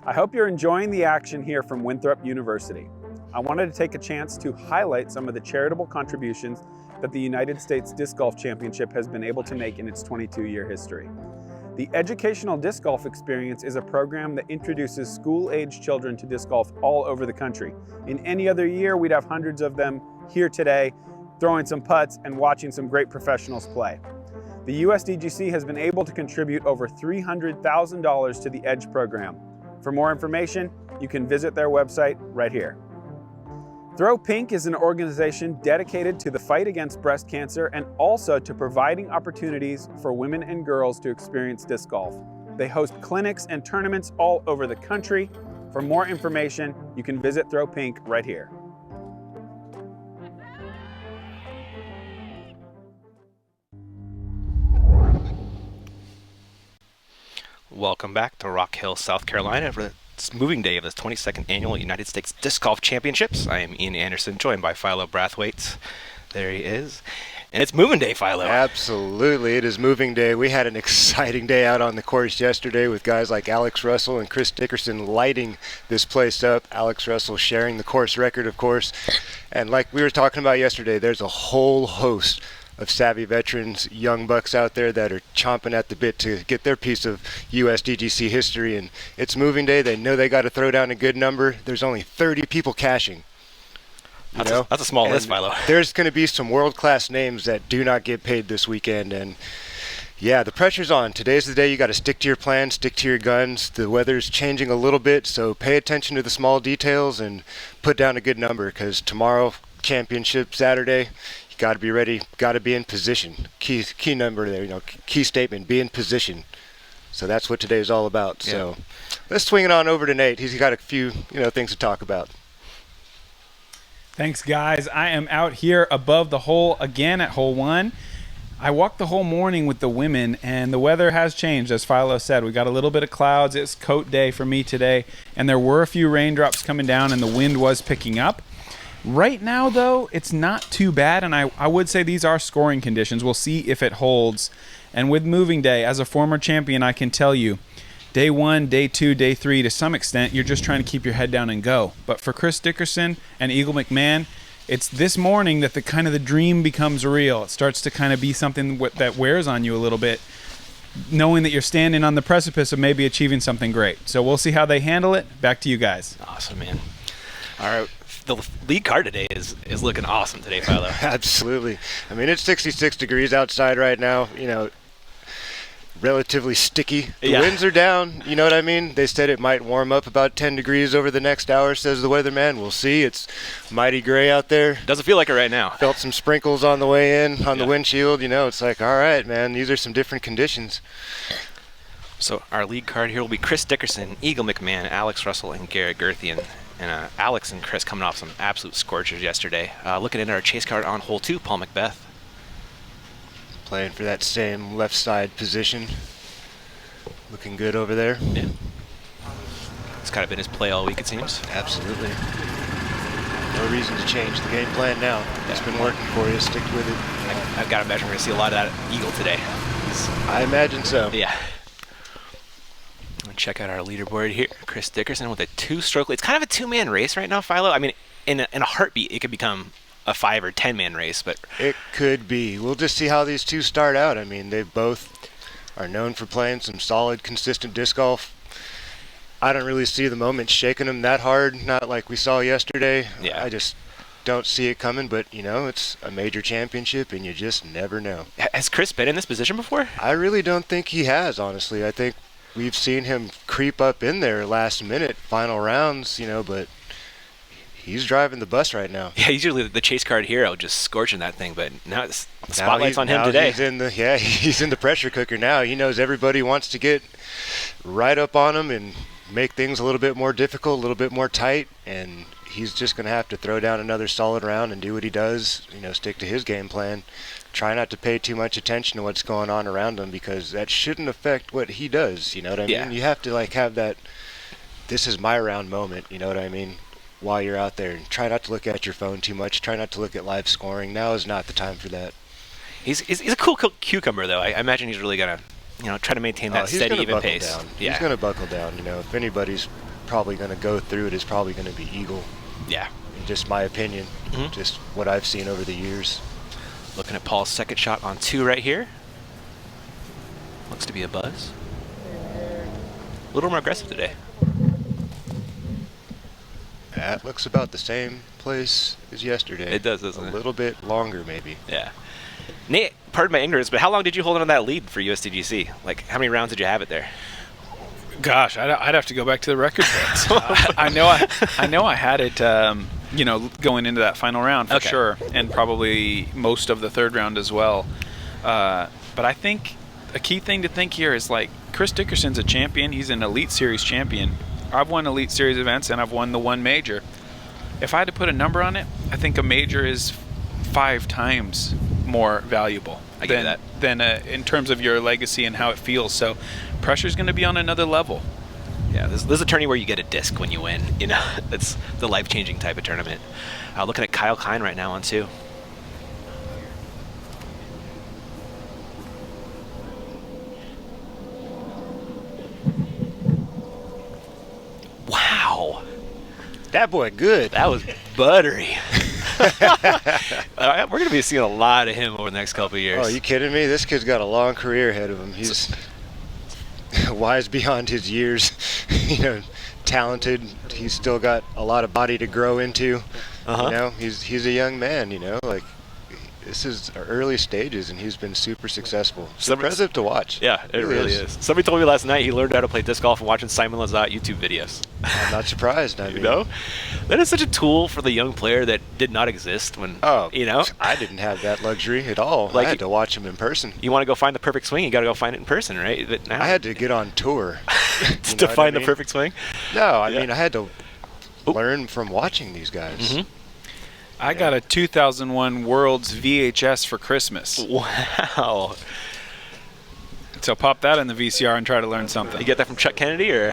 I hope you're enjoying the action here from Winthrop University. I wanted to take a chance to highlight some of the charitable contributions that the United States Disc Golf Championship has been able to make in its 22-year history. The Educational Disc Golf Experience is a program that introduces school-age children to disc golf all over the country. In any other year, we'd have hundreds of them here today, throwing some putts and watching some great professionals play. The USDGC has been able to contribute over $300,000 to the EDGE program. For more information, you can visit their website right here. Throw Pink is an organization dedicated to the fight against breast cancer and also to providing opportunities for women and girls to experience disc golf. They host clinics and tournaments all over the country. For more information, you can visit Throw Pink right here. Welcome back to Rock Hill, South Carolina for the moving day of the 22nd Annual United States Disc Golf Championships. I am Ian Anderson, joined by Philo Brathwaite. There he is. And it's moving day, Philo. Absolutely, it is moving day. We had an exciting day out on the course yesterday with guys like Alex Russell and Chris Dickerson lighting this place up. Alex Russell sharing the course record, of course. And like we were talking about yesterday, there's a whole host of savvy veterans, young bucks out there that are chomping at the bit to get their piece of USDGC history. And it's moving day. They know they got to throw down a good number. There's only 30 people cashing. That's a small list, Philo. There's going to be some world-class names that do not get paid this weekend. And yeah, the pressure's on. Today's the day you got to stick to your plan, stick to your guns. The weather's changing a little bit, so pay attention to the small details and put down a good number, because tomorrow, championship Saturday, got to be ready, got to be in position. Key number there, key statement, be in position. So that's what today is all about. Yeah. So let's swing it on over to Nate. He's got a few, things to talk about. Thanks, guys. I am out here above the hole again at hole 1. I walked the whole morning with the women, and the weather has changed, as Philo said. We got a little bit of clouds. It's coat day for me today, and there were a few raindrops coming down, and the wind was picking up. Right now, though, it's not too bad, and I would say these are scoring conditions. We'll see if it holds. And with moving day, as a former champion, I can tell you, day 1, day 2, day 3, to some extent, you're just trying to keep your head down and go. But for Chris Dickerson and Eagle McMahon, it's this morning that the dream becomes real. It starts to kind of be something that wears on you a little bit, knowing that you're standing on the precipice of maybe achieving something great. So we'll see how they handle it. Back to you guys. Awesome, man. All right. The lead card today is looking awesome today, Philo. Absolutely. I mean, it's 66 degrees outside right now, relatively sticky. The winds are down, you know what I mean? They said it might warm up about 10 degrees over the next hour, says the weatherman. We'll see. It's mighty gray out there. Doesn't feel like it right now. Felt some sprinkles on the way in, on the windshield. It's like, all right, man, these are some different conditions. So our lead card here will be Chris Dickerson, Eagle McMahon, Alex Russell, and Garrett Gerthian. And Alex and Chris coming off some absolute scorchers yesterday. Looking at our chase card on hole 2, Paul Macbeth. Playing for that same left side position. Looking good over there. Yeah. It's kind of been his play all week, it seems. Absolutely. No reason to change the game plan now. It's been working for you. Stick with it. I've got to imagine we're going to see a lot of that Eagle today. I imagine so. Yeah. Check out our leaderboard here. Chris Dickerson with a 2-stroke lead. It's kind of a 2-man race right now, Philo. I mean, in a heartbeat, it could become a 5 or 10-man race, but it could be. We'll just see how these two start out. I mean, they both are known for playing some solid, consistent disc golf. I don't really see the moment shaking them that hard, not like we saw yesterday. Yeah. I just don't see it coming, but it's a major championship, and you just never know. Has Chris been in this position before? I really don't think he has, honestly. I think we've seen him creep up in there last minute, final rounds, but he's driving the bus right now. Yeah, he's usually the chase card hero, just scorching that thing, but now the spotlight's on him today. He's in the pressure cooker now. He knows everybody wants to get right up on him and make things a little bit more difficult, a little bit more tight, and he's just going to have to throw down another solid round and do what he does, stick to his game plan. Try not to pay too much attention to what's going on around him, because that shouldn't affect what he does, you know what I mean? You have to have that, this is my round moment, you know what I mean, while you're out there. And try not to look at your phone too much. Try not to look at live scoring. Now is not the time for that. He's a cool cucumber, though. I imagine he's really going to try to maintain that steady, even pace. He's going to buckle down. If anybody's probably going to go through it is probably going to be eagle. Yeah. In just my opinion, just what I've seen over the years. Looking at Paul's second shot on 2 right here. Looks to be a buzz. A little more aggressive today. That looks about the same place as yesterday. It does, doesn't it? A little bit longer, maybe. Yeah. Nate, pardon my ignorance, but how long did you hold on to that lead for USDGC? Like, how many rounds did you have it there? Gosh, I'd have to go back to the record books. I know I had it, going into that final round for sure, and probably most of the third round as well. But I think a key thing to think here is, like, Chris Dickerson's a champion. He's an Elite Series champion. I've won Elite Series events, and I've won the one major. If I had to put a number on it, I think a major is 5 times more valuable than in terms of your legacy and how it feels. So pressure's going to be on another level. Yeah, this is a tourney where you get a disc when you win. You know, it's the life-changing type of tournament. Looking at Kyle Klein right now on 2. Wow. That boy good. That was buttery. We're going to be seeing a lot of him over the next couple of years. Oh, are you kidding me? This kid's got a long career ahead of him. He's wise beyond his years. Talented. He's still got a lot of body to grow into. He's a young man. Like, this is our early stages, and he's been super successful. It's impressive to watch. Yeah, it really is. Somebody told me last night he learned how to play disc golf from watching Simon Lizotte YouTube videos. I'm not surprised. I mean, that is such a tool for the young player that did not exist when. I didn't have that luxury at all. Like, I had to watch him in person. You want to go find the perfect swing, you got to go find it in person, right? But now I had to get on tour to find the perfect swing. No, I mean I had to learn from watching these guys. I got a 2001 Worlds VHS for Christmas. Wow. So pop that in the VCR and try to learn something. You get that from Chuck Kennedy, or?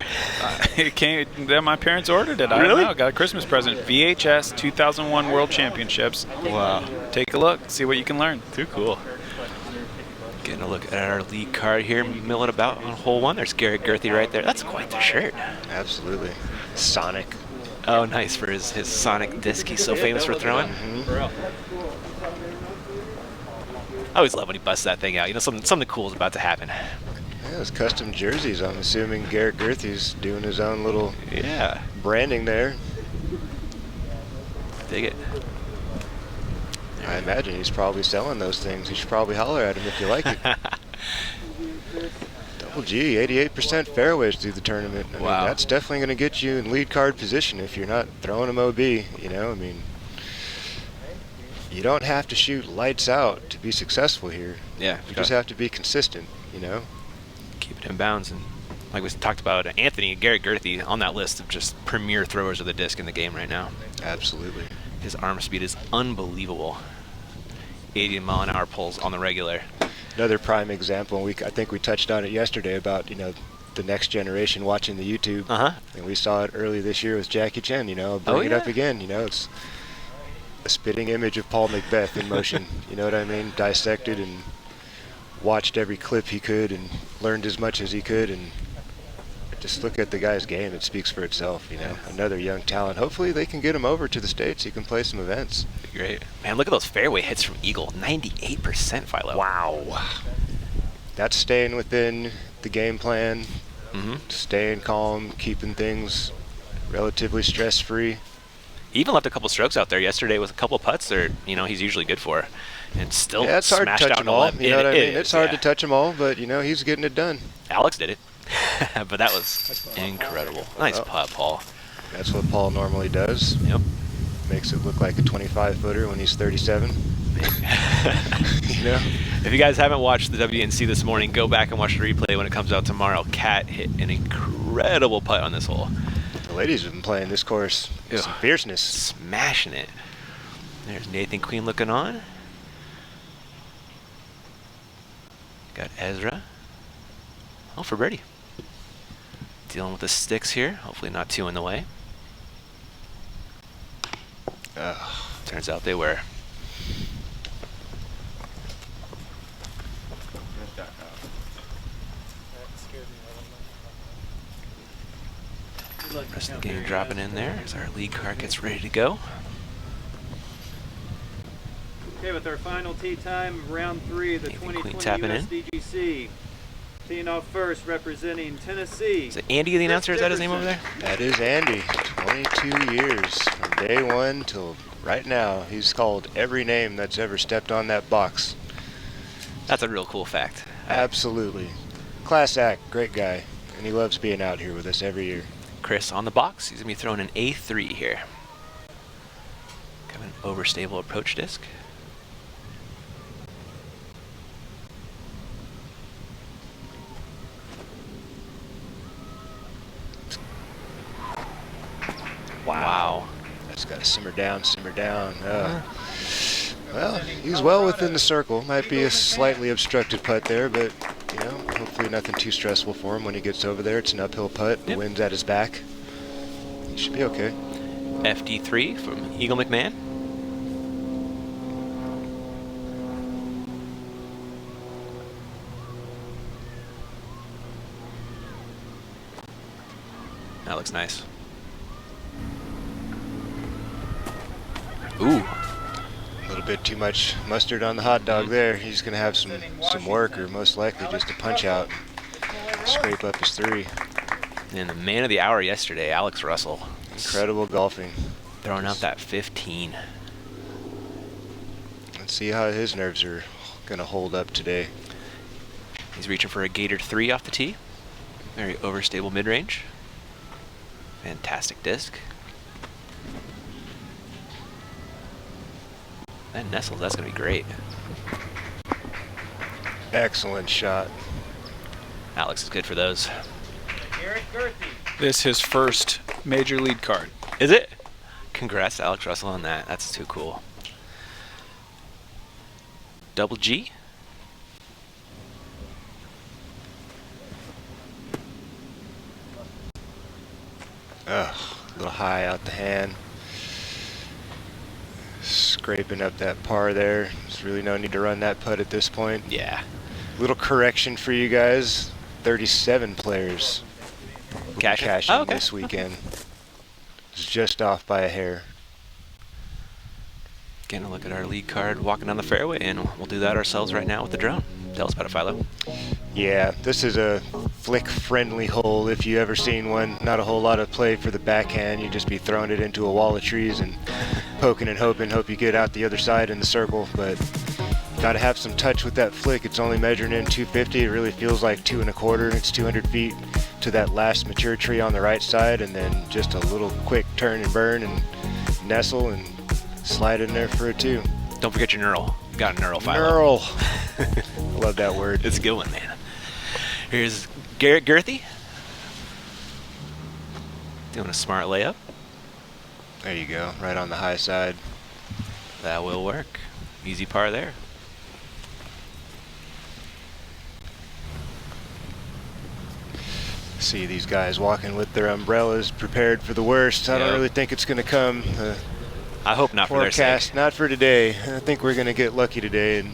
It came. My parents ordered it. I don't know. Got a Christmas present. VHS 2001 World Championships. Wow. Take a look. See what you can learn. Too cool. Getting a look at our lead card here, milling about on hole 1. There's Garrett Gerthy right there. That's quite the shirt. Absolutely. Sonic. Oh, nice for his Sonic disc he's so famous for throwing. I always love when he busts that thing out. Something cool is about to happen. Yeah, those custom jerseys. I'm assuming Garrett Gerthy's doing his own little branding there. Dig it. I imagine he's probably selling those things. You should probably holler at him if you like it. Double G, 88% fairways through the tournament. I mean, that's definitely going to get you in lead card position if you're not throwing them OB. You don't have to shoot lights out to be successful here. Yeah. You just have to be consistent, Keep it in bounds. And like we talked about, Anthony, Garrett Gerthy on that list of just premier throwers of the disc in the game right now. Absolutely. His arm speed is unbelievable. 80-mile-an-hour pulls on the regular. Another prime example, I think we touched on it yesterday about, the next generation watching the YouTube. And we saw it early this year with Jackie Chen, bring it up again. It's a spitting image of Paul Macbeth in motion. You know what I mean? Dissected and watched every clip he could and learned as much as he could. And just look at the guy's game. It speaks for itself, Another young talent. Hopefully they can get him over to the States. He can play some events. Great. Man, look at those fairway hits from Eagle. 98% Philo. Wow. That's staying within the game plan, staying calm, keeping things relatively stress-free. He even left a couple strokes out there yesterday with a couple putts that he's usually good for. And still it's hard to touch them all. You know what I mean? It's hard to touch them all, but, he's getting it done. Alex did it. But that was incredible. Nice putt, Paul. That's what Paul normally does. Yep. Makes it look like a 25-footer when he's 37. If you guys haven't watched the WNC this morning, go back and watch the replay when it comes out tomorrow. Cat hit an incredible putt on this hole. The ladies have been playing this course with some fierceness. Smashing it. There's Nathan Queen looking on. Got Ezra. Oh, for birdie. Dealing with the sticks here. Hopefully not too in the way. Turns out they were. Rest of the game dropping in there as our lead card gets ready to go. Okay, with our final tee time of round 3 of the Queen 2020 tapping in. USDGC. Teeing off first, representing Tennessee. Is it Andy the announcer? Is that his name over there? That is Andy. 22 years from day one till right now. He's called every name that's ever stepped on that box. That's a real cool fact. Absolutely. Class act, great guy. And he loves being out here with us every year. Chris on the box. He's going to be throwing an A3 here. Got an overstable approach disc. Wow. That's got to simmer down, simmer down. Well, he's well within the circle. Might be a slightly obstructed putt there, but, you know, hopefully nothing too stressful for him when he gets over there. It's an uphill putt. The wind's at his back. He should be okay. FD3 from Eagle McMahon. That looks nice. Ooh. A little bit too much mustard on the hot dog there. He's going to have some work, or most likely just a punch out. Scrape up his 3. And the man of the hour yesterday, Alex Russell. Incredible golfing. Throwing out that 15. Let's see how his nerves are going to hold up today. He's reaching for a Gator 3 off the tee. Very overstable mid-range. Fantastic disc. That nestles, that's going to be great. Excellent shot. Alex is good for those. This his first major lead card. Is it? Congrats to Alex Russell on that. That's too cool. Double G. Ugh, a little high out the hand. Scraping up that par there. There's really no need to run that putt at this point. Yeah. Little correction for you guys. 37 players will be cashing this weekend. It's just off by a hair. Getting a look at our lead card walking down the fairway, and we'll do that ourselves right now with the drone. Tell us about it, Philo. Yeah, this is a flick-friendly hole if you ever seen one. Not a whole lot of play for the backhand. You just be throwing it into a wall of trees and poking and hoping, hope you get out the other side in the circle. But got to have some touch with that flick. It's only measuring in 250. It really feels like 2 1/4. It's 200 feet to that last mature tree on the right side, and then just a little quick turn and burn and nestle and slide in there for a 2. Don't forget your knurl. You got a knurl, Philo. Knurl. Love that word. It's a good one, man. Here's Garrett Girthy. Doing a smart layup. There you go. Right on the high side. That will work. Easy par there. See these guys walking with their umbrellas prepared for the worst. I don't really think it's going to come. I hope not for their Forecast, sake. not for today. I think we're going to get lucky today, and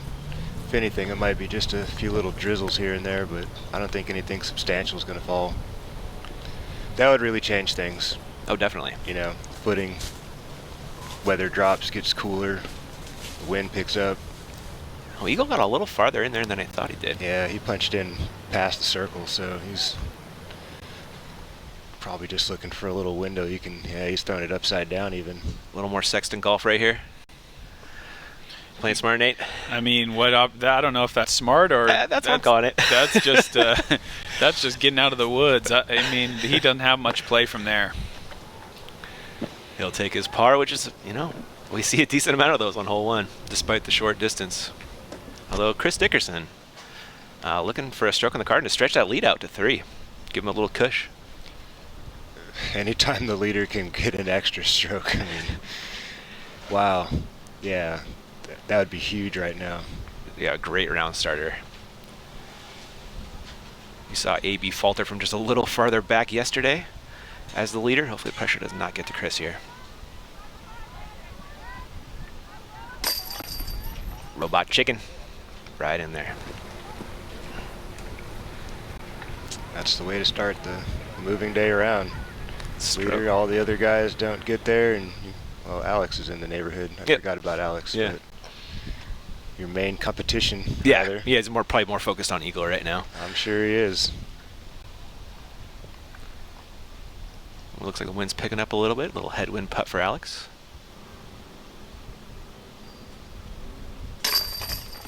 if anything, it might be just a few little drizzles here and there, but I don't think anything substantial is going to fall. That would really change things. Oh, definitely. You know, footing, weather drops, gets cooler, the wind picks up. Oh, Eagle got a little farther in there than I thought he did. Yeah, he punched in past the circle, so he's probably just looking for a little window. He's throwing it upside down even. A little more Sexton golf right here. Playing smart, Nate. I mean, I don't know if that's smart or That's what I'm calling it. That's just getting out of the woods. I mean, he doesn't have much play from there. He'll take his par, which is, we see a decent amount of those on hole 1, despite the short distance. Although Chris Dickerson looking for a stroke on the card to stretch that lead out to 3. Give him a little cush. Anytime the leader can get an extra stroke, I mean, wow. Yeah, that would be huge right now. Yeah, great round starter. You saw AB falter from just a little farther back yesterday as the leader. Hopefully the pressure does not get to Chris here. Robot chicken. Right in there. That's the way to start the moving day around. leader. All the other guys don't get there, and well, Alex is in the neighborhood. I forgot about Alex. Yeah. But your main competition. Yeah. Rather. Yeah, he's probably more focused on eagle right now. I'm sure he is. It looks like the wind's picking up a little bit. A little headwind putt for Alex.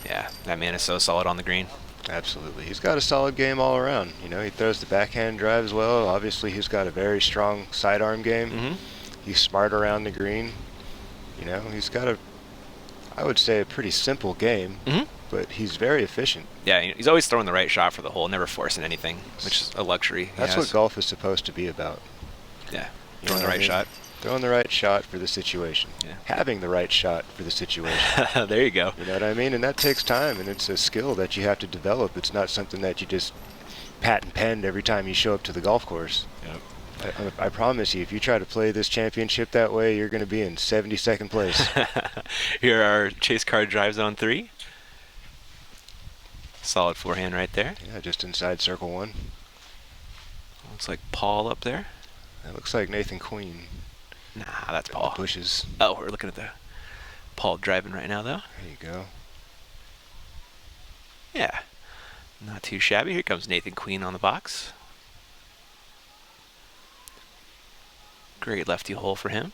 Yeah, that man is so solid on the green. Absolutely. He's got a solid game all around. You know, he throws the backhand drive as well. Obviously, he's got a very strong sidearm game. He's smart around the green. You know, he's got a, I would say, a pretty simple game, but he's very efficient. Yeah, he's always throwing the right shot for the hole, never forcing anything, which is a luxury. That's what golf is supposed to be about. Yeah, throwing the right shot. Throwing the right shot for the situation. Yeah. Having the right shot for the situation. There you go. You know what I mean? And that takes time, and it's a skill that you have to develop. It's not something that you just pat and pen every time you show up to the golf course. Yep. I promise you, if you try to play this championship that way, you're going to be in 72nd place. Here are chase card drives on 3. Solid forehand right there. Yeah, just inside circle 1. Looks like Paul up there. That looks like Nathan Queen. Nah, that's Paul. Bushes. Oh, we're looking at the Paul driving right now, though. There you go. Yeah, not too shabby. Here comes Nathan Queen on the box. Great lefty hole for him.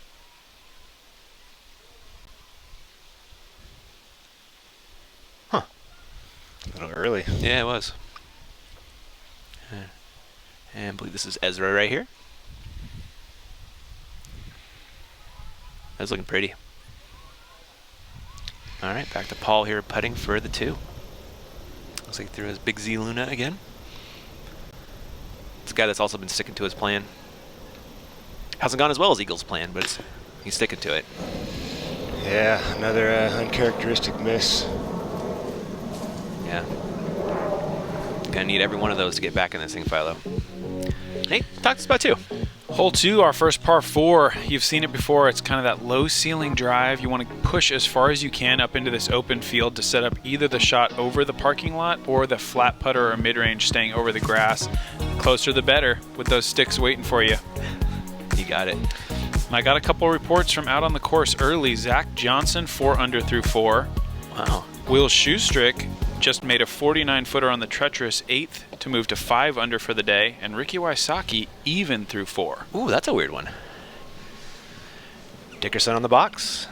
Huh. A little early. Yeah, it was. And I believe this is Ezra right here. That's looking pretty. All right, back to Paul here putting for the 2. Looks like he threw his big Z Luna again. It's a guy that's also been sticking to his plan. Hasn't gone as well as Eagles' plan, but he's sticking to it. Yeah, another uncharacteristic miss. Yeah. Gonna need every one of those to get back in this thing, Philo. Nate, talk to us about 2. Hole 2, our first par 4. You've seen it before. It's kind of that low ceiling drive. You want to push as far as you can up into this open field to set up either the shot over the parking lot or the flat putter or mid-range staying over the grass. The closer the better with those sticks waiting for you. You got it. I got a couple reports from out on the course early. Zach Johnson, 4 under through 4. Wow. Will Schustrick just made a 49-footer on the treacherous 8th to move to 5 under for the day, and Ricky Wysocki even through 4. Ooh, that's a weird one. Dickerson on the box.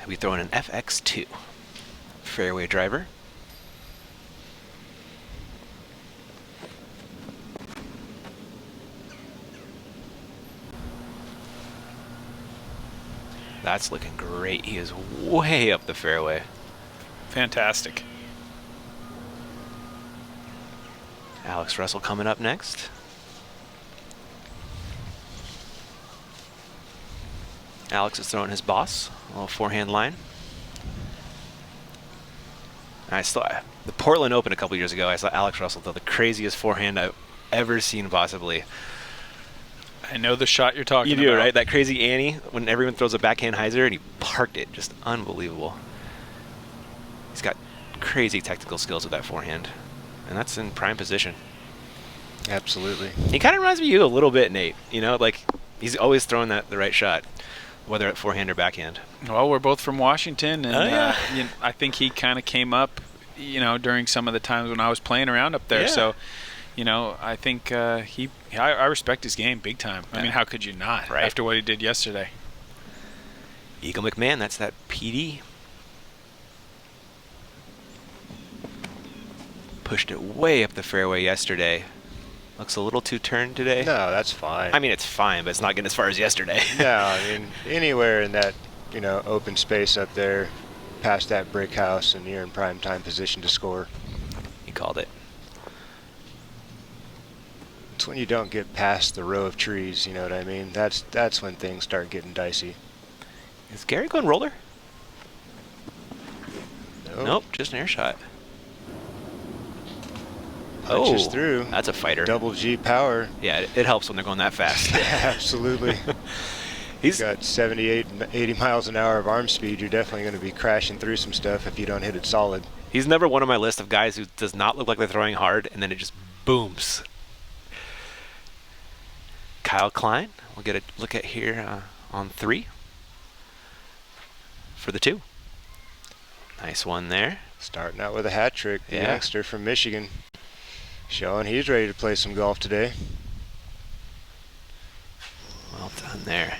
We throw in an FX2. Fairway driver. That's looking great. He is way up the fairway. Fantastic. Alex Russell coming up next. Alex is throwing his boss, a little forehand line. The Portland Open a couple years ago, I saw Alex Russell throw the craziest forehand I've ever seen possibly. I know the shot you're talking about. You do, right? That crazy Annie, when everyone throws a backhand hyzer, and he parked it. Just unbelievable. He's got crazy technical skills with that forehand. And that's in prime position. Absolutely. He kind of reminds me of you a little bit, Nate. You know, like, he's always throwing the right shot, whether at forehand or backhand. Well, we're both from Washington, and yeah. I think he kind of came up, during some of the times when I was playing around up there. Yeah. So, I think I respect his game big time. I mean, how could you not, right, after what he did yesterday? Eagle McMahon, that's that PD. Pushed it way up the fairway yesterday. Looks a little too turned today. No, that's fine. I mean, it's fine, but it's not getting as far as yesterday. No, I mean, anywhere in that, open space up there, past that brick house, and you're in prime time position to score. He called it. It's when you don't get past the row of trees, you know what I mean? That's when things start getting dicey. Is Gary going roller? Nope. Nope, just an air shot. Punches through. That's a fighter. Double G power. Yeah, it helps when they're going that fast. Yeah, absolutely. He's got 78 and 80 miles an hour of arm speed. You're definitely going to be crashing through some stuff if you don't hit it solid. He's never one on my list of guys who does not look like they're throwing hard, and then it just booms. Kyle Klein. We'll get a look at here on 3 for the 2. Nice one there. Starting out with a hat trick, the Yeah. youngster from Michigan, showing he's ready to play some golf today. Well done there.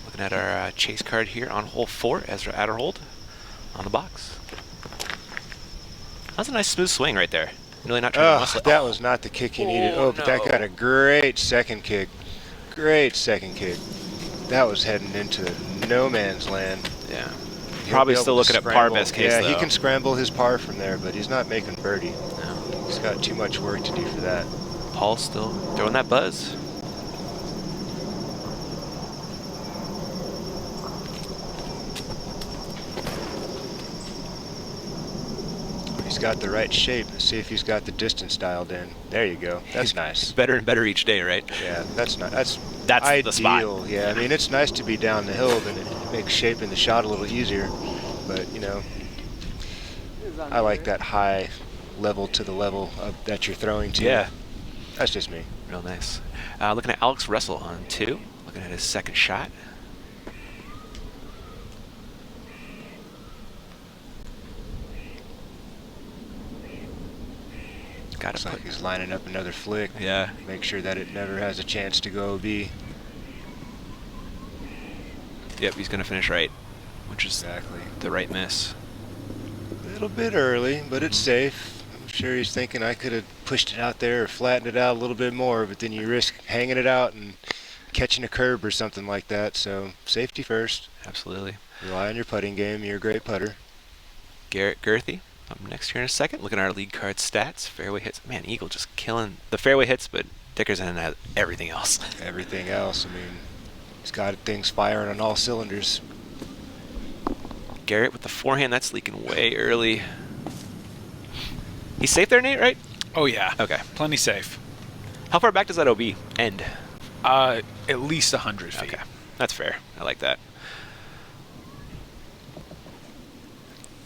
Looking at our chase card here on hole 4, Ezra Adderhold on the box. That was a nice smooth swing right there. Really not trying to muscle it. That was not the kick he needed. Oh, but that no. got a great second kick. Great second kick. That was heading into no man's land. Yeah. He'll Probably be still able to looking at par scramble. best case, Yeah, though. he can scramble his par from there, but he's not making birdie. No. He's got too much work to do for that. Paul's still throwing that buzz. He's got the right shape. Let's see if he's got the distance dialed in. There you go. That's nice. Better and better each day, right? Yeah, that's not. That's the spot. ideal. Yeah, I mean it's nice to be down the hill, then it makes shaping the shot a little easier. But you know, I like that high level to the level that you're throwing to. Yeah. That's just me. Real nice. Looking at Alex Russell on 2. Looking at his second shot. Got Looks to like put. he's lining up another flick. Yeah. Make sure that it never has a chance to go OB. Yep, he's going to finish right, which is Exactly. the right miss. A little bit early, but it's safe. I'm sure he's thinking I could have pushed it out there or flattened it out a little bit more, but then you risk hanging it out and catching a curb or something like that. So safety first. Absolutely. Rely on your putting game. You're a great putter. Garrett Gerthy up next here in a second. Looking at our lead card stats. Fairway hits. Man, Eagle just killing the fairway hits, but Dickerson has everything else. Everything else, I mean, he's got things firing on all cylinders. Garrett with the forehand. That's leaking way early. He's safe there, Nate, right? Oh, yeah. Okay. Plenty safe. How far back does that OB end? At least 100 feet. Okay. That's fair. I like that.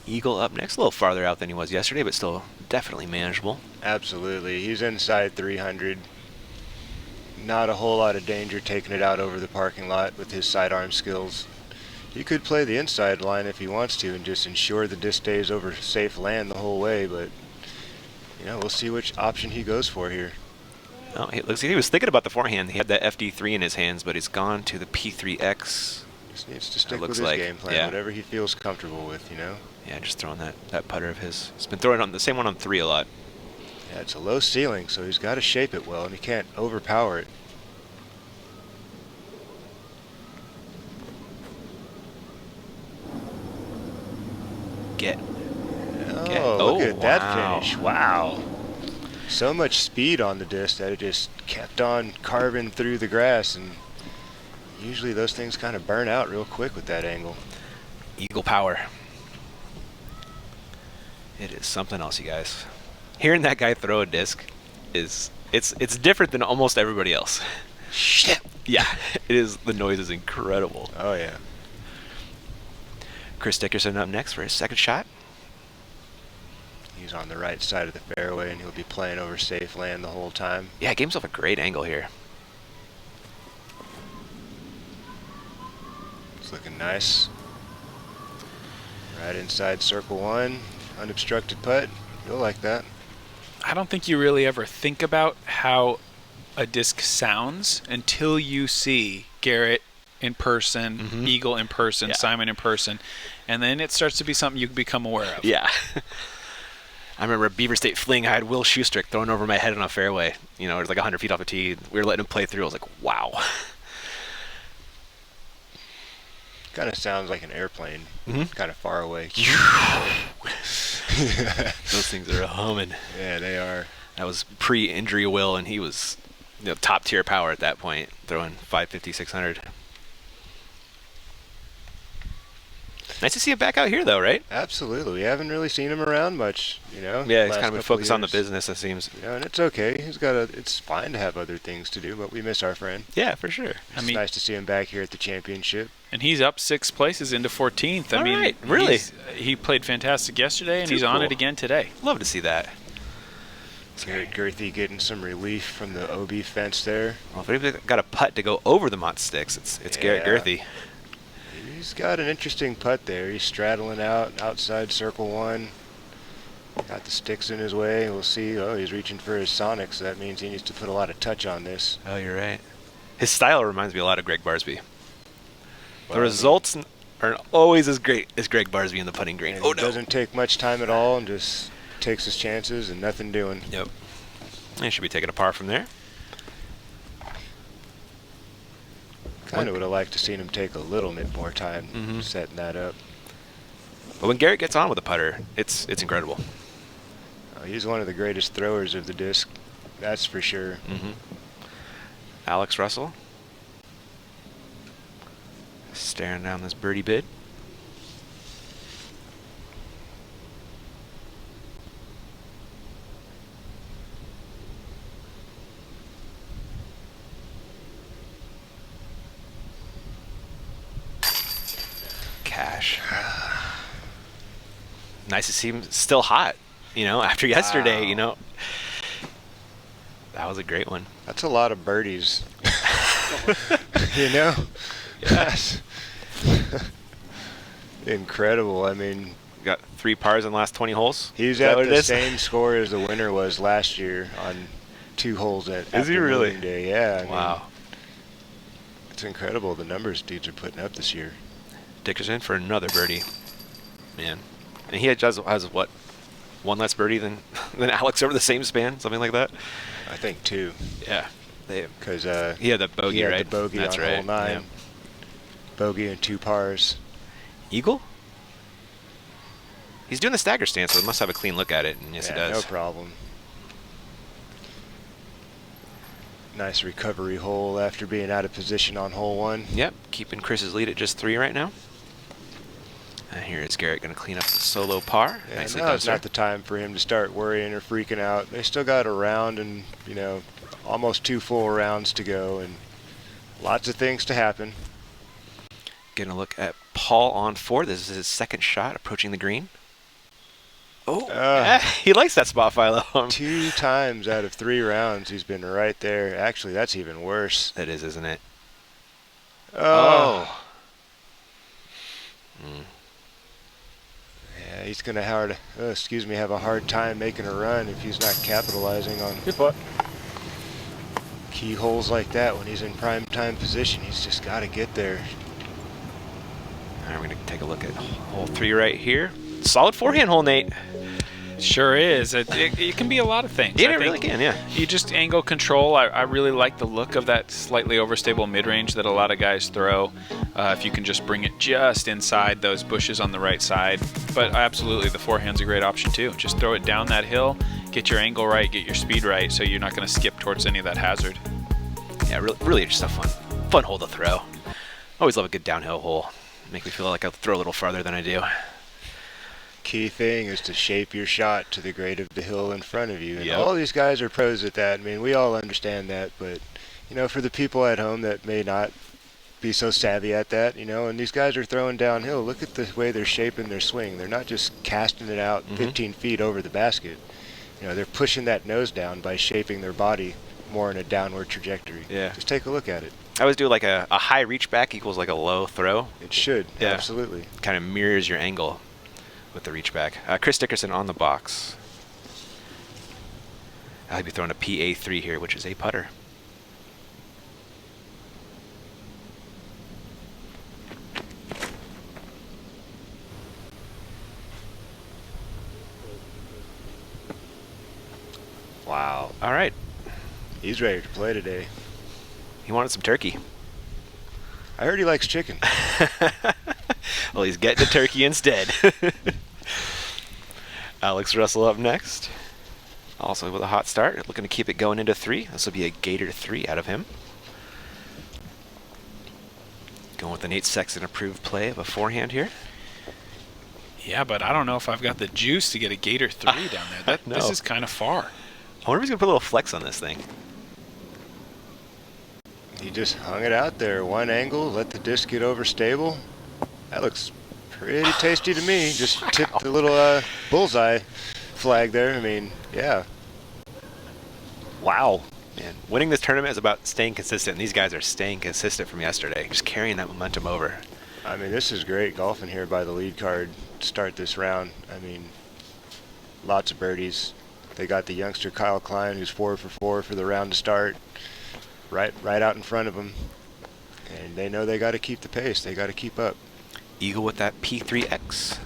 Eagle up next. A little farther out than he was yesterday, but still definitely manageable. Absolutely. He's inside 300. Not a whole lot of danger taking it out over the parking lot with his sidearm skills. He could play the inside line if he wants to and just ensure the disc stays over safe land the whole way, but you know, we'll see which option he goes for here. Oh, it looks like he was thinking about the forehand. He had that FD3 in his hands, but he's gone to the P3X. Just needs to stick with looks his like, game plan, yeah. whatever he feels comfortable with, you know. Yeah, just throwing that putter of his. He's been throwing on the same one on 3 a lot. Yeah, it's a low ceiling, so he's got to shape it well, and he can't overpower it. Get. Oh, look at that wow. finish. Wow. So much speed on the disc that it just kept on carving through the grass, and usually those things kind of burn out real quick with that angle. Eagle power. It is something else, you guys. Hearing that guy throw a disc is it's different than almost everybody else. Shit. Yeah, it is. The noise is incredible. Oh, yeah. Chris Dickerson up next for his second shot. He's on the right side of the fairway, and he'll be playing over safe land the whole time. Yeah, gave himself a great angle here. It's looking nice. Right inside circle 1, unobstructed putt. You'll like that. I don't think you really ever think about how a disc sounds until you see Garrett in person, Eagle in person, Yeah. Simon in person, and then it starts to be something you become aware of. Yeah. I remember at Beaver State Fling, I had Will Schustrick thrown over my head on a fairway. You know, it was like 100 feet off the tee. We were letting him play through. I was like, wow. Kind of sounds like an airplane, kind of far away. Those things are humming. Yeah, they are. That was pre-injury Will, and he was top tier power at that point, throwing 550, 600. Nice to see him back out here, though, right? Absolutely. We haven't really seen him around much, you know. Yeah, he's last kind of been couple focused on the years. business, it seems. You know, and it's okay. It's fine to have other things to do, but we miss our friend. Yeah, for sure. It's nice to see him back here at the championship. And he's up 6 places into 14th. I All mean, right, really? he played fantastic yesterday, and Too he's on cool. it again today. Love to see that. Garrett Girthy getting some relief from the OB fence there. Well, if anybody's got a putt to go over the Mott sticks, it's Garrett Girthy. He's got an interesting putt there. He's straddling out outside circle 1. Got the sticks in his way. We'll see. Oh, he's reaching for his Sonic, so that means he needs to put a lot of touch on this. Oh, you're right. His style reminds me a lot of Greg Barsby. The results aren't always as great as Greg Barsby in the putting green. He doesn't take much time at all and just takes his chances and nothing doing. Yep. He should be taking a par from there. Kind of would have liked to seen him take a little bit more time setting that up. But when Garrett gets on with a putter, it's incredible. He's one of the greatest throwers of the disc, that's for sure. Alex Russell staring down this birdie bid. Cash. Nice to see him still hot, you know, after yesterday, you know. That was a great one. That's a lot of birdies. You know? Yes. Incredible. I mean, got 3 pars in the last 20 holes. He's at the same score as the winner was last year on 2 holes at Is he really? Day. Yeah. Wow. I mean, it's incredible the numbers dudes are putting up this year. Dickerson for another birdie. Man. And he has what? 1 less birdie than Alex over the same span? Something like that? I think 2. Yeah. Because he had the bogey, he had right? the bogey That's on right. hole 9. Yeah. Bogey and 2 pars. Eagle? He's doing the stagger stance, so he must have a clean look at it. And yes, he does. No problem. Nice recovery hole after being out of position on hole 1. Yep, keeping Chris's lead at just 3 right now. And here it's Garrett going to clean up the solo par. Yeah, Nicely now done, it's sir. not the time for him to start worrying or freaking out. They still got a round and, you know, almost 2 full rounds to go and lots of things to happen. Getting a look at Paul on 4. This is his 2nd shot approaching the green. Oh, he likes that spot, Philo. 2 times out of 3 rounds he's been right there. Actually, that's even worse. That is, isn't it? Oh. Yeah, he's going to have a hard time making a run if he's not capitalizing on key holes like that when he's in prime time position. He's just got to get there. All right, we're going to take a look at hole 3 right here. Solid forehand hole, Nate. Sure is. It can be a lot of things. Yeah, it really can, yeah. You just angle control. I really like the look of that slightly overstable mid-range that a lot of guys throw. If you can just bring it just inside those bushes on the right side. But absolutely, the forehand's a great option too. Just throw it down that hill, get your angle right, get your speed right, so you're not going to skip towards any of that hazard. Yeah, really just a fun hole to throw. Always love a good downhill hole. Make me feel like I'll throw a little farther than I do. Key thing is to shape your shot to the grade of the hill in front of you. And Yep. all these guys are pros at that. I mean, we all understand that, but you know, for the people at home that may not be so savvy at that, you know, and these guys are throwing downhill, look at the way they're shaping their swing. They're not just casting it out 15 feet over the basket. You know, they're pushing that nose down by shaping their body more in a downward trajectory. Yeah. Just take a look at it. I always do like a high reach back equals like a low throw. It should, Yeah. absolutely. Kind of mirrors your angle with the reach back. Chris Dickerson on the box. I'll be throwing a PA3 here, which is a putter. Wow. All right. He's ready to play today. He wanted some turkey. I heard he likes chicken. Well, he's getting the turkey instead. Alex Russell up next. Also with a hot start. Looking to keep it going into 3. This will be a Gator 3 out of him. Going with an Nate Sexton approved play of a forehand here. Yeah, but I don't know if I've got the juice to get a Gator 3 down there. No. This is kind of far. I wonder if he's going to put a little flex on this thing. He just hung it out there. One angle, let the disc get overstable. That looks pretty tasty to me. Just tipped the little bullseye flag there. I mean, yeah. Wow. Man, winning this tournament is about staying consistent. And these guys are staying consistent from yesterday, just carrying that momentum over. I mean, this is great golfing here by the lead card to start this round. I mean, lots of birdies. They got the youngster Kyle Klein, who's 4 for 4 for the round to start, right out in front of them. And they know they got to keep the pace. They got to keep up. Eagle with that P3X.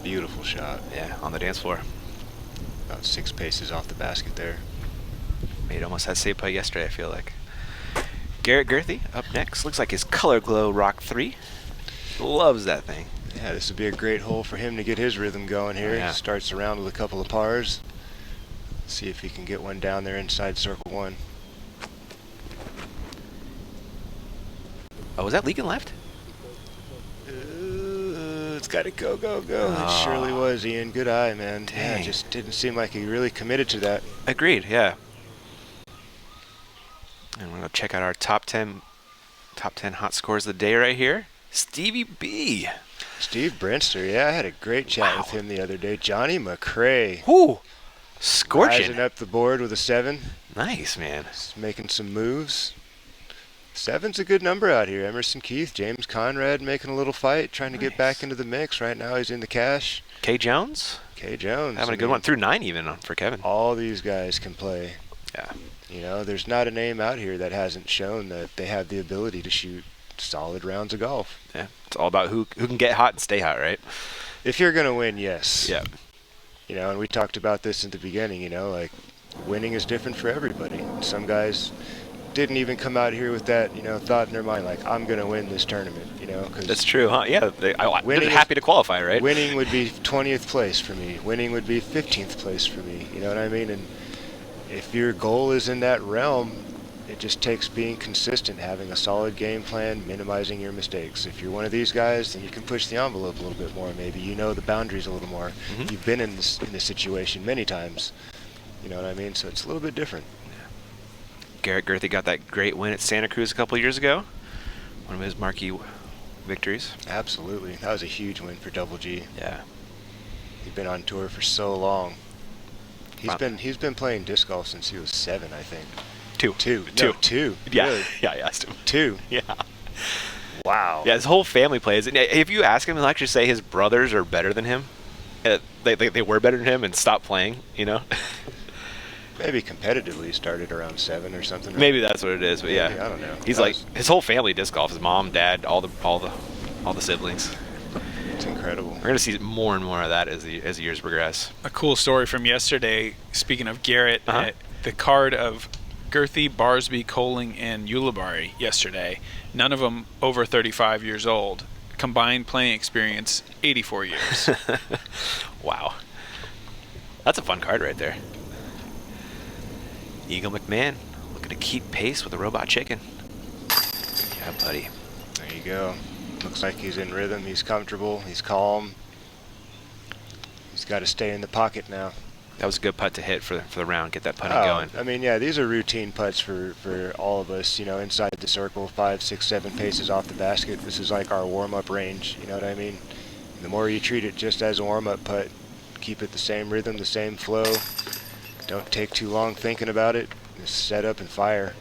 Beautiful shot. Yeah, on the dance floor. About 6 paces off the basket there. Made almost that save putt yesterday, I feel like. Garrett Gerthy up next. Looks like his Color Glow Rock 3. Loves that thing. Yeah, this would be a great hole for him to get his rhythm going here. Yeah. He starts the round with a couple of pars. See if he can get one down there inside circle 1. Oh, was that leaking left? It's got to go. It surely was, Ian. Good eye, man. Dang. Yeah, just didn't seem like he really committed to that. Agreed, yeah. And we're going to check out our top 10 hot scores of the day right here. Stevie B. Steve Brinster, yeah, I had a great chat with him the other day. Johnny McRae. Whoo! Scorching. Rising up the board with a 7. Nice, man. He's making some moves. 7's a good number out here. Emerson Keith, James Conrad making a little fight, trying to get back into the mix. Right now he's in the cash. Kay Jones? Kay Jones. Having a good one. Through 9 even for Kevin. All these guys can play. Yeah. You know, there's not a name out here that hasn't shown that they have the ability to shoot solid rounds of golf. Yeah. It's all about who can get hot and stay hot, right? If you're going to win, yes. Yeah. You know, and we talked about this at the beginning, you know, like winning is different for everybody. Some guys didn't even come out here with that, you know, thought in their mind, like, I'm going to win this tournament, you know. Cause that's true, huh? Yeah, they're happy to qualify, right? Winning would be 20th place for me. Winning would be 15th place for me. You know what I mean? And if your goal is in that realm, it just takes being consistent, having a solid game plan, minimizing your mistakes. If you're one of these guys, then you can push the envelope a little bit more. Maybe you know the boundaries a little more. Mm-hmm. You've been in this situation many times. You know what I mean? So it's a little bit different. Garrett Gerthy got that great win at Santa Cruz a couple years ago. One of his marquee victories. Absolutely. That was a huge win for Double G. Yeah. He's been on tour for so long. He's been playing disc golf since he was 7, I think. Two. Yeah. Really? Yeah, I asked him. 2. Yeah. Wow. Yeah, his whole family plays. And if you ask him, he'll actually say his brothers are better than him. They were better than him and stopped playing, you know? Maybe competitively started around 7 or something. Maybe that's what it is, but yeah. Maybe, I don't know. He's his whole family disc golf. His mom, dad, all the siblings. It's incredible. We're gonna see more and more of that as the years progress. A cool story from yesterday, speaking of Garrett, the card of Gerthy, Barsby, Coling, and Ulibarri yesterday, none of them over 35 years old. Combined playing experience, 84 years. Wow. That's a fun card right there. Eagle McMahon looking to keep pace with the Robot Chicken. Yeah, buddy. There you go. Looks like he's in rhythm. He's comfortable. He's calm. He's got to stay in the pocket now. That was a good putt to hit for the round. Get that putting going. I mean, yeah, these are routine putts for all of us. You know, inside the circle, 5, 6, 7 paces off the basket. This is like our warm-up range. You know what I mean? And the more you treat it just as a warm-up putt, keep it the same rhythm, the same flow. Don't take too long thinking about it. Just set up and fire.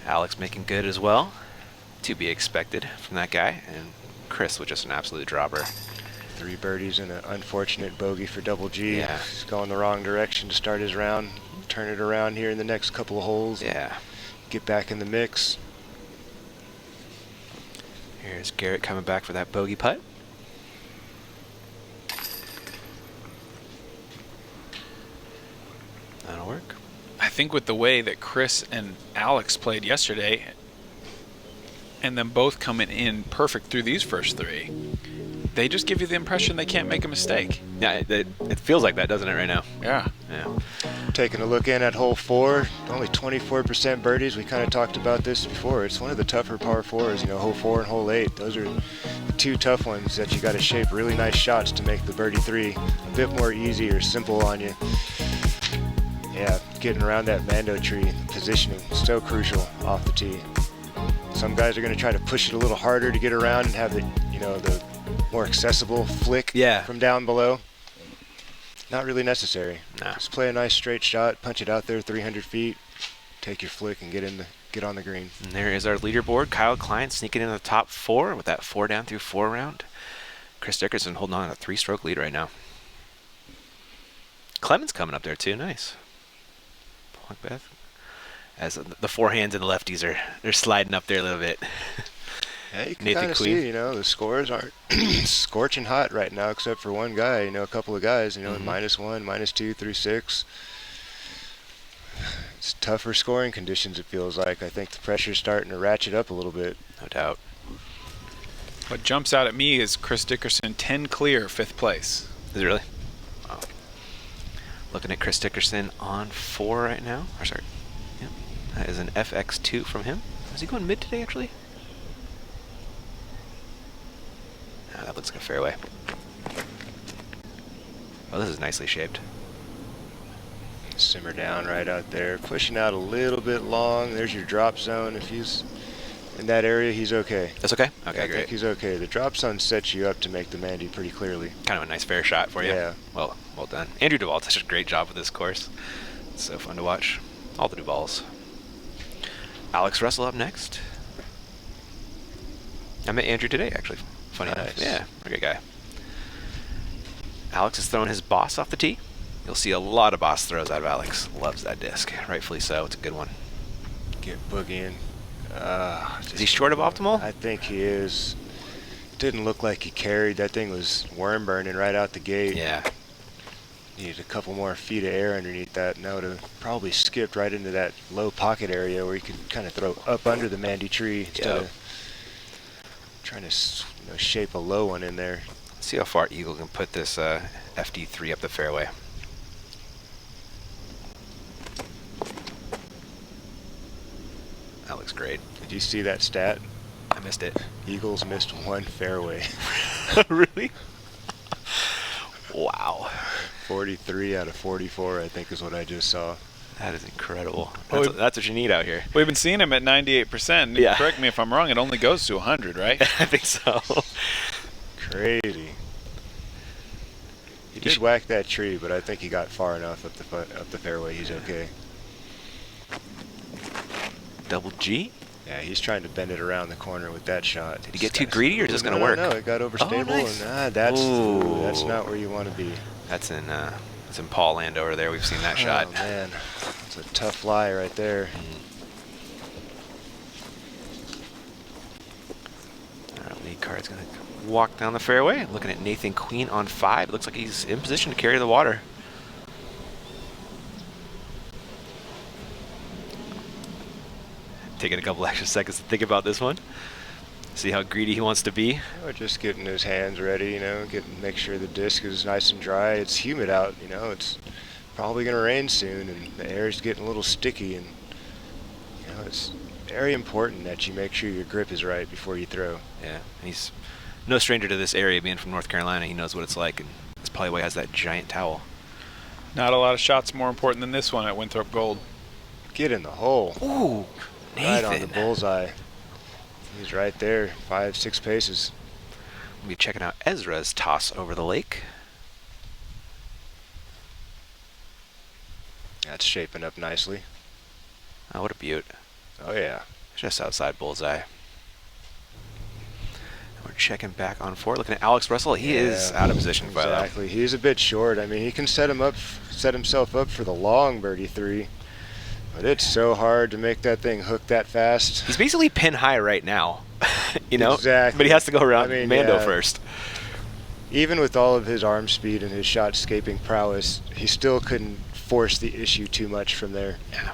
Alex making good as well. To be expected from that guy. And Chris with just an absolute dropper. 3 birdies and an unfortunate bogey for Double G. Yeah. He's going the wrong direction to start his round. Turn it around here in the next couple of holes. Yeah. Get back in the mix. Here's Garrett coming back for that bogey putt. That'll work. I think with the way that Chris and Alex played yesterday, and them both coming in perfect through these first 3, they just give you the impression they can't make a mistake. Yeah, it feels like that, doesn't it, right now? Yeah. Yeah. Taking a look in at hole 4, only 24% birdies. We kind of talked about this before. It's one of the tougher par 4s, you know, hole 4 and hole 8. Those are the 2 tough ones that you got to shape really nice shots to make the birdie 3 a bit more easy or simple on you. Yeah, getting around that Mando tree, positioning, so crucial off the tee. Some guys are going to try to push it a little harder to get around and have the, you know, the more accessible flick from down below. Not really necessary. No. Just play a nice straight shot, punch it out there 300 feet, take your flick, and get on the green. And there is our leaderboard. Kyle Klein sneaking in the top 4 with that 4 down through 4 round. Chris Dickerson holding on to a 3-stroke lead right now. Clement's coming up there too. Nice. Beth. As the forehands and the lefties they're sliding up there a little bit. Yeah, you can Nathan kind of Queen. see, the scores aren't scorching hot right now, except for one guy, a couple of guys, -1, -2, 3-6. It's tougher scoring conditions, it feels like. I think the pressure's starting to ratchet up a little bit. No doubt. What jumps out at me is Chris Dickerson 10 clear, 5th place. Is it really? Wow. Looking at Chris Dickerson on 4 right now. Or sorry. Yep. That is an FX2 from him. Is he going mid today, actually? Oh, that looks like a fairway. Oh, this is nicely shaped. Simmer down right out there. Pushing out a little bit long. There's your drop zone. If he's in that area, he's okay. That's okay? Okay, I great. think he's okay. The drop zone sets you up to make the Mandy pretty clearly. Kind of a nice fair shot for you. Yeah. Well done. Andrew Duvall does such a great job with this course. It's so fun to watch. All the Duvalls. Alex Russell up next. I met Andrew today, actually. Funny enough. Yeah, a great guy. Alex is throwing his boss off the tee. You'll see a lot of boss throws out of Alex. Loves that disc. Rightfully so. It's a good one. Get boogieing. Is he short of optimal? I think he is. Didn't look like he carried. That thing was worm burning right out the gate. Yeah. Needed a couple more feet of air underneath that. And that would have probably skipped right into that low pocket area where you could kind of throw up under the Mandy tree instead of trying to shape a low one in there. Let's see how far Eagle can put this FD3 up the fairway. That looks great. Did you see that stat? I missed it. Eagles missed one fairway. Really? Wow. 43 out of 44, I think, is what I just saw. That is incredible. Oh, That's what you need out here. We've been seeing him at 98%. Yeah. Correct me if I'm wrong, it only goes to 100, right? I think so. Crazy. He did whack that tree, but I think he got far enough up the fairway. He's okay. Double G? Yeah, he's trying to bend it around the corner with that shot. Did he get too greedy, or is this going to No, work? no, it got overstable, nice. and that's not where you want to be. That's in Paul Land over there. We've seen that shot. Oh man, that's a tough lie right there. Our lead card's going to walk down the fairway. Looking at Nathan Queen on 5. It looks like he's in position to carry the water. Taking a couple extra seconds to think about this one. See how greedy he wants to be. Just getting his hands ready, make sure the disc is nice and dry. It's humid out, it's probably going to rain soon, and the air is getting a little sticky, and it's very important that you make sure your grip is right before you throw. Yeah, and he's no stranger to this area, being from North Carolina. He knows what it's like, and that's probably why he has that giant towel. Not a lot of shots more important than this one at Winthrop Gold. Get in the hole. Ooh, Nathan. Right on the bullseye. He's right there, 5-6 paces. We'll be checking out Ezra's toss over the lake. That's shaping up nicely. Oh, what a beaut. Oh yeah. Just outside bullseye. And we're checking back on 4. Looking at Alex Russell. He is out of position. Exactly. He's a bit short. I mean, he can set himself up for the long birdie 3. But it's so hard to make that thing hook that fast. He's basically pin high right now, Exactly. But he has to go around Mando first. Even with all of his arm speed and his shot-escaping prowess, he still couldn't force the issue too much from there. Yeah.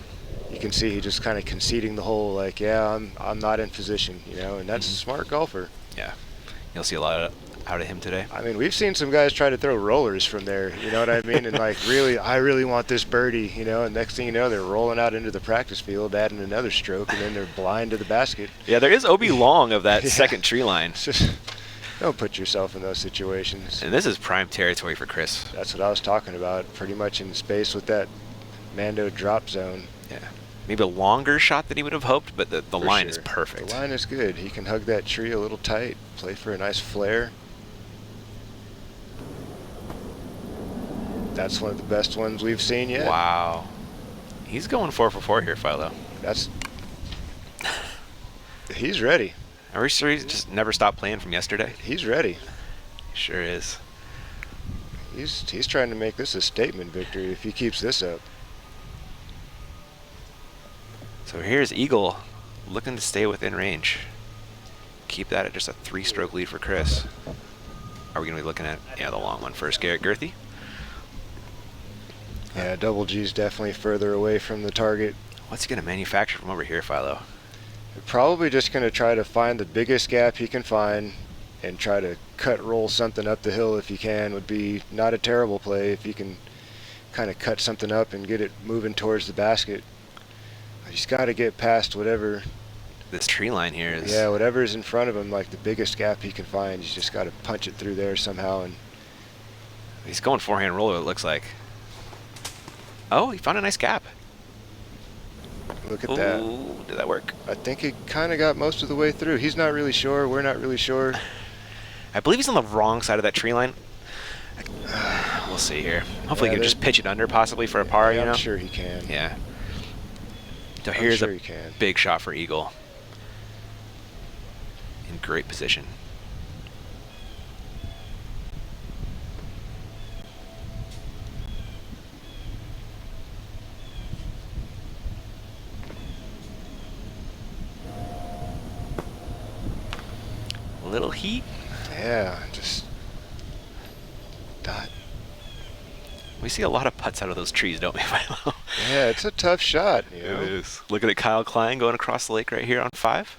You can see he just kind of conceding the hole, like, yeah, I'm not in position, and that's a smart golfer. Yeah. You'll see a lot out of him today. I mean, we've seen some guys try to throw rollers from there, you know what I mean? And I really want this birdie, and next thing you know, they're rolling out into the practice field, adding another stroke, and then they're blind to the basket. Yeah, there is OB long of that second tree line. Just don't put yourself in those situations. And this is prime territory for Chris. That's what I was talking about, pretty much in space with that Mando drop zone. Yeah. Maybe a longer shot than he would have hoped, but the line is perfect. The line is good. He can hug that tree a little tight, play for a nice flare. That's one of the best ones we've seen yet. Wow. He's going 4 for 4 here, Philo. He's ready. Are we sure he's just never stopped playing from yesterday? He's ready. He sure is. He's trying to make this a statement victory if he keeps this up. So here's Eagle looking to stay within range. Keep that at just a 3-stroke lead for Chris. Are we going to be looking at, the long one first, Garrett Girthy? Yeah, Double G's definitely further away from the target. What's he going to manufacture from over here, Philo? Probably just going to try to find the biggest gap he can find and try to roll something up the hill if he can. Would be not a terrible play if he can kind of cut something up and get it moving towards the basket. But he's got to get past whatever This tree line here is... Yeah, whatever is in front of him, like the biggest gap he can find, he's just got to punch it through there somehow. And he's going forehand roller, it looks like. Oh, he found a nice gap. look at that. Did that work? I think he kind of got most of the way through. He's not really sure. We're not really sure. I believe he's on the wrong side of that tree line. We'll see here. Hopefully he can just pitch it under possibly for a par, yeah, you know? I'm sure he can. Yeah. So I'm here's sure a he can. big shot for Eagle. In great position. Little heat. Yeah, just dot. We see a lot of putts out of those trees, don't we, Philo? Yeah, it's a tough shot. You know? It is. Looking at Kyle Klein going across the lake right here on 5.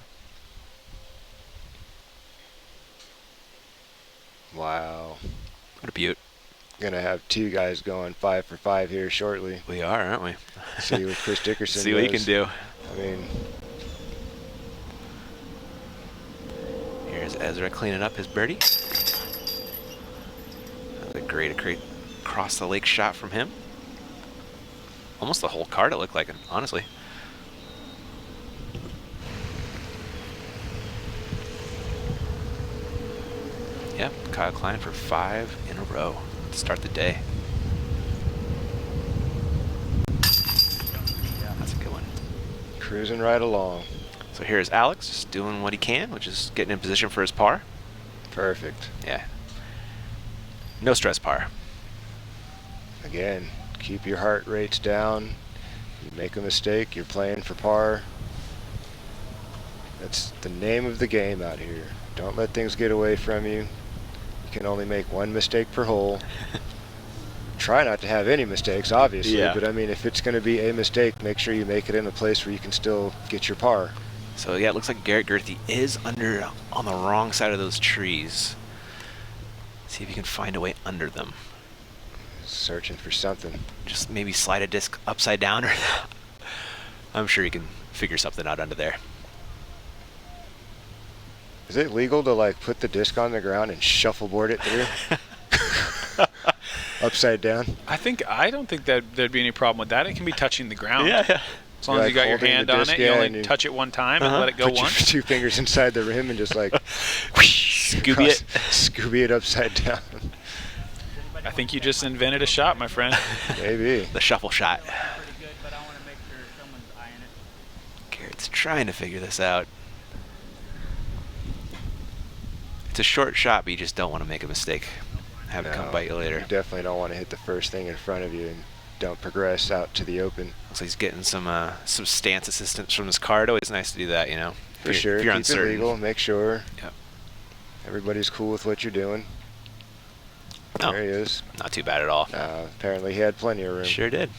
Wow. What a beaut. Gonna have two guys going 5 for 5 here shortly. We are, aren't we? See what Chris Dickerson See what he does. can do. I mean, Here's Ezra cleaning up his birdie. That was a great across the lake shot from him. Almost the whole card, it looked like, honestly. Yep, Kyle Klein for 5 in a row to start the day. That's a good one. cruising right along. So here's Alex just doing what he can, which is getting in position for his par. Perfect. Yeah. No stress par. Again, keep your heart rates down. You make a mistake, you're playing for par. That's the name of the game out here. Don't let things get away from you. You can only make one mistake per hole. Try not to have any mistakes, obviously, Yeah. but I mean, if it's going to be a mistake, make sure you make it in a place where you can still get your par. So yeah, it looks like Garrett Girthy is under on the wrong side of those trees. See if you can find a way under them. Searching for something. Just maybe slide a disc upside down, or I'm sure you can figure something out under there. Is it legal to like put the disc on the ground and shuffleboard it through? Upside down? I don't think that there'd be any problem with that. It can be touching the ground. Yeah. As long as you got your holding the hand on disc, it, you yeah, only and you touch it one time and let it go put once. your 2 fingers inside the rim and just like Scooby it. Scooby it upside down. I think you just invented a shot, my friend. Maybe. The shuffle shot. Pretty good, but I want to make sure someone's eyeing it. Garrett's trying to figure this out. It's a short shot, but you just don't want to make a mistake. Have it come No, bite you later. You definitely don't want to hit the first thing in front of you and don't progress out to the open. Looks like he's getting some stance assistance from his card. Always nice to do that, you know. For sure. If you're Keep uncertain. it legal. Make sure Yep. everybody's cool with what you're doing. No, There he is. not too bad at all. Apparently he had plenty of room. Sure did.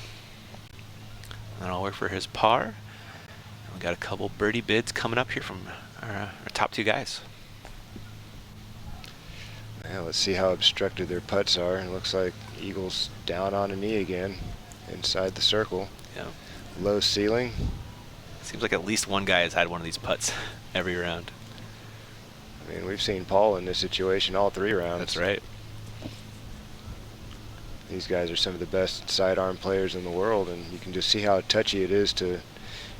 That'll work for his par. We got a couple birdie bids coming up here from our top 2 guys. Yeah, let's see how obstructed their putts are. It looks like Eagle's down on a knee again inside the circle. Yeah. Low ceiling. Seems like at least one guy has had one of these putts every round. I mean, we've seen Paul in this situation all 3 rounds. That's right. These guys are some of the best sidearm players in the world, and you can just see how touchy it is to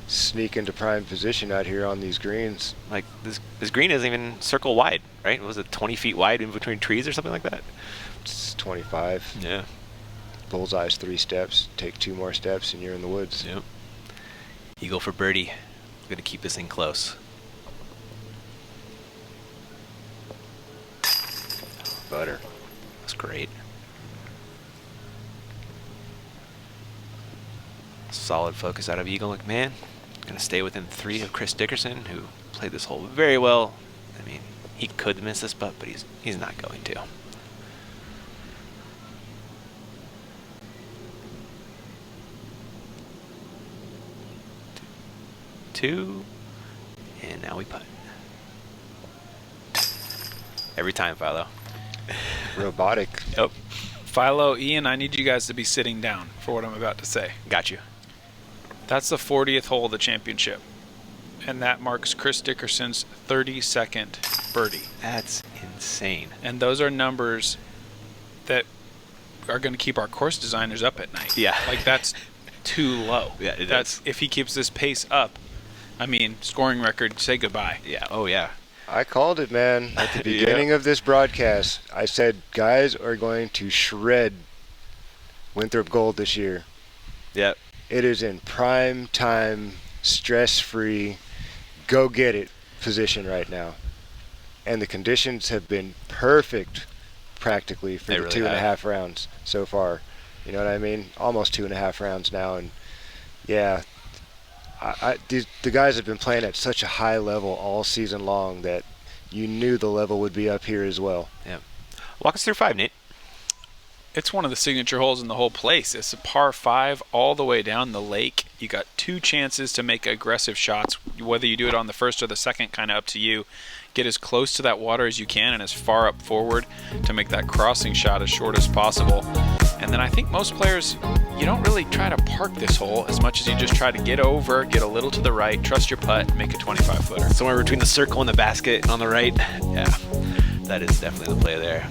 sneak into prime position out here on these greens. Like this green isn't even circle wide, right? Was it 20 feet wide in between trees or something like that? It's 25. Yeah. bullseye's 3 steps. Take 2 more steps and you're in the woods. Yep. Eagle for birdie. Going to keep this thing close. Butter. That's great. Solid focus out of Eagle McMahon. Going to stay within 3 of Chris Dickerson, who played this hole very well. I mean, he could miss this putt, but he's not going to. Two, and now we putt. Every time, Philo. Robotic. Yep. Philo, Ian, I need you guys to be sitting down for what I'm about to say. Got you. That's the 40th hole of the championship. And that marks Chris Dickerson's 32nd birdie. That's insane. And those are numbers that are going to keep our course designers up at night. Yeah. Like, that's too low. Yeah, it That's is. If he keeps this pace up, I mean, scoring record, say goodbye. Yeah. Oh, yeah. I called it, man. At the beginning of this broadcast, I said guys are going to shred Winthrop Gold this year. Yep. It is in prime time, stress-free, go get it position right now. And the conditions have been perfect practically for They the really 2.5 have. rounds so far. You know what I mean? Almost 2.5 rounds now. And yeah, the guys have been playing at such a high level all season long that you knew the level would be up here as well. Yep. Walk us through 5, Nate. It's one of the signature holes in the whole place. It's a par 5 all the way down the lake. You got 2 chances to make aggressive shots, whether you do it on the first or the second, kind of up to you. Get as close to that water as you can and as far up forward to make that crossing shot as short as possible. And then I think most players, you don't really try to park this hole as much as you just try to get over, get a little to the right, trust your putt, make a 25-footer. Somewhere between the circle and the basket on the right. Yeah, that is definitely the play there.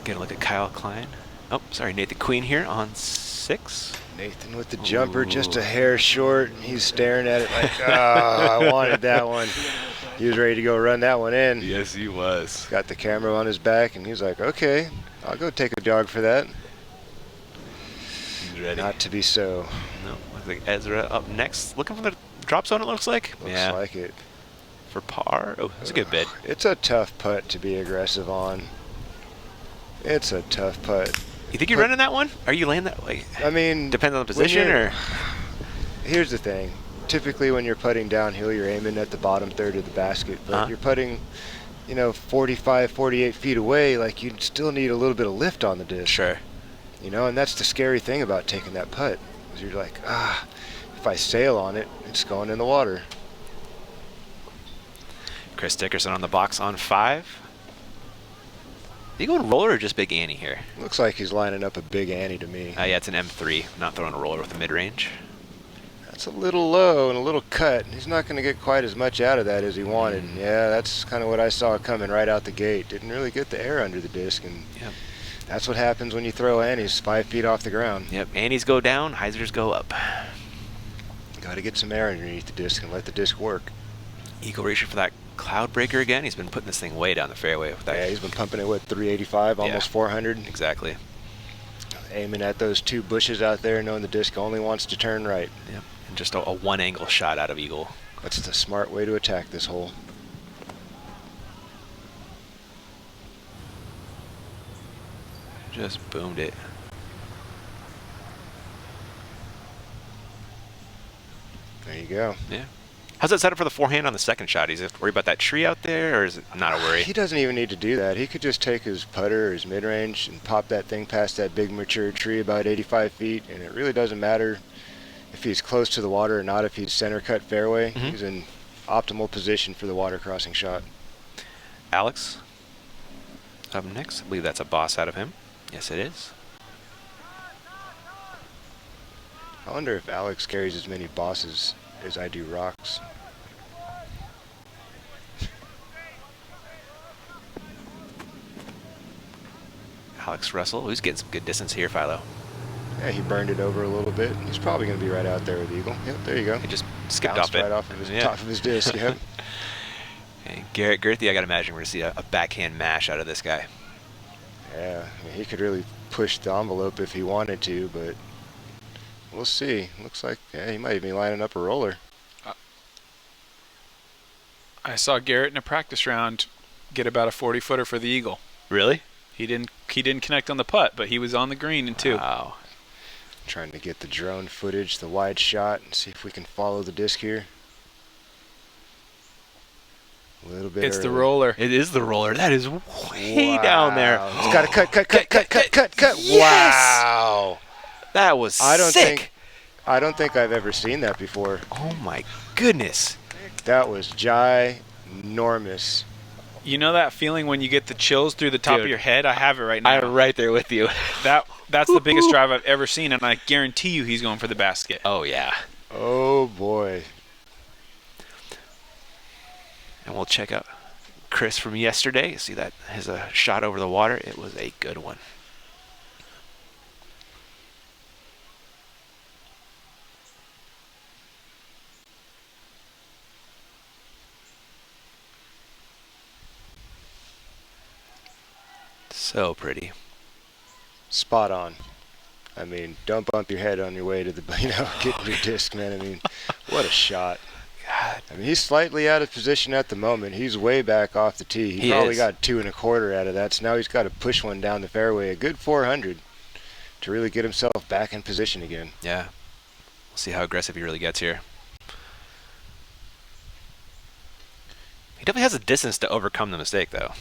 Get a look at Kyle Klein. Oh, sorry, Nate the Queen here on 6. Nathan with the jumper, just a hair short. He's staring at it like, I wanted that one. He was ready to go run that one in. Yes, he was. Got the camera on his back, and he's like, okay, I'll go take a jog for that. He's ready. Not to be so. No, looks like Ezra up next. Looking for the drop zone, it looks like. Looks Yeah, like it. for par. Oh, that's a good bid. It's a tough putt to be aggressive on. It's a tough putt. You think you're running that one? Are you laying that way? I mean, Depends on the when position, you're- or? Here's the thing. Typically when you're putting downhill, you're aiming at the bottom third of the basket. But you're putting, 45, 48 feet away, like you still need a little bit of lift on the disc. Sure. And that's the scary thing about taking that putt. Is you're like, if I sail on it, it's going in the water. Chris Dickerson on the box on 5. Are you going roller or just big Annie here? Looks like he's lining up a big Annie to me. Yeah, it's an M3. Not throwing a roller with a mid-range. That's a little low and a little cut. He's not going to get quite as much out of that as he wanted. Yeah, that's kind of what I saw coming right out the gate. Didn't really get the air under the disc, and Yep. that's what happens when you throw Annies 5 feet off the ground. Yep, Annies go down, Heisers go up. Got to get some air underneath the disc and let the disc work. Eagle reaching for that cloud breaker again. He's been putting this thing way down the fairway with that. Yeah, he's been pumping it with 385, almost 400. Exactly. Aiming at those 2 bushes out there, knowing the disc only wants to turn right. Yep. And just a one-angle shot out of Eagle. That's the smart way to attack this hole. Just boomed it. There you go. Yeah. How's that set up for the forehand on the second shot? Is it worried about that tree out there, or is it not a worry? He doesn't even need to do that. He could just take his putter or his mid-range and pop that thing past that big mature tree about 85 feet, and it really doesn't matter if he's close to the water or not. If he's center cut fairway, he's in optimal position for the water crossing shot. Alex up next. I believe that's a boss out of him. Yes, it is. I wonder if Alex carries as many bosses as I do rocks. Alex Russell, who's getting some good distance here, Philo. Yeah, he burned it over a little bit. He's probably going to be right out there with Eagle. Yep, there you go. He just skipped Bounced off it. right off of his Yeah. top of his disc. Yep. And Garrett Girthy, I got to imagine we're going to see a backhand mash out of this guy. Yeah, I mean, he could really push the envelope if he wanted to, but we'll see. Looks like he might be lining up a roller. I saw Garrett in a practice round get about a 40-footer for the eagle. Really? He didn't connect on the putt, but he was on the green in 2. Wow. Trying to get the drone footage, the wide shot, and see if we can follow the disc here. A little bit It's the early. roller. It is the roller. That is way down there. It's got to cut. Yes! Wow. That was sick. I don't think I've ever seen that before. Oh my goodness. That was ginormous. You know that feeling when you get the chills through the top Dude, of your head? I have it right now. I'm right there with you. That's the biggest drive I've ever seen, and I guarantee you he's going for the basket. Oh yeah. Oh boy. And we'll check out Chris from yesterday. See that his shot over the water. It was a good one. So pretty. Spot on. I mean, don't bump your head on your way to the, getting your disc, man. I mean, what a shot. God. I mean, he's slightly out of position at the moment. He's way back off the tee. He probably is. got 2 1/4 out of that. So now he's got to push one down the fairway, a good 400, to really get himself back in position again. Yeah. We'll see how aggressive he really gets here. He definitely has the distance to overcome the mistake, though,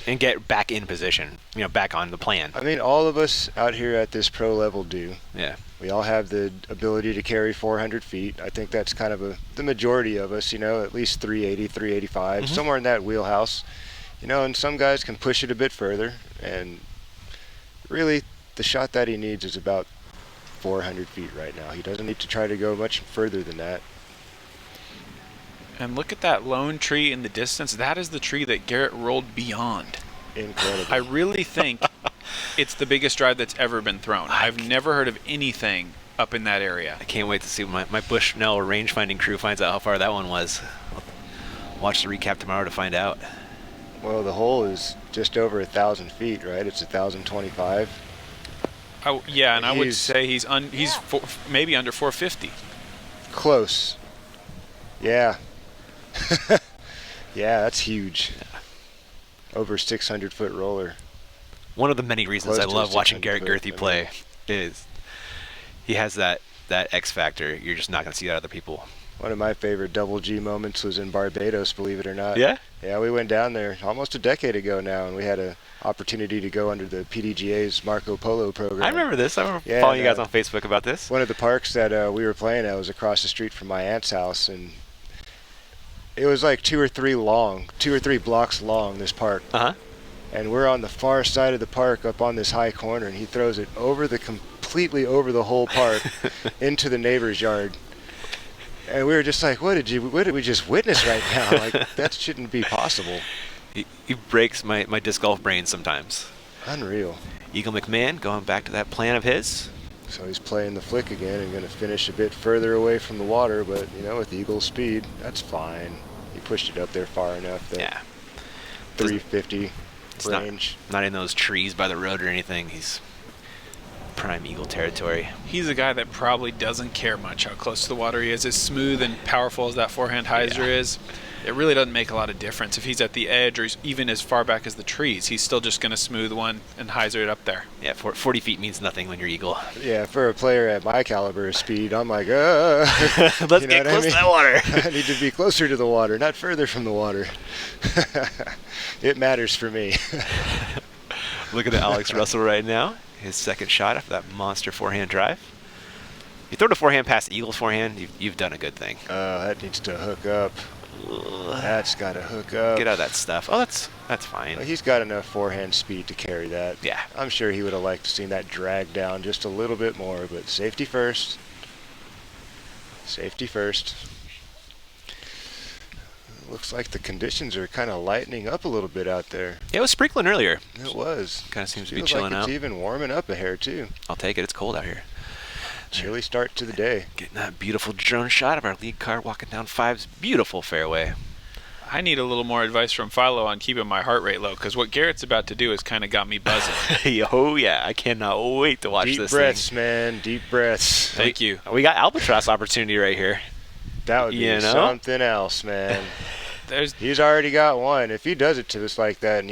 and get back in position. Back on the plan. I mean, all of us out here at this pro level do. Yeah. We all have the ability to carry 400 feet. I think that's kind of the majority of us, at least 380, 385, somewhere in that wheelhouse. And some guys can push it a bit further. And really, the shot that he needs is about 400 feet right now. He doesn't need to try to go much further than that. And look at that lone tree in the distance. That is the tree that Garrett rolled beyond. Incredible. I really think it's the biggest drive that's ever been thrown. I've never heard of anything up in that area. I can't wait to see when my Bushnell range-finding crew finds out how far that one was. Watch the recap tomorrow to find out. Well, the hole is just over 1,000 feet, right? It's 1,025. Yeah, and I would say he's maybe under 450. Close. Yeah. Yeah, that's huge. Over 600-foot roller. One of the many reasons Close I to love a watching 600 Garrett foot, Girthy play is he has that X factor. You're just not going to see that other people. One of my favorite double G moments was in Barbados, believe it or not. Yeah? Yeah, we went down there almost a decade ago now, and we had an opportunity to go under the PDGA's Marco Polo program. I remember this. I remember Yeah, following you guys on Facebook about this. One of the parks that we were playing at was across the street from my aunt's house, and it was like 2 or 3 blocks long, this park. Uh-huh. And we're on the far side of the park up on this high corner, and he throws it completely over the whole park into the neighbor's yard. And we were just like, what did we just witness right now? Like, that shouldn't be possible. He breaks my disc golf brain sometimes. Unreal. Eagle McMahon going back to that plan of his. So he's playing the flick again and going to finish a bit further away from the water, but, with Eagle speed, that's fine. He pushed it up there far enough that Yeah. 350 It's range. not in those trees by the road or anything. He's prime Eagle territory. He's a guy that probably doesn't care much how close to the water he is. As smooth and powerful as that forehand hyzer is, it really doesn't make a lot of difference. If he's at the edge or he's even as far back as the trees, he's still just going to smooth one and hyzer it up there. Yeah, 40 feet means nothing when you're Eagle. Yeah, for a player at my caliber of speed, I'm like, Let's get close to that water. I need to be closer to the water, not further from the water. It matters for me. Looking at Alex Russell right now. His second shot after that monster forehand drive. You throw the forehand past Eagle's forehand, you've done a good thing. That needs to hook up. That's got to hook up. Get out of that stuff. Oh, that's fine. He's got enough forehand speed to carry that. Yeah. I'm sure he would have liked to seen that drag down just a little bit more, but safety first. Safety first. Looks like the conditions are kind of lightening up a little bit out there. Yeah, it was sprinkling earlier. It was. Kind of seems to be Feels chilling like out. it's even warming up a hair, too. I'll take it. It's cold out here. Chilly start to the day. Getting that beautiful drone shot of our lead car walking down 5's beautiful fairway. I need a little more advice from Philo on keeping my heart rate low, because what Garrett's about to do has kind of got me buzzing. Oh, yeah. I cannot wait to watch Deep this breaths, thing. man. Deep breaths. Thank you. We got albatross opportunity right here. That would be You know? something else, man. There's He's already got one. If he does it to us like that,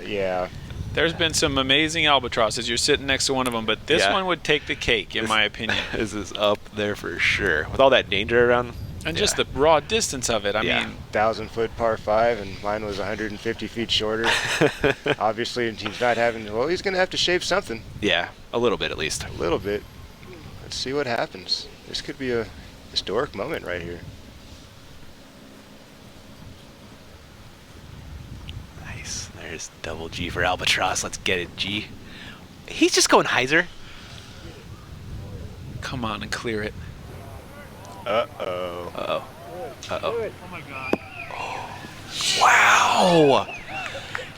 yeah. There's been some amazing albatrosses. You're sitting next to one of them, but this Yeah. one would take the cake, in my opinion. This is up there for sure. With all that danger around. And just the raw distance of it. I Yeah. mean, 1,000-foot par 5, and mine was 150 feet shorter. Obviously, he's not having. Well, he's going to have to shave something. Yeah, a little bit at least. A little bit. Let's see what happens. This could be a historic moment right here. Nice. There's double G for albatross. Let's get it, G. He's just going hyzer. come on and clear it. Uh-oh. Uh-oh. Uh-oh. Oh my God. Wow!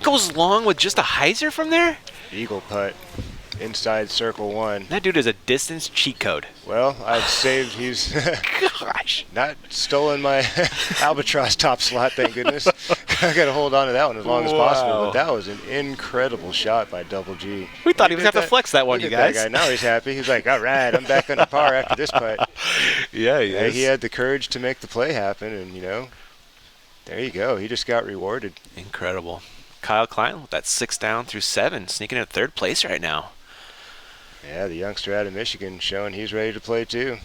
Goes long with just a hyzer from there? Eagle putt. Inside circle 1. That dude is a distance cheat code. Well, I've saved. He's Gosh. not stolen my albatross top slot, thank goodness. I got to hold on to that one as long as possible. Wow. But that was an incredible shot by Double G. We thought he was did going to have to flex that one, Look you at guys. That guy. Now he's happy. He's like, all right, I'm back under par after this putt. Yeah, Yeah, he had the courage to make the play happen, and, there you go. He just got rewarded. Incredible. Kyle Klein with that 6 down through 7, sneaking in 3rd place right now. Yeah, the youngster out of Michigan showing he's ready to play too.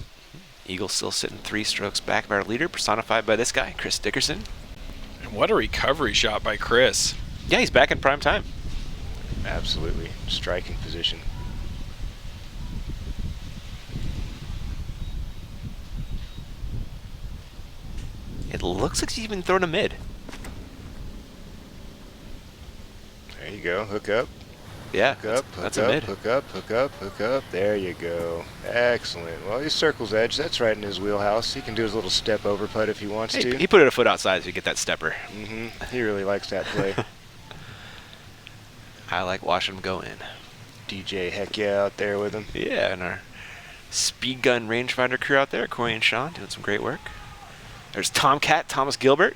Eagle still sitting 3 strokes back of our leader, personified by this guy, Chris Dickerson. And what a recovery shot by Chris. Yeah, he's back in prime time. Absolutely. Striking position. It looks like he's even throwing a mid. There you go. Hook up. Yeah, Hook up, that's hook a up, mid. hook up, hook up, hook up. There you go. Excellent. Well, he's circle's edge. That's right in his wheelhouse. He can do his little step over putt if he wants to. He put it a foot outside to get that stepper. He really likes that play. I like watching him go in. DJ Heck yeah out there with him. Yeah, and our speed gun rangefinder crew out there, Corey and Sean, doing some great work. There's Tomcat, Thomas Gilbert.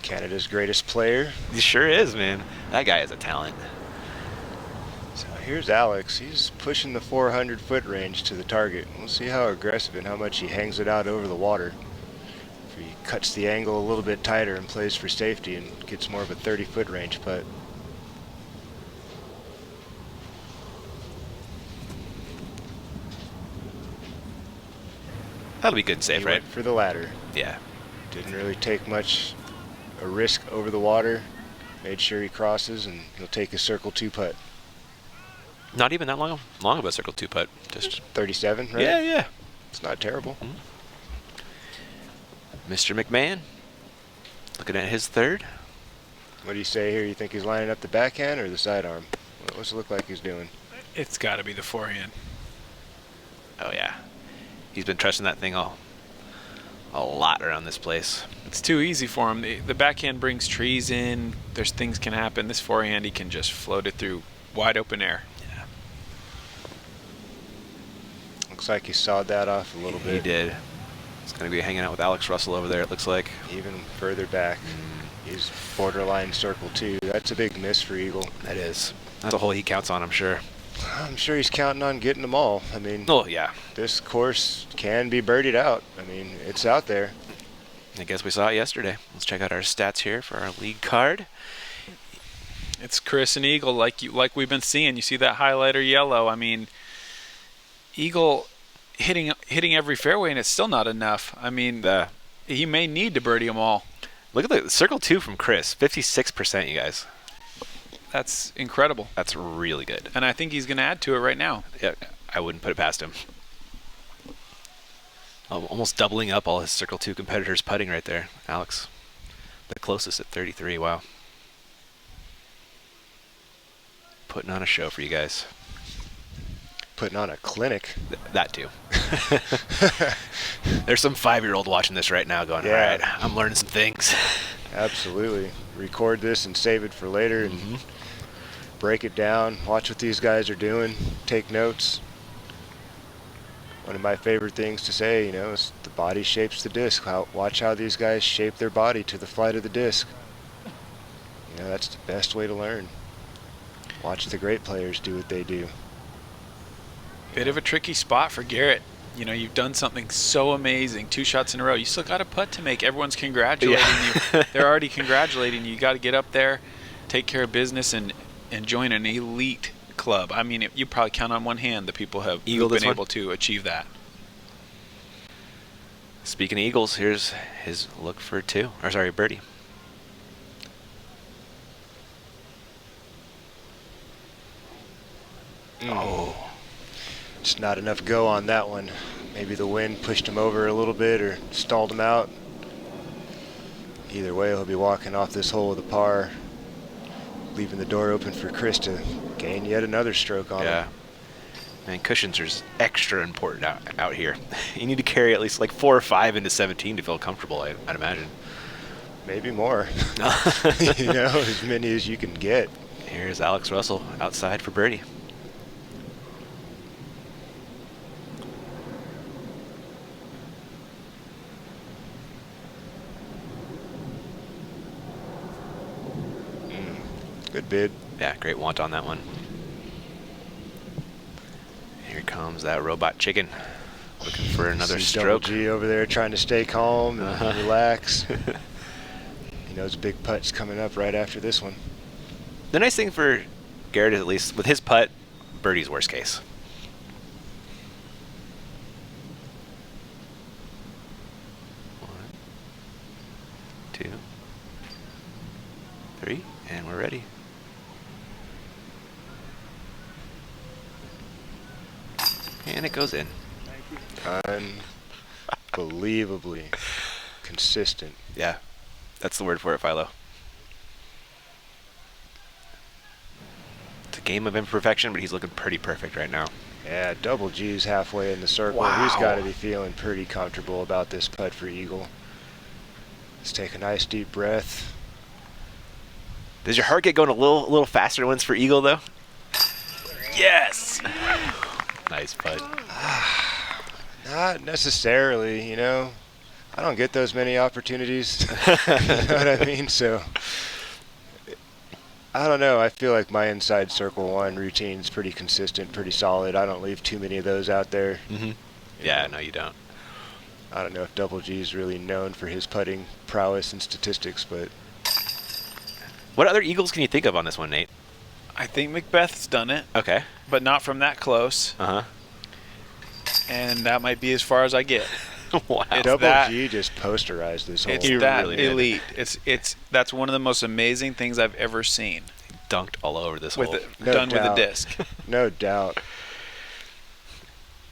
Canada's greatest player. He sure is, man. That guy is a talent. So here's Alex. He's pushing the 400-foot range to the target. We'll see how aggressive and how much he hangs it out over the water. If he cuts the angle a little bit tighter and plays for safety and gets more of a 30-foot range putt. That'll be good and safe, He right? went for the ladder. Yeah. Didn't really take much a risk over the water. Made sure he crosses, and he'll take his circle 2 putt. Not even that long of a circle 2 putt. Just 37, right? yeah. It's not terrible. Mr. McMahon, looking at his 3rd. What do you say here? You think he's lining up the backhand or the sidearm? What's it look like he's doing? It's got to be the forehand. Oh yeah, he's been trusting that thing a lot around this place. It's too easy for him. The backhand brings trees in. There's things can happen. This forehand, he can just float it through wide open air. Yeah, Looks like he sawed that off a little bit. he did. He's gonna be hanging out with Alex Russell over there. It looks like. Even further back. He's borderline circle 2. That's a big miss for Eagle. That is. That's a hole he counts on, I'm sure. I'm sure he's counting on getting them all. I mean, Oh yeah. this course can be birdied out. I mean, it's out there. I guess we saw it yesterday. Let's check out our stats here for our league card. It's Chris and Eagle, like we've been seeing. You see that highlighter yellow. I mean, Eagle hitting every fairway, and it's still not enough. I mean, he may need to birdie them all. Look at the circle 2 from Chris, 56%, you guys. That's incredible. That's really good. And I think he's going to add to it right now. Yeah, I wouldn't put it past him. Almost doubling up all his circle 2 competitors putting right there. Alex, the closest at 33. Wow. Putting on a show for you guys. Putting on a clinic. That too. There's some 5-year-old watching this right now going, Yeah. all right, I'm learning some things. Absolutely. Record this and save it for later and break it down. Watch what these guys are doing. Take notes. one of my favorite things to say, you know, is the body shapes the disc. Watch how these guys shape their body to the flight of the disc. You know, that's the best way to learn. Watch the great players do what they do. Bit of a tricky spot for Garrett. You know, you've done something so amazing, 2 shots in a row. You still got a putt to make. Everyone's congratulating you. They're already congratulating you. You got to get up there, take care of business, and join an elite club. I mean, you probably count on one hand the people who've been able to achieve that. Speaking of eagles, here's his look for 2. Or sorry, birdie. Oh. Just not enough go on that one. Maybe the wind pushed him over a little bit or stalled him out. Either way, he'll be walking off this hole with a par, leaving the door open for Chris to gain yet another stroke on him. Yeah. Man, cushions are just extra important out here. You need to carry at least like 4 or 5 into 17 to feel comfortable, I'd imagine. Maybe more. You know, as many as you can get. Here's Alex Russell outside for birdie. Good bid. Yeah, great want on that one. Here comes that robot chicken, looking for another See Double stroke. G over there trying to stay calm and relax. He knows big putt's coming up right after this one. The nice thing for Garrett is, at least with his putt, birdie's worst case. One, 2, 3, and we're ready. And it goes in. Unbelievably consistent. Yeah, that's the word for it, Philo. It's a game of imperfection, but he's looking pretty perfect right now. Yeah, Double G's halfway in the circle. Wow. He's got to be feeling pretty comfortable about this putt for eagle. Let's take a nice deep breath. Does your heart get going a little faster once for eagle, though? Yes! Nice putt. Not necessarily, you know. I don't get those many opportunities. You know what I mean? So, I don't know. I feel like my inside circle 1 routine's pretty consistent, pretty solid. I don't leave too many of those out there. Mm-hmm. Yeah, no, you don't. I don't know if Double G's really known for his putting prowess and statistics, but... What other eagles can you think of on this one, Nate? I think Macbeth's done it, Okay. but not from that close. Uh-huh. And that might be as far as I get. Wow. It's Double that- G just posterized this whole... It's He that really did. elite. That's one of the most amazing things I've ever seen. Dunked all over this With hole. it, No done doubt. with a disc. No doubt.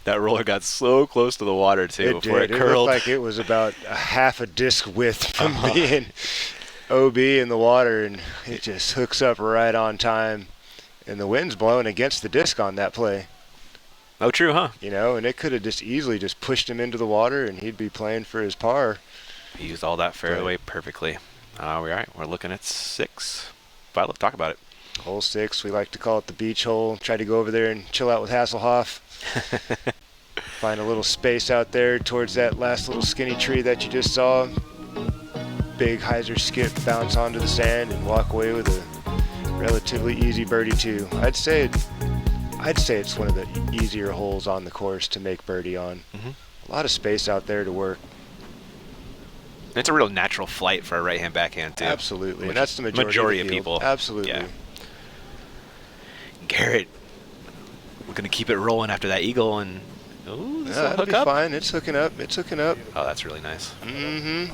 That roller got so close to the water, too, It before did. it It curled. looked like it was about a half a disc width from being OB in the water, and it just hooks up right on time. And the wind's blowing against the disc on that play, Oh, true, huh? you know, and it could have just easily just pushed him into the water, and he'd be playing for his par. He used all that fairway perfectly. All right, we're looking at 6. Philo, talk about it. Hole 6, we like to call it the beach hole. Try to go over there and chill out with Hasselhoff. Find a little space out there towards that last little skinny tree that you just saw. Big hyzer skip, bounce onto the sand, and walk away with a relatively easy birdie too. I'd say it's one of the easier holes on the course to make birdie on. Mhm. A lot of space out there to work. It's a real natural flight for a right-hand backhand, too. Absolutely, Which and that's the majority, of the field. people. Absolutely. Yeah. Garrett, we're going to keep it rolling after that eagle, and ooh, this will That'll hook be up. fine. It's hooking up. It's hooking up. Oh, that's really nice. Mm-hmm.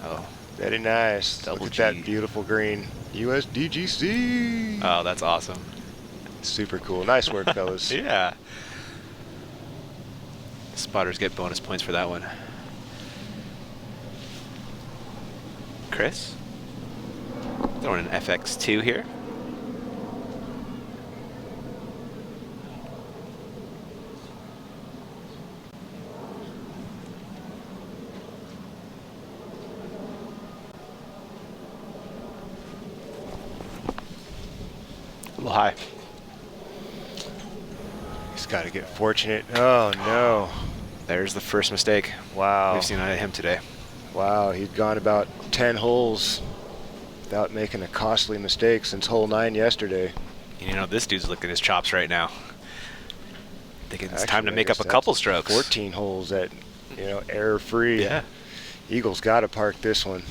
Oh, Very nice. Double Look at G. that beautiful green. USDGC. oh, that's awesome. Super cool. Nice work, fellas. Yeah. Spotters get bonus points for that one. Chris? Throwing an FX2 here. A little high. Got to get fortunate. Oh, no. There's the first mistake Wow. we've seen out of him today. Wow, he'd gone about 10 holes without making a costly mistake since hole 9 yesterday. You know, this dude's licking his chops right now. Thinking it's time to Actually, make up a that's couple strokes. 14 holes at, error-free. Yeah. Eagle's got to park this one.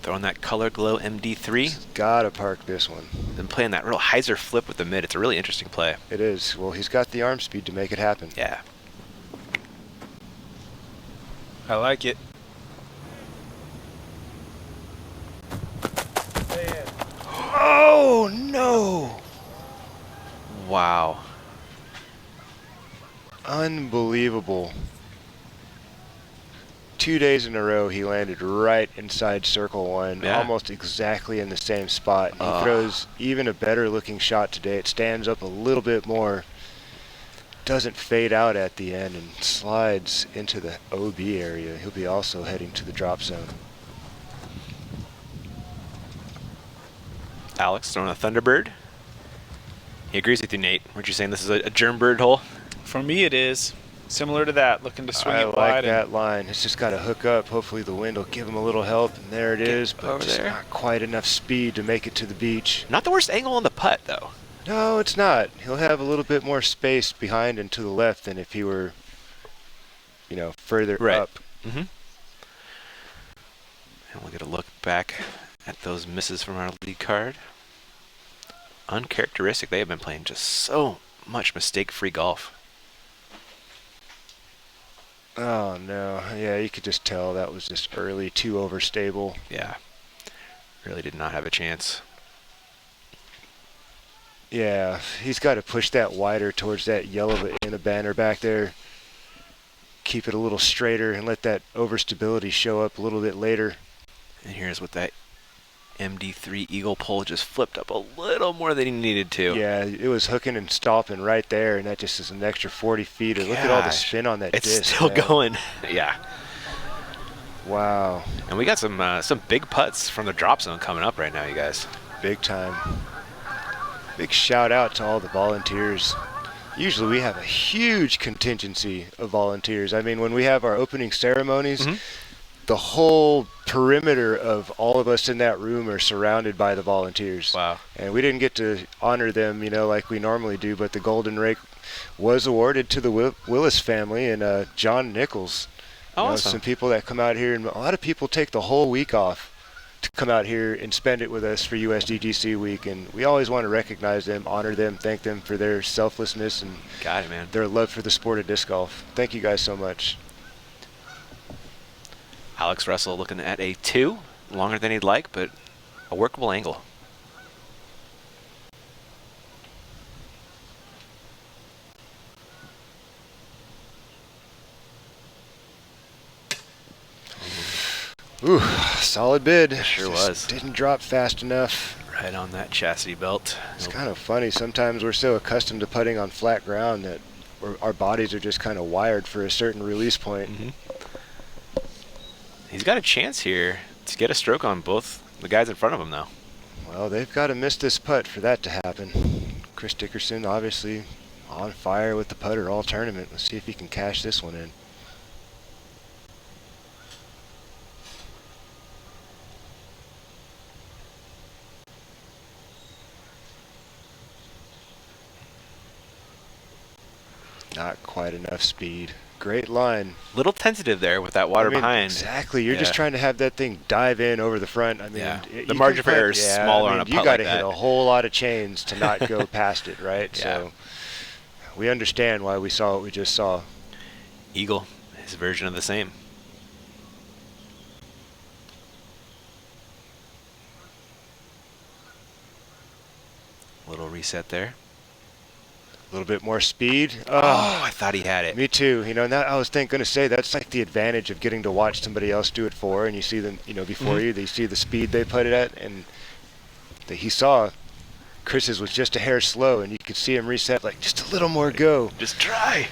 Throwing that Color Glow MD3. Got to park this one. Then playing that real hyzer flip with the mid. It's a really interesting play. It is. Well, he's got the arm speed to make it happen. Yeah. I like it. Oh, no. Wow. Unbelievable. 2 days in a row, he landed right inside circle 1, Yeah. almost exactly in the same spot. He throws even a better looking shot today. It stands up a little bit more, doesn't fade out at the end, and slides into the OB area. He'll be also heading to the drop zone. Alex throwing a Thunderbird. He agrees with you, Nate. Weren't you saying this is a germ bird hole? For me, it is similar to that. Looking to swing I it like wide. that line. It's just got to hook up. Hopefully the wind will give him a little help, and there it is, but over just there. not quite enough speed to make it to the beach. Not the worst angle on the putt, though. No, it's not. He'll have a little bit more space behind and to the left than if he were, further Right. up. Mm-hmm. And we'll get a look back at those misses from our lead card. Uncharacteristic. They have been playing just so much mistake-free golf. Oh, no. Yeah, you could just tell that was just early, too overstable. Yeah. Really did not have a chance. Yeah, he's got to push that wider towards that yellow in a banner back there. Keep it a little straighter and let that overstability show up a little bit later. And here's what that MD3 Eagle pole just flipped up a little more than he needed to. Yeah, it was hooking and stopping right there, and that just is an extra 40 feet. And look at all the Gosh, spin on that it's disc. still man. going. Yeah. Wow, And we got some big putts from the drop zone coming up right now, you guys. big time. Big shout out to all the volunteers. Usually we have a huge contingency of volunteers. I mean, when we have our opening ceremonies, the whole perimeter of all of us in that room are surrounded by the volunteers. Wow. And we didn't get to honor them, like we normally do, but the Golden Rake was awarded to the Willis family and John Nichols. Awesome. Some people that come out here, and a lot of people take the whole week off to come out here and spend it with us for USDGC week, and we always want to recognize them, honor them, thank them for their selflessness and Got it, man. their love for the sport of disc golf. Thank you guys so much. Alex Russell looking at a 2. Longer than he'd like, but a workable angle. Ooh, solid bid. Sure Just was. Didn't drop fast enough. Right on that chastity belt. It's kind of funny. Sometimes we're so accustomed to putting on flat ground that our bodies are just kind of wired for a certain release point. He's got a chance here to get a stroke on both the guys in front of him, though. Well, they've got to miss this putt for that to happen. Chris Dickerson obviously on fire with the putter all tournament. Let's see if he can cash this one in. Not quite enough speed. Great line. Little tentative there with that water I mean, behind. Exactly. You're Yeah. just trying to have that thing dive in over the front. I mean, Yeah. you The can margin for put- error is smaller on a you putt got like to hit that. a whole lot of chains to not go past it, right? Yeah. So we understand why we saw what we just saw. Eagle, his version of the same. Little reset there. A little bit more speed. Oh, I thought he had it. Me too. And that I was going to say that's like the advantage of getting to watch somebody else do it and you see them, before you. They see the speed they put it at, and he saw Chris's was just a hair slow, and you could see him reset like just a little more go. Just try.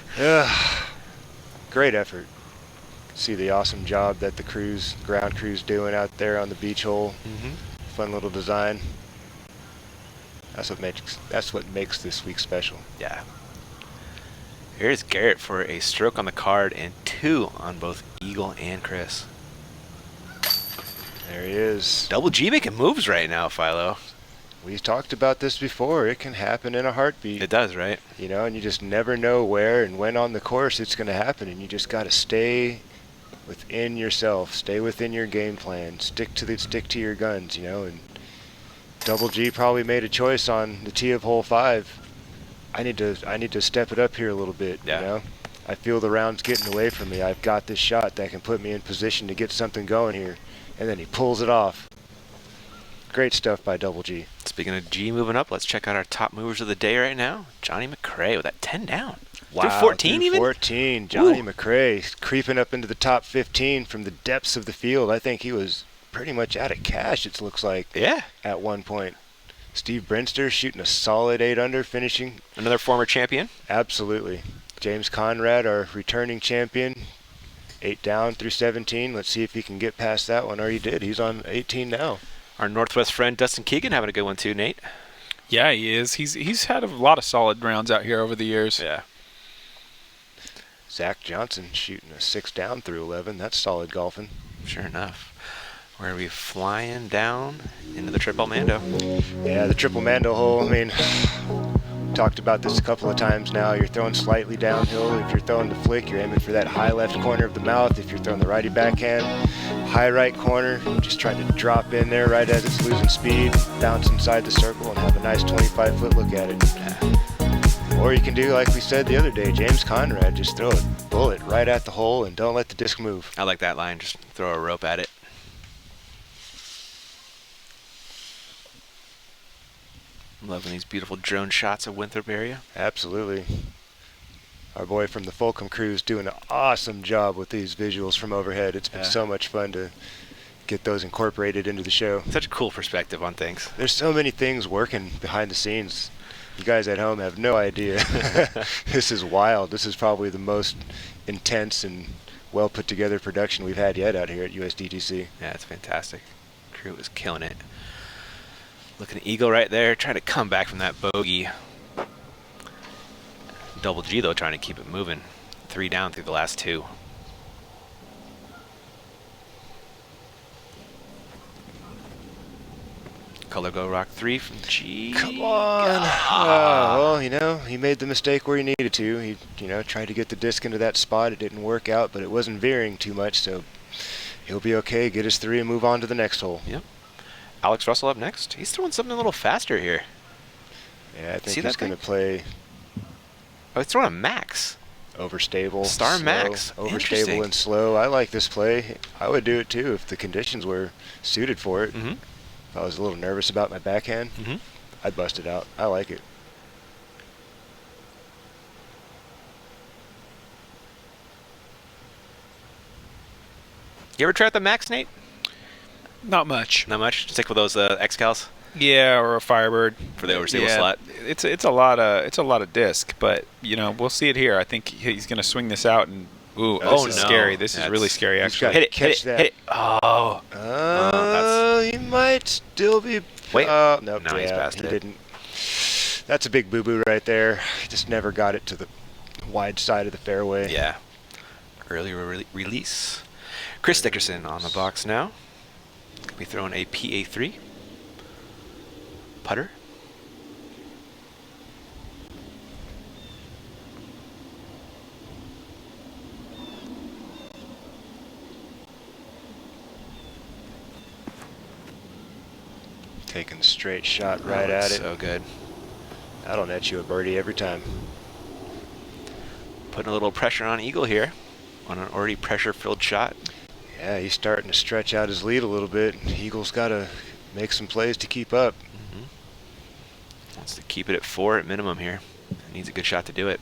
Great effort. See the awesome job that the ground crew's doing out there on the beach hole. Fun little design. That's what makes this week special. Yeah. Here's Garrett for a stroke on the card and 2 on both Eagle and Chris. There he is. Double G making moves right now, Philo. We've talked about this before. It can happen in a heartbeat. It does, right? You know, and you just never know where and when on the course it's going to happen, and you just got to stay within yourself, stay within your game plan, stick to your guns, you know. And Double G probably made a choice on the tee of hole 5. I need to step it up here a little bit, Yeah. you know. I feel the round's getting away from me. I've got this shot that can put me in position to get something going here, and then he pulls it off. Great stuff by Double G. Speaking of G moving up, let's check out our top movers of the day right now. Johnny McRae with that 10 down. Wow, Through 14 through even? 14. Johnny Ooh. McRae creeping up into the top 15 from the depths of the field. I think he was pretty much out of cash, it looks like, Yeah. at one point. Steve Brinster shooting a solid 8 under, finishing. Another former champion. Absolutely. James Conrad, our returning champion, 8 down through 17. Let's see if he can get past that one. Or he did. He's on 18 now. Our Northwest friend Dustin Keegan having a good one too, Nate. Yeah, he is. He's had a lot of solid rounds out here over the years. Yeah. Zach Johnson shooting a 6 down through 11. That's solid golfing. Sure enough. We're going to be flying down into the Triple Mando. Yeah, the triple Mando hole. I mean, talked about this a couple of times now. You're throwing slightly downhill. If you're throwing the flick, you're aiming for that high left corner of the mouth. If you're throwing the righty backhand, high right corner. Just trying to drop in there right as it's losing speed, bounce inside the circle, and have a nice 25-foot look at it. Or you can do like we said the other day, James Conrad, just throw a bullet right at the hole and don't let the disc move. I like that line. Just throw a rope at it. I'm loving these beautiful drone shots of Winthrop area. Absolutely. Our boy from the Fulcrum crew is doing an awesome job with these visuals from overhead. It's been so much fun to get those incorporated into the show. Such a cool perspective on things. There's so many things working behind the scenes. You guys at home have no idea. This is wild. This is probably the most intense and well put together production we've had yet out here at USDGC. Yeah, it's fantastic. Crew is killing it. Looking at Eagle right there, trying to come back from that bogey. Double G, though, trying to keep it moving. 3 down through the last 2. Color Go Rock 3 from G. Come on. Well, you know, he made the mistake where he needed to. He, you know, tried to get the disc into that spot. It didn't work out, but it wasn't veering too much, so he'll be okay. Get his 3 and move on to the next hole. Yep. Alex Russell up next. He's throwing something a little faster here. Yeah, I think See he's that going to thing? play Oh, he's throwing a max. overstable. Star slow, Max. Interesting. Overstable and slow. I like this play. I would do it too if the conditions were suited for it. Mm-hmm. If I was a little nervous about my backhand, Mm-hmm. I'd bust it out. I like it. You ever try out the max, Nate? Not much. Not much. Stick with those Excals Yeah, or a Firebird for the overstable slot. It's a lot of disc, but you know we'll see it here. I think he's going to swing this out and this is no. scary. This is That's- really scary. He's Actually, got- Hit it, Catch hit it, that. hit it. Oh. He might still be. Wait. Nope. No, he's yeah, past he it. didn't. That's a big boo-boo right there. He just never got it to the wide side of the fairway. Yeah. Early release. Chris Dickerson on the box now. Could be throwing a PA3. Putter. Taking the straight shot That right at looks it. So good. That'll net you a birdie every time. Putting a little pressure on Eagle here on an already pressure-filled shot. Yeah, he's starting to stretch out his lead a little bit. Eagle's got to make some plays to keep up. Wants to keep it at 4 at minimum here. Needs a good shot to do it.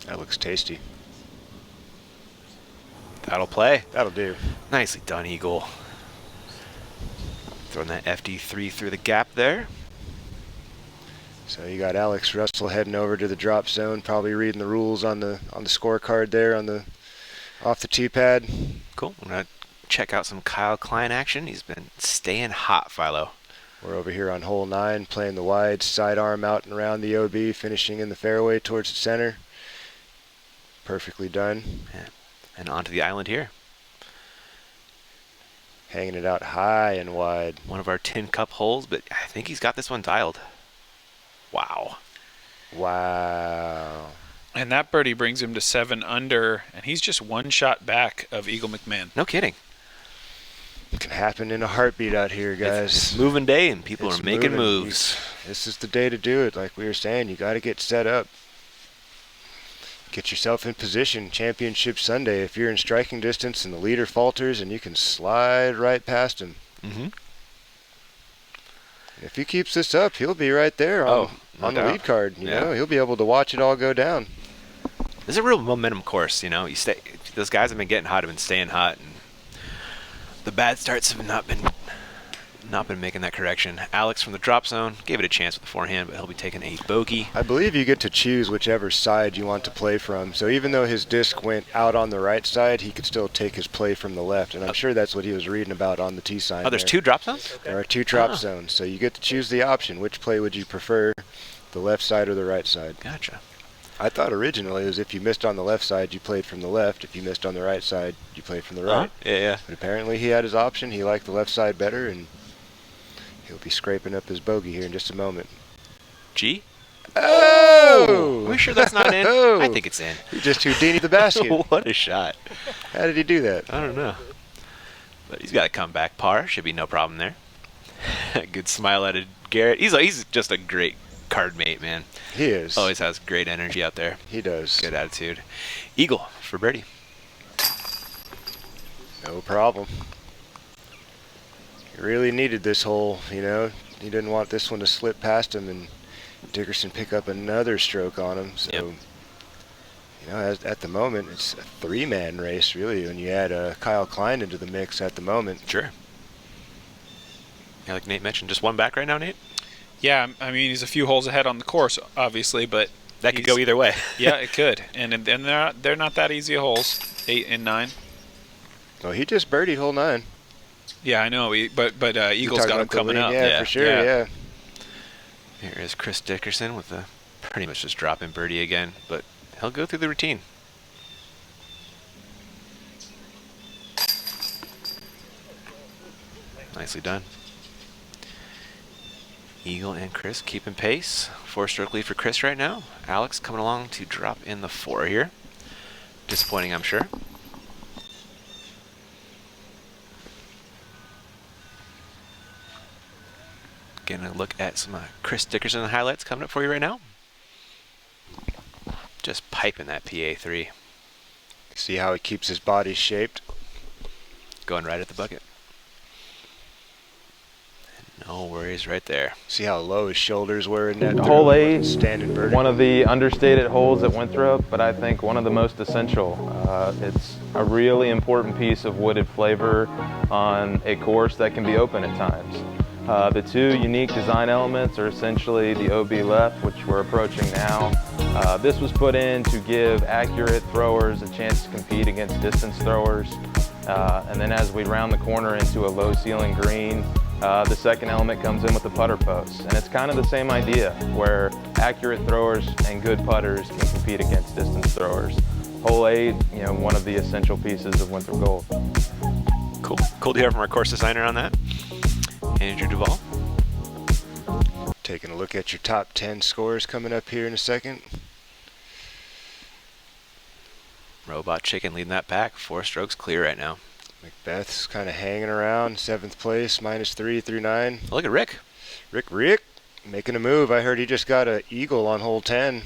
That looks tasty. That'll play. That'll do. Nicely done, Eagle. Throwing that FD3 through the gap there. So you got Alex Russell heading over to the drop zone, probably reading the rules on the scorecard there on the off the tee pad. Cool. I'm going to check out some Kyle Klein action. He's been staying hot, Philo. We're over here on hole 9, playing the wide sidearm out and around the OB, finishing in the fairway towards the center. Perfectly done. Yeah. And onto the island here. Hanging it out high and wide. One of our tin cup holes, but I think he's got this one dialed. Wow. Wow. And that birdie brings him to 7 under, and he's just 1 shot back of Eagle McMahon. No kidding. It can happen in a heartbeat out here, guys. It's moving day, and people It's are making moving. moves. This is the day to do it. Like we were saying, you got to get set up. Get yourself in position. Championship Sunday. If you're in striking distance and the leader falters, and you can slide right past him. Mm-hmm. If he keeps this up, he'll be right there no on the doubt. lead card. You Yeah. know, he'll be able to watch it all go down. This is a real momentum course, you know. You stay. Those guys have been getting hot, have been staying hot, and the bad starts have not been making that correction. Alex from the drop zone gave it a chance with the forehand, but he'll be taking a bogey. I believe you get to choose whichever side you want to play from. So even though his disc went out on the right side, he could still take his play from the left. And I'm sure that's what he was reading about on the tee sign. Oh, there's there. 2 drop zones? There are 2 drop Ah. zones. So you get to choose the option. Which play would you prefer, the left side or the right side? Gotcha. I thought originally it was if you missed on the left side, you played from the left. If you missed on the right side, you played from the right. Yeah. But apparently he had his option. He liked the left side better, and he'll be scraping up his bogey here in just a moment. G? Oh! Are we sure that's not in? Oh! I think it's in. He just Houdini the basket. What a shot. How did he do that? I don't know. But he's got a comeback par. Should be no problem there. Good smile out of Garrett. He's just a great card mate, man. He is. Always has great energy out there. He does. Good attitude. Eagle for birdie. No problem. He really needed this hole, you know. He didn't want this one to slip past him and Dickerson pick up another stroke on him. So, Yep. you know, at the moment, it's a 3-man race, really, when you add Kyle Klein into the mix at the moment. Sure. Yeah, like Nate mentioned, just 1 back right now, Nate? Yeah, I mean, he's a few holes ahead on the course, obviously, but That could go either way. yeah, it could. And they're not that easy holes, 8 and 9. Oh, he just birdied hole 9. Yeah, I know. But You're Eagles talking got him about the coming lead? up. Yeah, Yeah. for sure, Yeah. yeah. Here is Chris Dickerson with a pretty much just dropping birdie again, but he'll go through the routine. Nicely done. Eagle and Chris keeping pace. 4-stroke lead for Chris right now. Alex coming along to drop in the 4 here. Disappointing, I'm sure. Getting a look at some Chris Dickerson highlights coming up for you right now. Just piping that PA3. See how he keeps his body shaped. Going right at the bucket. No worries right there. See how low his shoulders were in that Hole throw, 8, standing vertical. one of the understated holes at Winthrop, but I think one of the most essential. It's a really important piece of wooded flavor on a course that can be open at times. The 2 unique design elements are essentially the OB left, which we're approaching now. This was put in to give accurate throwers a chance to compete against distance throwers. And then as we round the corner into a low ceiling green, the second element comes in with the putter post. And it's kind of the same idea, where accurate throwers and good putters can compete against distance throwers. Hole 8, you know, one of the essential pieces of Winthrop Gold. Cool. Cool to hear from our course designer on that. Andrew Duvall. Taking a look at your top 10 scores coming up here in a second. Robot Chicken leading that pack. 4 strokes clear right now. Macbeth's kind of hanging around, 7th place, -3 through 9. Look at Rick. Rick, making a move. I heard he just got an eagle on hole 10.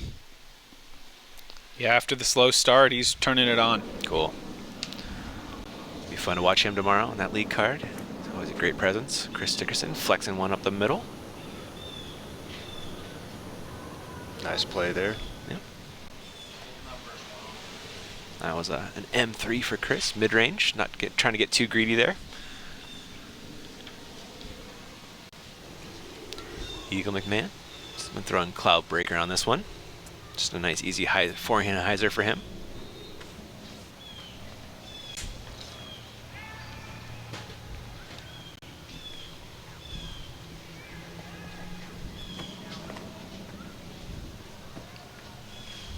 Yeah, after the slow start, he's turning it on. Cool. Be fun to watch him tomorrow on that lead card. It's always a great presence. Chris Dickerson flexing one up the middle. Nice play there. That was an M3 for Chris, mid-range. Trying to get too greedy there. Eagle McMahon. Just been throwing Cloud Breaker on this one. Just a nice, easy forehand hyzer for him.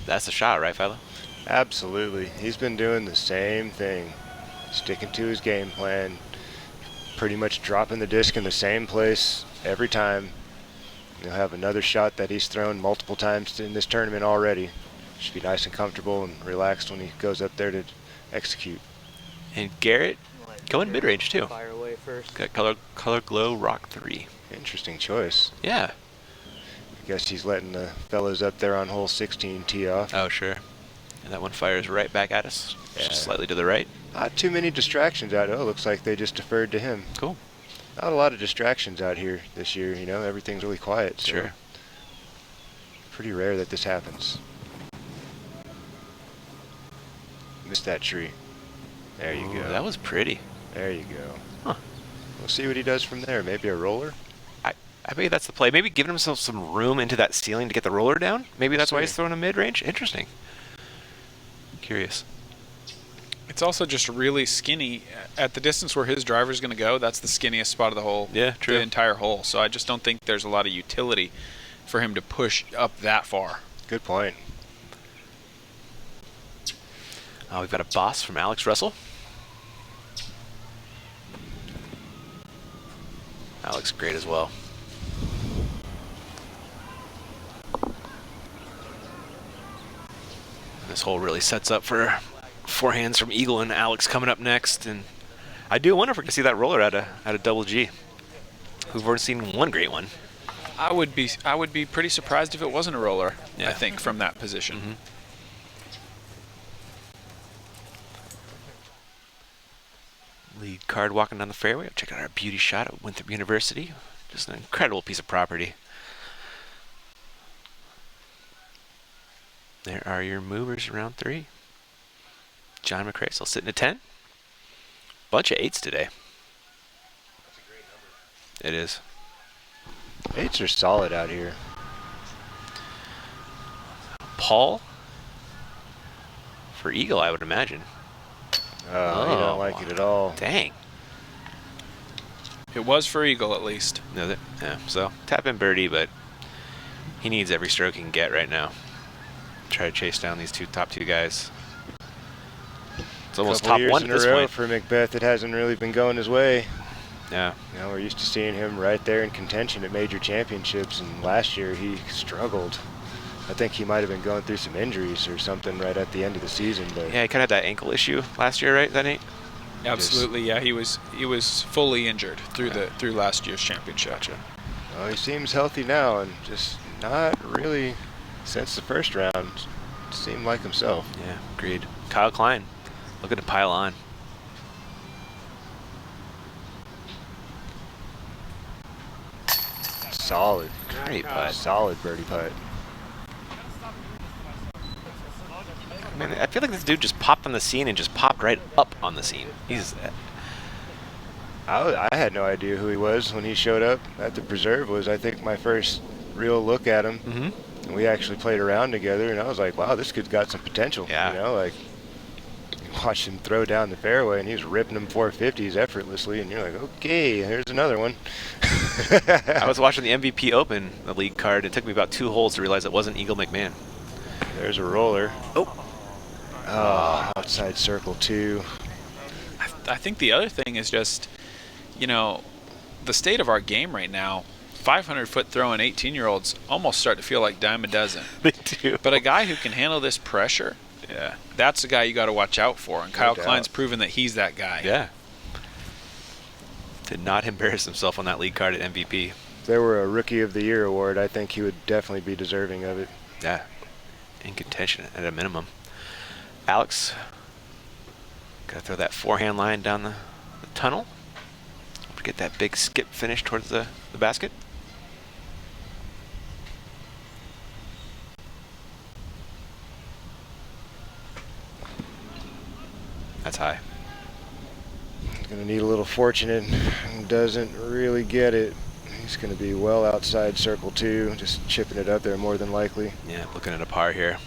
That's the shot, right, Philo? Absolutely. He's been doing the same thing, sticking to his game plan, pretty much dropping the disc in the same place every time. He'll have another shot that he's thrown multiple times in this tournament already. Should be nice and comfortable and relaxed when he goes up there to execute. And Garrett going mid-range too. Fire away first. Got color glow rock 3. Interesting choice. Yeah. I guess he's letting the fellas up there on hole 16 tee off. Oh, sure. And that one fires right back at us, Yeah. just slightly to the right. Not too many distractions out. Oh, looks like they just deferred to him. Cool. Not a lot of distractions out here this year, you know. Everything's really quiet. So Sure. pretty rare that this happens. Missed that tree. There you Ooh, go. that was pretty. There you go. Huh. We'll see what he does from there. Maybe a roller? I bet that's the play. Maybe giving himself some room into that ceiling to get the roller down. Maybe that's why he's throwing a mid-range. Interesting. Curious. It's also just really skinny at the distance where his driver's going to go. That's the skinniest spot of the hole. Yeah, true. The entire hole. So I just don't think there's a lot of utility for him to push up that far. Good point. We've got a boss from Alex Russell. Alex, great as well. This hole really sets up for forehands from Eagle and Alex coming up next, and I do wonder if we're gonna see that roller at a double G. We've already seen one great one. I would be pretty surprised if it wasn't a roller. Yeah. I think from that position. Mm-hmm. Lead card walking down the fairway. Check out our beauty shot at Winthrop University. Just an incredible piece of property. There are your movers round 3. John McRae still sitting at 10. Bunch of 8s today. That's a great number. It is. 8s are solid out here. Paul for Eagle, I would imagine. Oh, you don't like it at all. Dang. It was for Eagle at least. No, yeah, so tap in Birdie, but he needs every stroke he can get right now. Try to chase down these top two guys. It's almost Couple top years one in at this a row point. for Macbeth. It hasn't really been going his way. Yeah. You know, we're used to seeing him right there in contention at major championships, and last year he struggled. I think he might have been going through some injuries or something right at the end of the season. But Yeah, he kind of had that ankle issue last year, right? That ain't. Absolutely, yeah. He was fully injured through last year's championship. Gotcha. well, he seems healthy now, and just not really since the first round seemed like himself. Yeah, agreed. Kyle Klein, looking to pile on. Solid, Great putt. solid birdie putt. Man, I feel like this dude just popped on the scene and just popped right up on the scene. He's I had no idea who he was when he showed up at the preserve. Was I think my first real look at him. mm-hmm. And we actually played around together, and I was like, wow, this kid's got some potential. Yeah. You know, like, you watch him throw down the fairway, and he was ripping them 450s effortlessly, and you're like, okay, here's another one. I was watching the MVP Open, the league card. It took me about 2 holes to realize it wasn't Eagle McMahon. There's a roller. Oh. Outside circle 2. I think the other thing is just, you know, the state of our game right now. 500-foot throwing 18-year-olds almost start to feel like dime a dozen. They do. But a guy who can handle this pressure, Yeah. that's a guy you got to watch out for. And Kyle doubt. Klein's proven that he's that guy. Yeah. Did not embarrass himself on that league card at MVP. If there were a Rookie of the Year award, I think he would definitely be deserving of it. Yeah. In contention at a minimum. Alex, gotta throw that forehand line down the tunnel. Get that big skip finish towards the basket. That's high. He's going to need a little fortunate and doesn't really get it. He's going to be well outside circle 2, just chipping it up there more than likely. Yeah, looking at a par here.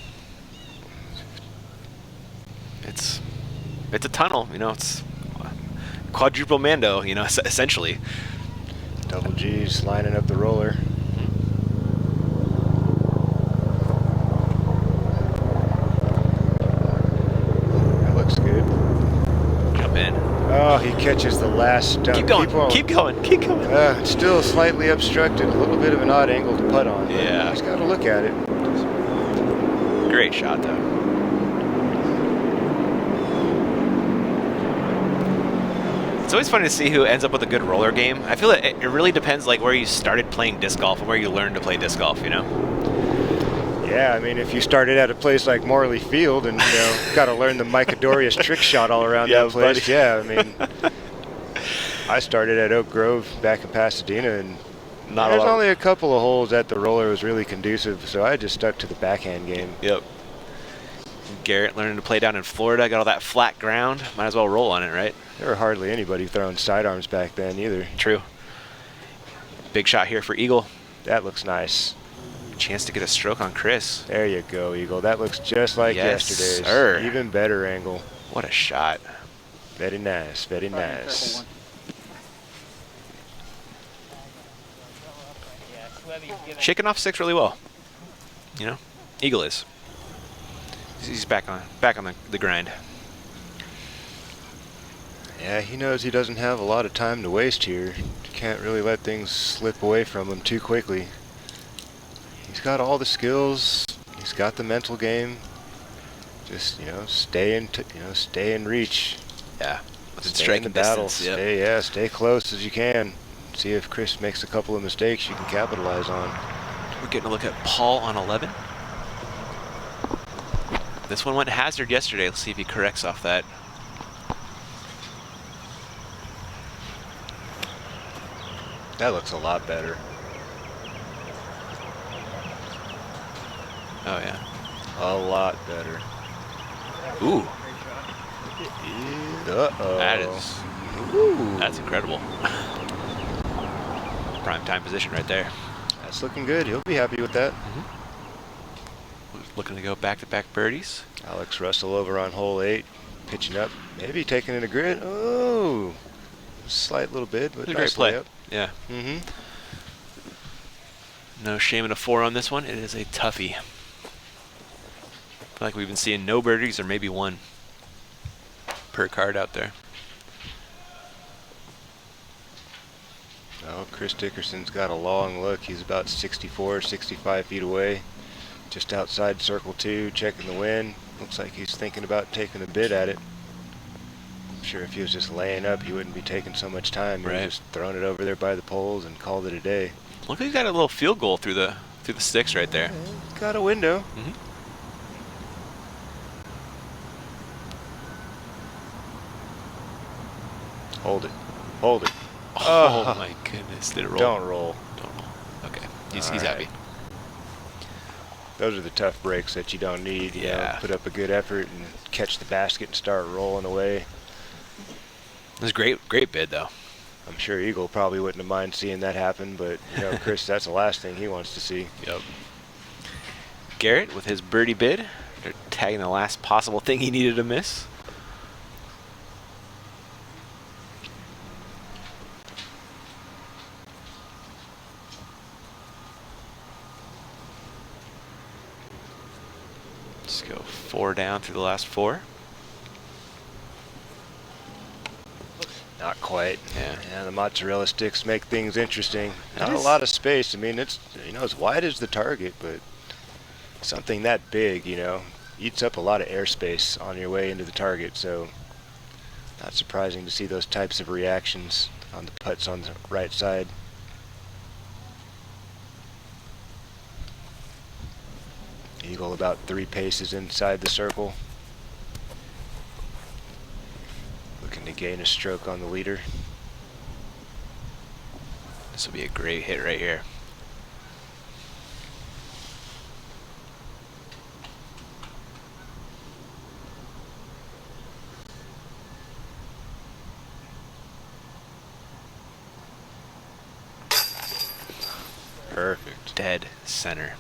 It's a tunnel, you know, it's quadruple Mando, you know, essentially. Double G's lining up the roller. he catches the last stump. Keep going. Keep going. Keep going. It's still slightly obstructed. A little bit of an odd angle to putt on. Yeah. He's got to look at it. Great shot, though. It's always funny to see who ends up with a good roller game. I feel that it really depends, like, where you started playing disc golf and where you learned to play disc golf, you know? Yeah, I mean, if you started at a place like Morley Field and, you know, got to learn the Micadorius trick shot all around that place, buddy. Yeah, I mean, I started at Oak Grove back in Pasadena, and there's only a couple of holes that the roller was really conducive, so I just stuck to the backhand game. Yep. Garrett learning to play down in Florida, got all that flat ground. Might as well roll on it, right? There were hardly anybody throwing sidearms back then either. True. Big shot here for Eagle. That looks nice. Chance to get a stroke on Chris. There you go, Eagle. That looks just like yesterday's. Sir. Even better angle. What a shot. Very nice, very nice. Shaking off 6 really well. You know, Eagle is. He's back on the grind. Yeah, he knows he doesn't have a lot of time to waste here. Can't really let things slip away from him too quickly. He's got all the skills. He's got the mental game. Just, you know, stay in reach. Yeah. Stay in the battle. Yep. Stay close as you can. See if Chris makes a couple of mistakes you can capitalize on. We're getting a look at Paul on 11. This one went hazard yesterday. Let's see if he corrects off that. That looks a lot better. Oh, yeah. A lot better. Ooh. Uh-oh. That's incredible. Prime time position right there. That's looking good. He'll be happy with that. Looking to go back-to-back birdies. Alex Russell over on hole 8, pitching up, maybe taking in a grid. Oh, slight little bit, but nice great play. layup. Yeah. No shame in a 4 on this one. It is a toughie. I feel like we've been seeing no birdies or maybe one per card out there. Oh, Chris Dickerson's got a long look. He's about 64, 65 feet away. Just outside circle 2, checking the wind. Looks like he's thinking about taking a bid at it. I'm sure if he was just laying up, he wouldn't be taking so much time. He was just throwing it over there by the poles and called it a day. Look, he's got a little field goal through the sticks right there. Got a window. Hold it. Hold it. Oh my goodness. Did it roll? Don't roll. Don't roll. Okay. He's happy. Those are the tough breaks that you don't need. You know, put up a good effort and catch the basket and start rolling away. It was great bid though. I'm sure Eagle probably wouldn't have minded seeing that happen, but you know, Chris, that's the last thing he wants to see. Yep. Garrett with his birdie bid. They're tagging the last possible thing he needed to miss. Let's go 4 down through the last 4. Not quite. Yeah, the mozzarella sticks make things interesting. Not a lot of space. I mean, it's, you know, as wide as the target, but something that big, you know, eats up a lot of airspace on your way into the target. So not surprising to see those types of reactions on the putts on the right side. Eagle about 3 paces inside the circle. Looking to gain a stroke on the leader. This will be a great hit right here. Perfect. Dead center.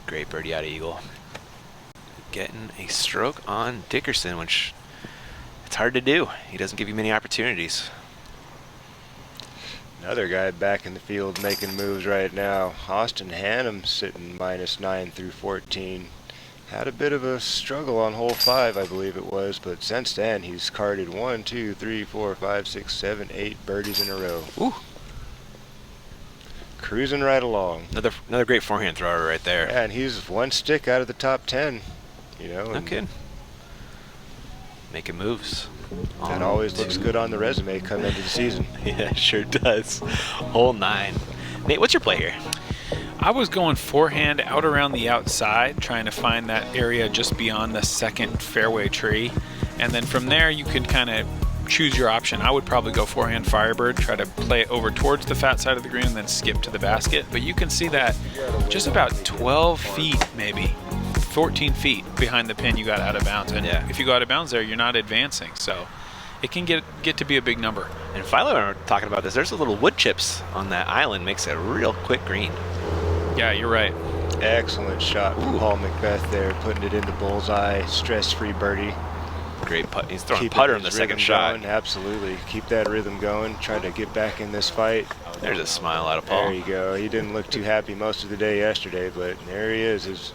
Great birdie out of Eagle. Getting a stroke on Dickerson, which it's hard to do. He doesn't give you many opportunities. Another guy back in the field making moves right now. Austin Hannum sitting -9 through 14. Had a bit of a struggle on hole 5, I believe it was, but since then he's carded 1, 2, 3, 4, 5, 6, 7, 8 birdies in a row. Ooh. Cruising right along. Another great forehand thrower right there. Yeah, and he's one stick out of the top 10. You know, No kidding. Making moves. That always looks good on the resume coming into the season. Yeah, sure does. Hole 9. Nate, what's your play here? I was going forehand out around the outside, trying to find that area just beyond the second fairway tree. And then from there, you could kind of choose your option. I would probably go forehand Firebird, try to play it over towards the fat side of the green and then skip to the basket. But you can see that just about 12 feet, maybe 14 feet behind the pin, you got out of bounds. And if you go out of bounds there, you're not advancing. So it can get to be a big number. And Philo and I were talking about this. There's a little wood chips on that island. Makes it a real quick green. Yeah, you're right. Excellent shot from Paul Macbeth there, putting it into bullseye, stress-free birdie. Great putt. He's throwing Keep putter in his the second rhythm shot. going. Absolutely. Keep that rhythm going. Try to get back in this fight. There's a smile out of Paul. There you go. He didn't look too happy most of the day yesterday, but there he is. His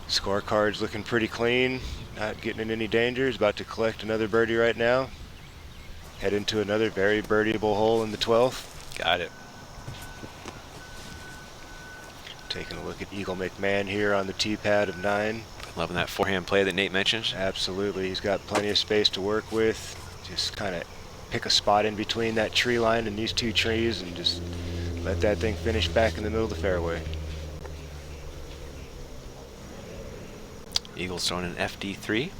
scorecard's looking pretty clean. Not getting in any danger. He's about to collect another birdie right now. Head into another very birdieable hole in the 12th. Got it. Taking a look at Eagle McMahon here on the tee pad of 9. Loving that forehand play that Nate mentioned. Absolutely. He's got plenty of space to work with. Just kind of pick a spot in between that tree line and these two trees and just let that thing finish back in the middle of the fairway. Eagles throwing an FD3.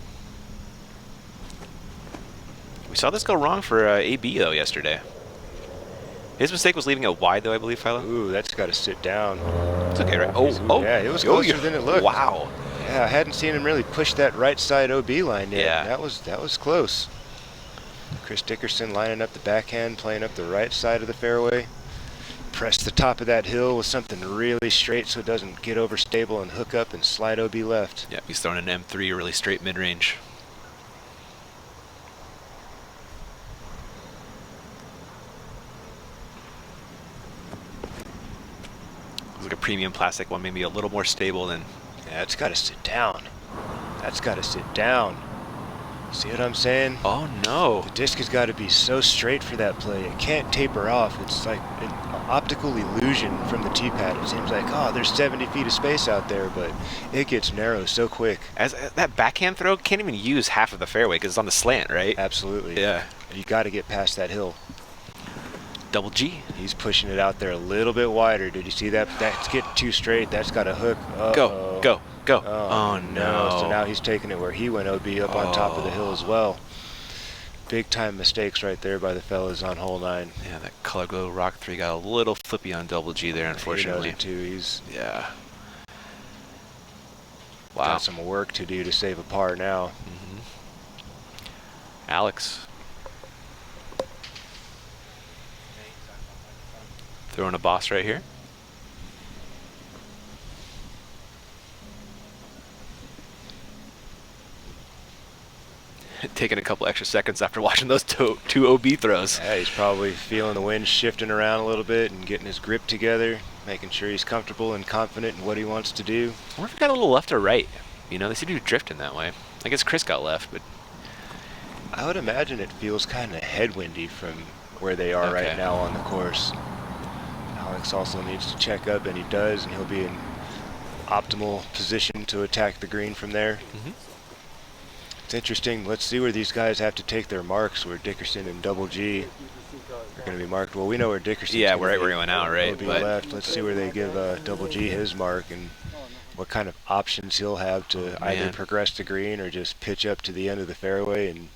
We saw this go wrong for AB though yesterday. His mistake was leaving it wide though, I believe, Philo. Ooh, that's got to sit down. It's okay, right? Oh, yeah, it was closer than it looked. Wow. Yeah, I hadn't seen him really push that right side OB line yet. Yeah. That was close. Chris Dickerson lining up the backhand, playing up the right side of the fairway. Press the top of that hill with something really straight so it doesn't get overstable and hook up and slide OB left. Yeah, he's throwing an M3, really straight mid-range. Like a premium plastic one, maybe a little more stable than. Yeah, it's got to sit down. That's got to sit down. See what I'm saying? Oh no! The disc has got to be so straight for that play. It can't taper off. It's like an optical illusion from the tee pad. It seems like, oh, there's 70 feet of space out there, but it gets narrow so quick. As that backhand throw can't even use half of the fairway because it's on the slant, right? Absolutely. Yeah. You got to get past that hill. Double G. He's pushing it out there a little bit wider. Did you see that? That's getting too straight. That's got a hook. Go, go, go. Oh, no. So now he's taking it where he went OB up on top of the hill as well. Big time mistakes right there by the fellas on hole 9. Yeah, that Color Glow Rock 3 got a little flippy on Double G there, unfortunately. He knows it too. He's got some work to do to save a par now. Alex. Throwing a boss right here. Taking a couple extra seconds after watching those two OB throws. Yeah, he's probably feeling the wind shifting around a little bit and getting his grip together, making sure he's comfortable and confident in what he wants to do. I wonder if he got a little left or right. You know, they seem to be drifting that way. I guess Chris got left, but I would imagine it feels kind of headwindy from where they are right now on the course. Alex also needs to check up, and he does, and he'll be in optimal position to attack the green from there. It's interesting. Let's see where these guys have to take their marks, where Dickerson and Double G are going to be marked. Well, we know where Dickerson we're right where he went out, right? He'll be left. Let's see where they give Double G his mark and what kind of options he'll have to either progress the green or just pitch up to the end of the fairway and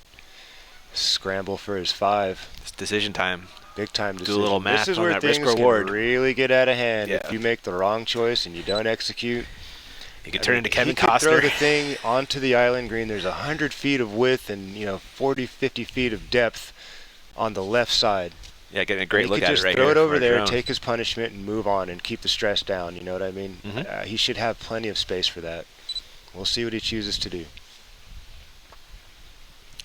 scramble for his 5. It's decision time. Big time decision. Do a little math this is on where that things risk-reward. can really get out of hand. Yeah. If you make the wrong choice and you don't execute, you could turn into Kevin he could Costner. throw the thing onto the island green. There's 100 feet of width and 40, 50 feet of depth on the left side. Yeah, getting a great look at it right here. He could just throw it over there, drone. take his punishment, and move on and keep the stress down. You know what I mean? He should have plenty of space for that. We'll see what he chooses to do.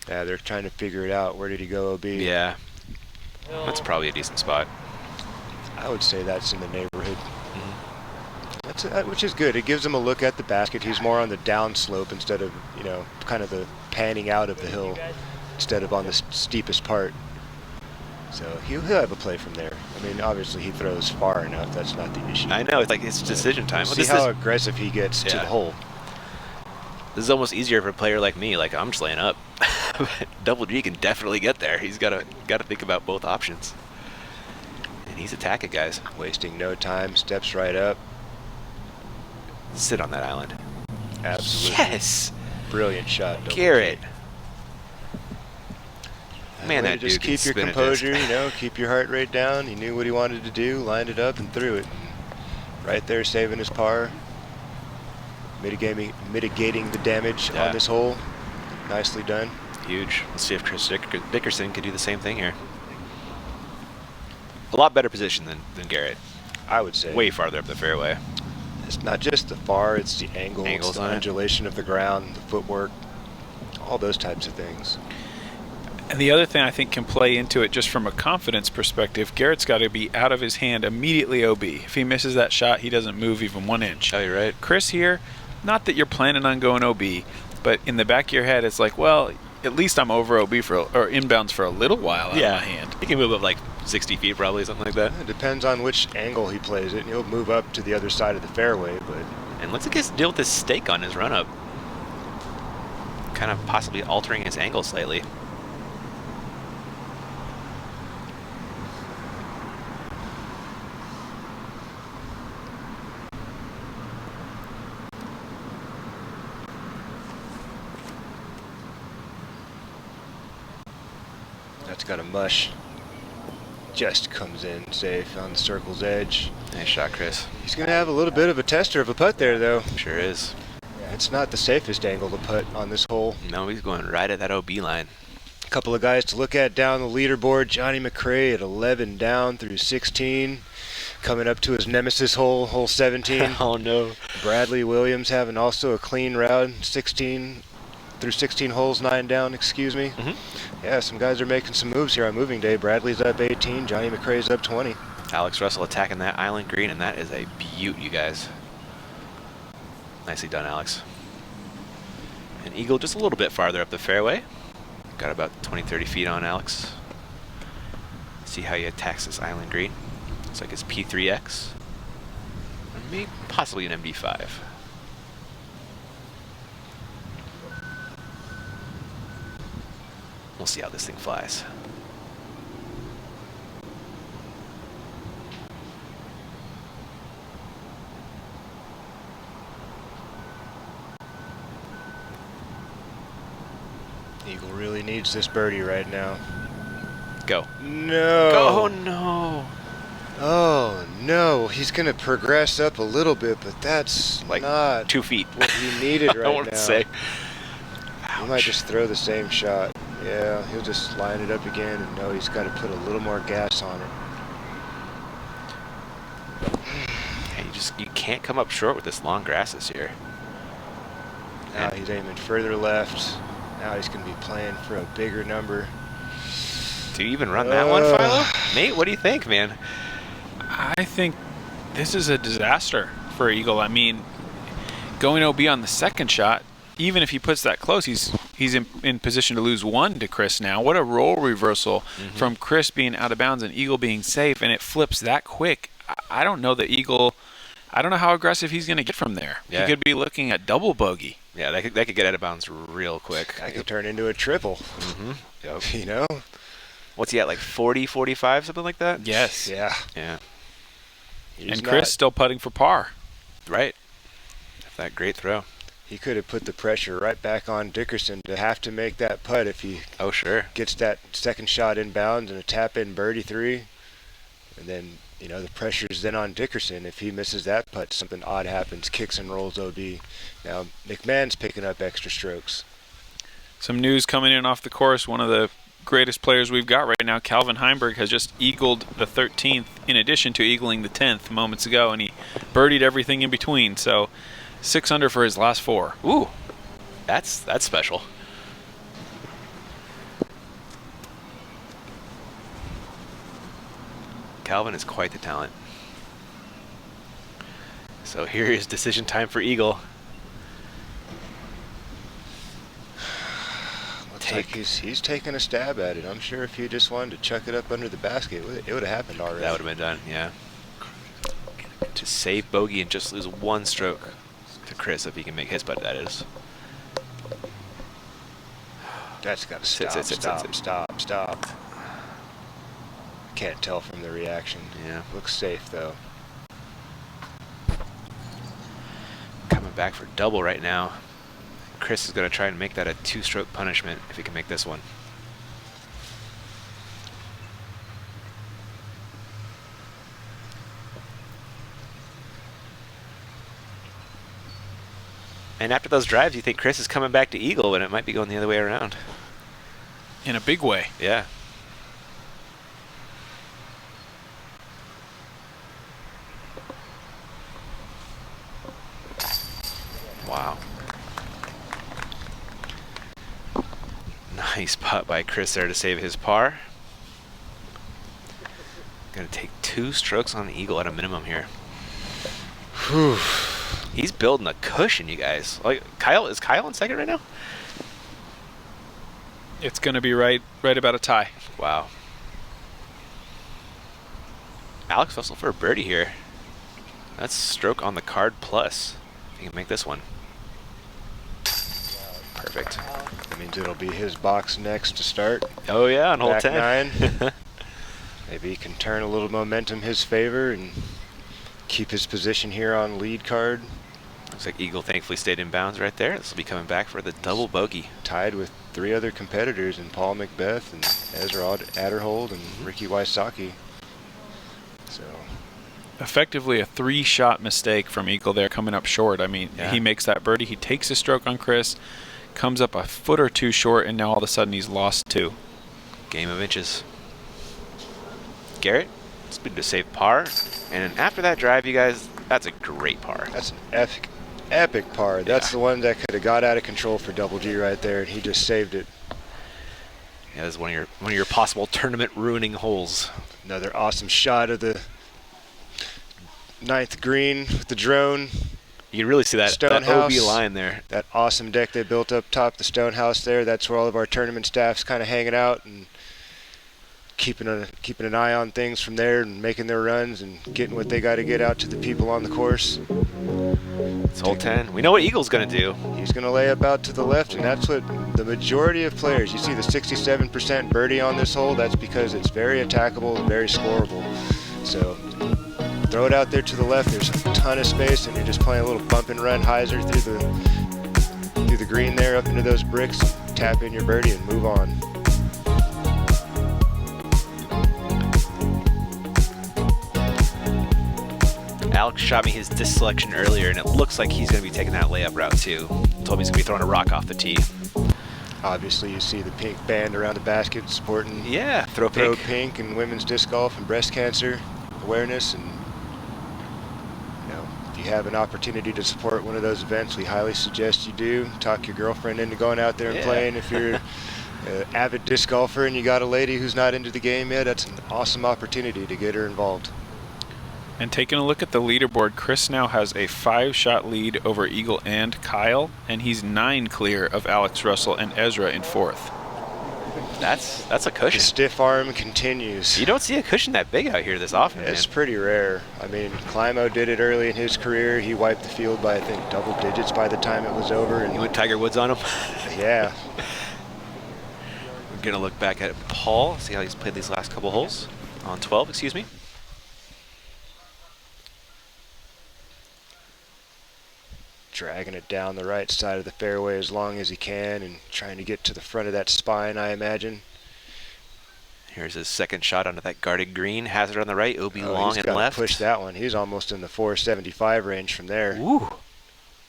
Yeah, they're trying to figure it out. Where did he go, OB? Yeah, that's probably a decent spot. I would say that's in the neighborhood. which is good. It gives him a look at the basket. He's more on the down slope instead of, you know, kind of the panning out of the hill instead of on the steepest part. So he'll have a play from there. I mean, obviously he throws far enough. That's not the issue. I know, it's like it's decision time. See how aggressive he gets to the hole. This is almost easier for a player like me. Like, I'm just laying up. Double G can definitely get there. He's got to think about both options. And he's attacking, guys. Wasting no time. Steps right up. Sit on that island. Absolutely. Yes. Brilliant shot. Garrett. Man, that just keep your composure, you know, keep your heart rate down. He knew what he wanted to do, lined it up, and threw it. Right there, saving his par. Mitigating the damage on this hole. Nicely done. Huge. Let's see if Chris Dickerson could do the same thing here. A lot better position than Garrett. I would say. Way farther up the fairway. It's not just the far, it's the angle, it's the undulation of the ground, the footwork, all those types of things. And the other thing I think can play into it just from a confidence perspective, Garrett's got to be out of his hand immediately OB. If he misses that shot, he doesn't move even 1 inch. Oh, you're right. Chris here, not that you're planning on going OB, but in the back of your head, it's like, well, at least I'm over OB or inbounds for a little while out of my hand. He can move up like 60 feet probably, something like that. It depends on which angle he plays it. He'll move up to the other side of the fairway, but... And let's deal with this stake on his run-up. Kind of possibly altering his angle slightly. That's got a mush. Just comes in safe on the circle's edge. Nice shot, Chris. He's going to have a little bit of a tester of a putt there, though. Sure is. Yeah, it's not the safest angle to putt on this hole. No, he's going right at that OB line. A couple of guys to look at down the leaderboard. Johnny McRae at 11 down through 16. Coming up to his nemesis hole, hole 17. Oh, no. Bradley Williams having also a clean round, 16 through 16 holes, 9 down, excuse me. Yeah, some guys are making some moves here on moving day. Bradley's up 18, Johnny McRae's up 20. Alex Russell attacking that island green, and that is a beaut, you guys. Nicely done, Alex. And eagle just a little bit farther up the fairway. Got about 20-30 feet on Alex. See how he attacks this island green. Looks like it's P3X. Or maybe possibly an MD5. We'll see how this thing flies. Eagle really needs this birdie right now. Go. No. Oh, no. Oh, no. He's going to progress up a little bit, but that's like not 2 feet. what he needed right now. I want to say. He might just throw the same shot. Yeah, he'll just line it up again, and no, he's got to put a little more gas on it. Yeah, you can't come up short with this long grass this year. Now he's aiming further left. Now he's going to be playing for a bigger number. Do you even run that one, Philo? Nate, what do you think, man? I think this is a disaster for Eagle. I mean, going OB on the second shot, even if he puts that close, he's in position to lose 1 to Chris now. What a role reversal from Chris being out of bounds and Eagle being safe, and it flips that quick. I don't know that Eagle, I don't know how aggressive he's going to get from there. Yeah. He could be looking at double bogey. Yeah, that could get out of bounds real quick. That could turn into a triple. Yep. You know? What's he at, like 40, 45, something like that? Yes. Yeah. Yeah. And Chris still putting for par. Right. That great throw. He could have put the pressure right back on Dickerson to have to make that putt if he gets that second shot inbounds and a tap-in birdie 3. And then, you know, the pressure's then on Dickerson. If he misses that putt, something odd happens, kicks and rolls OB. Now, McMahon's picking up extra strokes. Some news coming in off the course. One of the greatest players we've got right now, Calvin Heimberg, has just eagled the 13th in addition to eagling the 10th moments ago, and he birdied everything in between. So 6 under for his last 4. Ooh, that's special. Calvin is quite the talent. So here is decision time for Eagle. Looks like he's taking a stab at it. I'm sure if he just wanted to chuck it up under the basket, it would have happened already. That would have been done, yeah. To save bogey and just lose one stroke to Chris if he can make his putt, that is. That's got to stop. Can't tell from the reaction. Yeah. Looks safe, though. Coming back for double right now. Chris is going to try and make that a 2-stroke punishment if he can make this one. And after those drives, you think Chris is coming back to Eagle, but it might be going the other way around. In a big way. Yeah. Wow. Nice putt by Chris there to save his par. Gonna take 2 strokes on the Eagle at a minimum here. Whew. He's building a cushion, you guys. Like, is Kyle in second right now? It's going to be right about a tie. Wow. Alex Russell for a birdie here. That's stroke on the card plus. If he can make this one. Perfect. That means it'll be his box next to start. Oh yeah, on hole Back 10. 9. Maybe he can turn a little momentum his favor and keep his position here on lead card. Looks like Eagle thankfully stayed in bounds right there. This will be coming back for the double bogey. Tied with 3 other competitors in Paul Macbeth and Ezra Adderhold and Ricky Wysocki. So Effectively a 3-shot mistake from Eagle there coming up short. I mean, Yeah. he makes that birdie. He takes a stroke on Chris, comes up a foot or 2 short, and now all of a sudden he's lost 2. Game of inches. Garrett, it's been to save par. And then after that drive, you guys, that's a great par. that's an epic par. That's Yeah. the one that could have got out of control for Double G right there, and he just saved it. Yeah, this is one of your possible tournament ruining holes. Another awesome shot of the 9th green with the drone. You can really see that OB Stonehouse. line there. That awesome deck they built up top the Stonehouse there. That's where all of our tournament staff's kind of hanging out and keeping an eye on things from there and making their runs and getting what they got to get out to the people on the course. It's hole 10. We know what Eagle's going to do. He's going to lay up out to the left, and that's what the majority of players, you see the 67% birdie on this hole, that's because it's very attackable and very scoreable. So throw it out there to the left, there's a ton of space, and you're just playing a little bump and run hyzer through the green there up into those bricks, tap in your birdie and move on. Alex shot me his disc selection earlier, and it looks like he's going to be taking that layup route too. Told me he's going to be throwing a rock off the tee. Obviously, you see the pink band around the basket supporting Yeah, throw pink. and women's disc golf and breast cancer awareness. And if you have an opportunity to support one of those events, we highly suggest you do. Talk your girlfriend into going out there and playing. If you're an avid disc golfer and you got a lady who's not into the game yet, that's an awesome opportunity to get her involved. And taking a look at the leaderboard, Chris now has a 5-shot lead over Eagle and Kyle, and he's 9 clear of Alex Russell and Ezra in 4th. That's a The cushion. stiff arm continues. You don't see a cushion that big out here this often, It's man. pretty rare. I mean, Klein did it early in his career. He wiped the field by, I think, double digits by the time it was over. And You went Tiger Woods on him. yeah, We're going to look back at Paul, see how he's played these last couple holes. On 12, excuse me. dragging it down the right side of the fairway as long as he can and trying to get to the front of that spine, I imagine. Here's his second shot onto that guarded green. Hazard on the right, OB Oh, long he's and gotta left. push that one. He's almost in the 475 range from there. Ooh. Look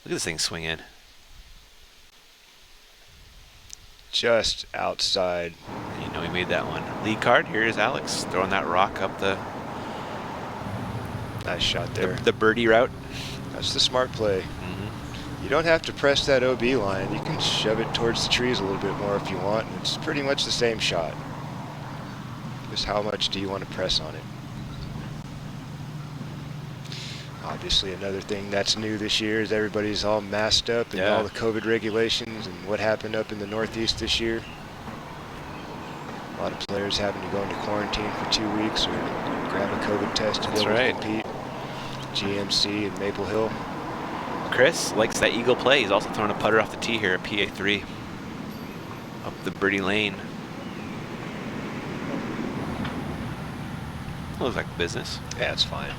at this thing swing in. Just outside. You know he made that one. Lead card, here is Alex throwing that rock up the Nice shot there. the birdie route. That's the smart play. You don't have to press that OB line. You can shove it towards the trees a little bit more if you want. It's pretty much the same shot. Just how much do you want to press on it? Obviously, another thing that's new this year is everybody's all masked up and all the COVID regulations and what happened up in the Northeast this year. A lot of players having to go into quarantine for 2 weeks or grab a COVID test to be able to compete. GMC and Maple Hill. Chris likes that eagle play. He's also throwing a putter off the tee here at PA3. Up the birdie lane. Looks like business. Yeah, it's fine.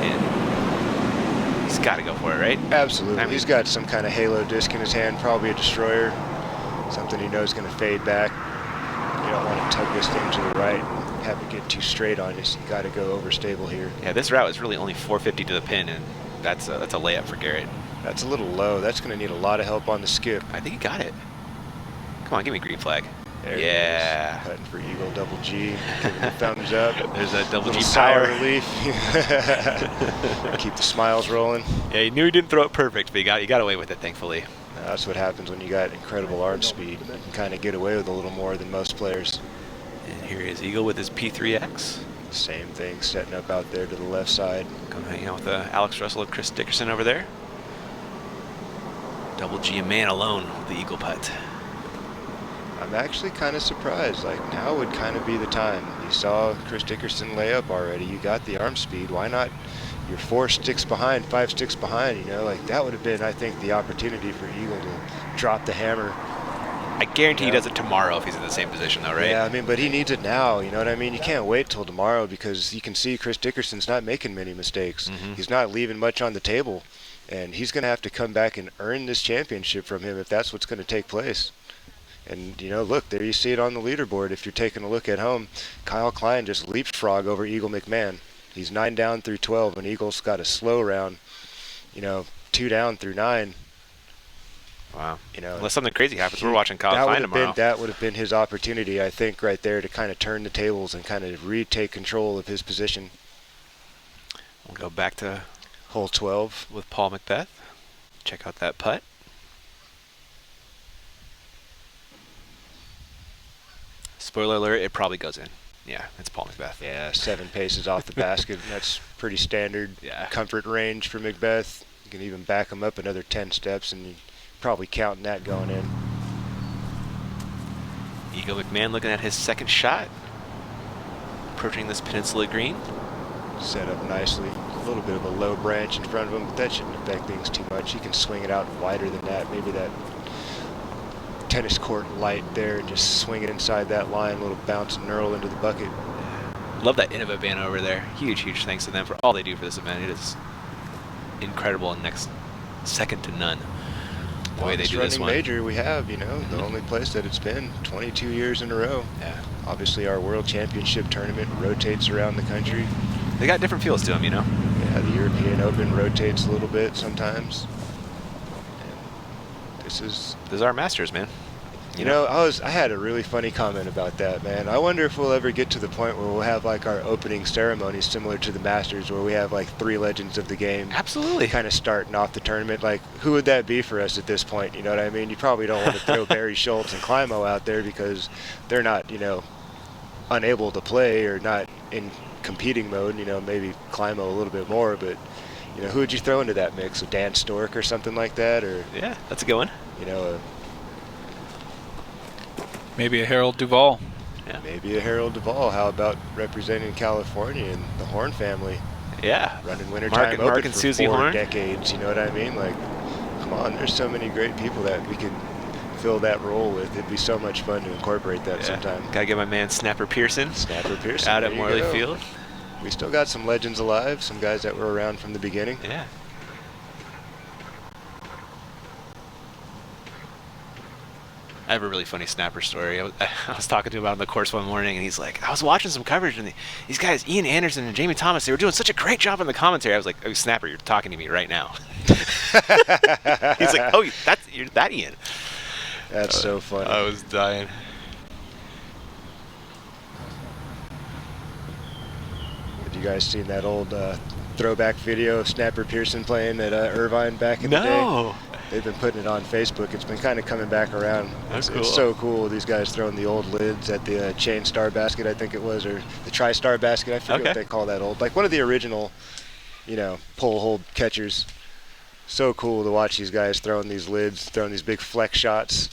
And he's got to go for it, right? Absolutely. I mean, he's got some kind of halo disc in his hand, probably a destroyer. Something he knows is going to fade back. You don't want to tug this thing to the right and have it get too straight on you, so you got to go overstable here. Yeah, this route is really only 450 to the pin, and that's a layup for Garrett. That's a little low. That's going to need a lot of help on the skip. I think he got it. Come on, give me green flag. There yeah. Putting for eagle, double G, giving the thumbs up. There's that double G power power. relief. Keep the smiles rolling. Yeah, he knew he didn't throw it perfect, but he got away with it, thankfully. That's what happens when you got incredible arm speed. You can kind of get away with a little more than most players. And here is Eagle with his P3X. Same thing, setting up out there to the left side. Come hang out with Alex Russell and Chris Dickerson over there. Double G a man alone with the eagle putt. I'm actually kind of surprised. Like, now would kind of be the time. You saw Chris Dickerson lay up already. You got the arm speed. Why not? You're 4 sticks behind, 5 sticks behind. You know, like that would have been, I think, the opportunity for Eagle to drop the hammer. I guarantee he does it tomorrow if he's in the same position, though, right? Yeah, I mean, but he needs it now. You know what I mean? You can't wait till tomorrow because you can see Chris Dickerson's not making many mistakes. He's not leaving much on the table, and he's going to have to come back and earn this championship from him if that's what's going to take place. And, you know, look, there you see it on the leaderboard. If you're taking a look at home, Kyle Klein just leapfrog over Eagle McMahon. He's 9 down through 12, and Eagle's got a slow round, you know, 2 down through 9. Wow. You know, unless something crazy happens, we're watching Kyle Klein tomorrow. That would have been his opportunity, I think, right there to kind of turn the tables and kind of retake control of his position. We'll go back to hole 12 with Paul Macbeth. Check out that putt. Spoiler alert, it probably goes in. Yeah, it's Paul Macbeth. Yeah, 7 paces off the basket. That's pretty standard comfort range for Macbeth. You can even back him up another 10 steps, and you're probably counting that going in. Eagle McMahon looking at his second shot. Approaching this peninsula green. Set up nicely. A little bit of a low branch in front of him, but that shouldn't affect things too much. He can swing it out wider than that. Maybe that tennis court light there and just swing it inside that line, a little bounce and knurl into the bucket. Love that Innova van over there. Huge thanks to them for all they do for this event. It is incredible and next second to none. The way they do this one. Major we have, you know, the only place that it's been 22 years in a row. Yeah. Obviously our World Championship tournament rotates around the country. They got different feels to them, you know? Yeah, the European Open rotates a little bit sometimes. And this is our Masters, man. You know, I had a really funny comment about that, man. I wonder if we'll ever get to the point where we'll have like our opening ceremony similar to the Masters, where we have like 3 legends of the game. Absolutely. Kind of starting off the tournament. Like, who would that be for us at this point? You know what I mean? You probably don't want to throw Barry Schultz and Climo out there because they're not, you know, unable to play or not in competing mode. You know, maybe Climo a little bit more, but you know, who would you throw into that mix? A Dan Stork or something like that? Or yeah, that's a good one. You know, maybe a Harold Duvall. Yeah. Maybe a Harold Duvall. How about representing California and the Horn family? Yeah. Running Wintertime Open Mark and for Susie 4 Horn. decades. You know what I mean? Like, come on, there's so many great people that we could fill that role with. It'd be so much fun to incorporate that sometime. Gotta get my man Snapper Pearson. Out at Morley Field. We still got some legends alive, some guys that were around from the beginning. Yeah. I have a really funny Snapper story. I was talking to him about on the course one morning, and he's like, I was watching some coverage, and these guys, Ian Anderson and Jamie Thomas, they were doing such a great job in the commentary. I was like, oh, Snapper, you're talking to me right now. He's like, oh, you're that Ian. That's so funny. I was dying. Have you guys seen that old throwback video of Snapper Pearson playing at Irvine back in the day? No. They've been putting it on Facebook. It's been kind of coming back around. That's It's cool. so cool. These guys throwing the old lids at the chain star basket, I think it was, or the tri-star basket. I forget what they call that old. Like one of the original, you know, pull hold catchers. So cool to watch these guys throwing these lids, throwing these big flex shots.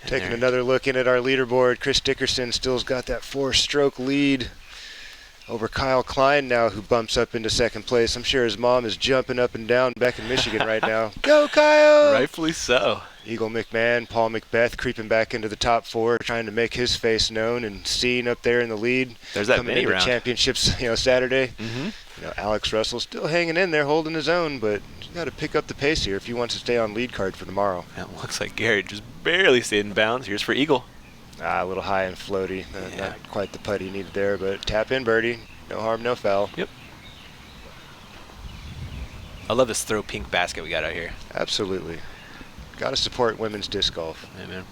Taking another look in at our leaderboard, Chris Dickerson still's got that 4-stroke lead over Kyle Klein now, who bumps up into second place. I'm sure his mom is jumping up and down back in Michigan right now. Go, Kyle! Rightfully so. Eagle McMahon, Paul Macbeth creeping back into the top 4, trying to make his face known and seen up there in the lead. There's that coming mini into round. championships, you know, Saturday. Mm-hmm. You know, Alex Russell still hanging in there, holding his own, but he's got to pick up the pace here if he wants to stay on lead card for tomorrow. It looks like Gary just barely stayed in bounds. Here's for Eagle. A little high and floaty. Not quite the putt he needed there, but tap in birdie. No harm, no foul. Yep. I love this throw pink basket we got out here. Absolutely. Got to support women's disc golf. Amen.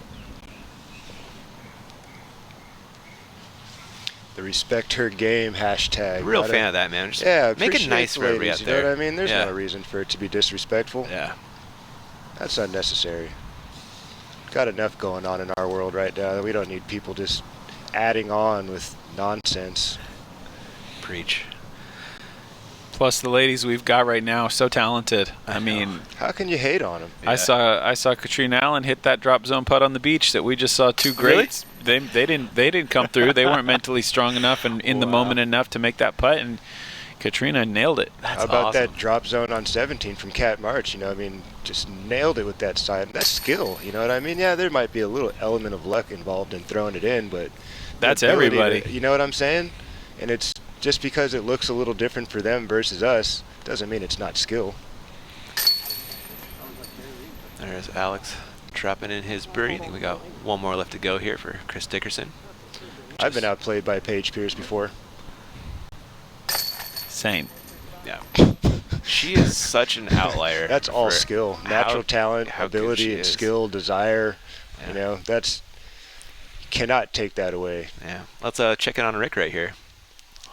The respect her game hashtag. Real fan of that, man. Just Yeah, make it nice for everybody out you there. know what I mean? There's Yeah. no reason for it to be disrespectful. Yeah. That's unnecessary. Got enough going on in our world right now. We don't need people just adding on with nonsense. Preach. Plus, the ladies we've got right now are so talented. I mean, How can you hate on them? Yeah. I saw Katrina Allen hit that drop zone putt on the beach that we just saw two greats. They didn't come through. They weren't mentally strong enough and in the moment enough to make that putt, and Katrina nailed it. That's How about awesome. that drop zone on 17 from Cat March? You know, I mean, just nailed it with that side. That's skill. You know what I mean? Yeah, there might be a little element of luck involved in throwing it in, but That's the ability everybody. you know what I'm saying? And it's just because it looks a little different for them versus us doesn't mean it's not skill. There's Alex dropping in his birdie. I think we got one more left to go here for Chris Dickerson. I've been outplayed by Paige Pierce before. Same. Yeah. She is such an outlier. That's all for skill, natural talent, how good she ability, and is. skill, desire. Yeah. You know, that's cannot take that away. Yeah. Let's check in on Rick right here.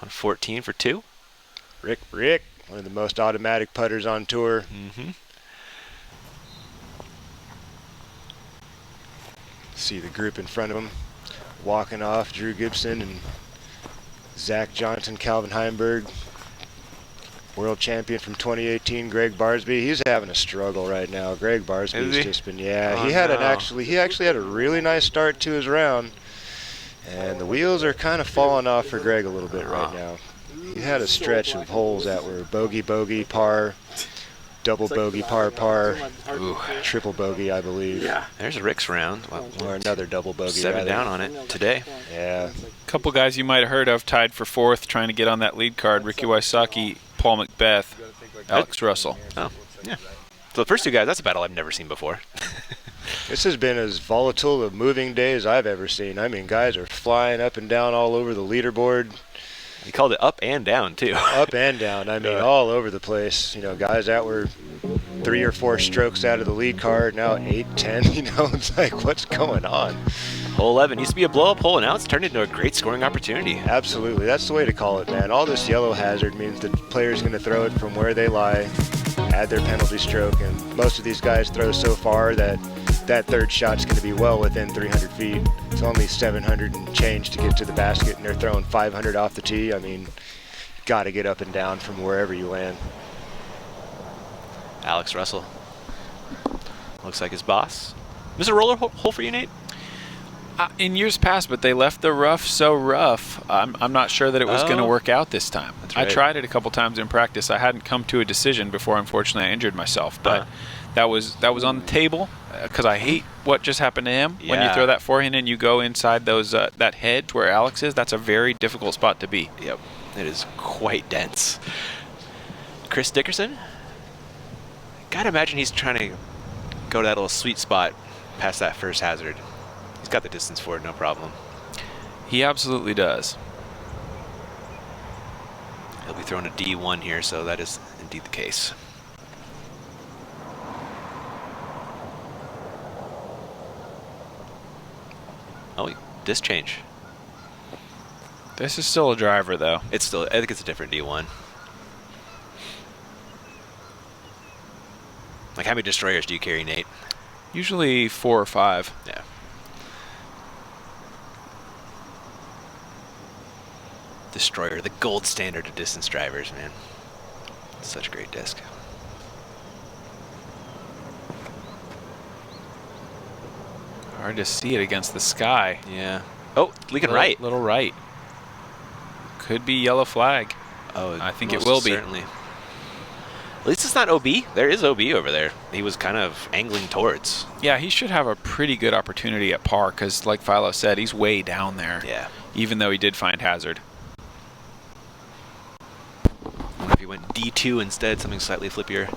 On 14 for 2. Rick, one of the most automatic putters on tour. Mm-hmm. See the group in front of him walking off. Drew Gibson and Zach Johnson, Calvin Heimberg, world champion from 2018, Greg Barsby. He's having a struggle right now. Greg Is Barsby's he? just been, Oh, he had no. he actually had a really nice start to his round, and the wheels are kind of falling off for Greg a little bit right now. He had a stretch of holes that were bogey, par, double bogey, par, Ooh. triple bogey, I believe, There's Rick's round. Well, or another double bogey. 7 rather. down on it today. Yeah. Couple guys you might have heard of tied for 4th, trying to get on that lead card. Ricky Wysocki, Paul Macbeth, Alex Russell. Oh, yeah. So the first two guys, that's a battle I've never seen before. This has been as volatile a moving day as I've ever seen. I mean, guys are flying up and down all over the leaderboard, He called it up and down, too. up and down. I mean, all over the place. You know, guys that were 3 or 4 strokes out of the lead card, now 8, 10. You know, it's like, what's going on? Hole 11 used to be a blow-up hole, and now it's turned into a great scoring opportunity. Absolutely. That's the way to call it, man. All this yellow hazard means the player's going to throw it from where they lie, add their penalty stroke, and most of these guys throw so far that that third shot's going to be well within 300 feet. It's only 700 and change to get to the basket, and they're throwing 500 off the tee. I mean, got to get up and down from wherever you land. Alex Russell. Looks like his boss. Was it a roller hole for you, Nate? In years past, but they left the rough so rough. I'm not sure that it was going to Oh. work out this time. That's I right. tried it a couple times in practice. I hadn't come to a decision before, unfortunately, I injured myself. But that was on the table because I hate what just happened to him. When you Yeah. throw that forehand and you go inside those that hedge where Alex is, that's a very difficult spot to be. Yep. It is quite dense. Chris Dickerson? Gotta imagine he's trying to go to that little sweet spot past that first hazard. He's got the distance for it, no problem. He absolutely does. He'll be throwing a D1 here, so that is indeed the case. Oh, disc change. This is still a driver, though. It's still, I think it's a different D1. Like, how many destroyers do you carry, Nate? Usually 4 or 5. Yeah. Destroyer, the gold standard of distance drivers, man. Such a great disc. Hard to see it against the sky. Yeah. Oh, leaking right. Little right. Could be yellow flag. Oh, I think it most will be. certainly. At least it's not OB. There is OB over there. He was kind of angling towards. Yeah, he should have a pretty good opportunity at par because, like Philo said, he's way down there. Yeah. Even though he did find hazard. I wonder if he went D2 instead, something slightly flippier.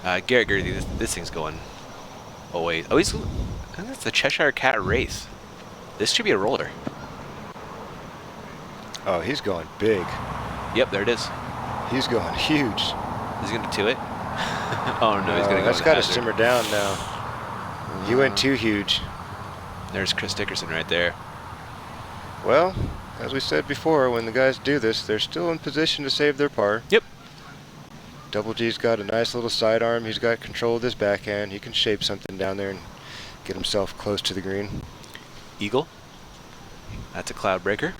Garrett Gerthy, this thing's going away. Oh, that's the Cheshire Cat race. This should be a roller. Oh, he's going big. Yep, there it is. He's going huge. Is he going to it? Oh, no, he's going to go That's to got to hazard. simmer down now. He went too huge. There's Chris Dickerson right there. Well, as we said before, when the guys do this, they're still in position to save their par. Yep. Double G's got a nice little sidearm. He's got control of his backhand. He can shape something down there and get himself close to the green. Eagle. That's a cloud breaker.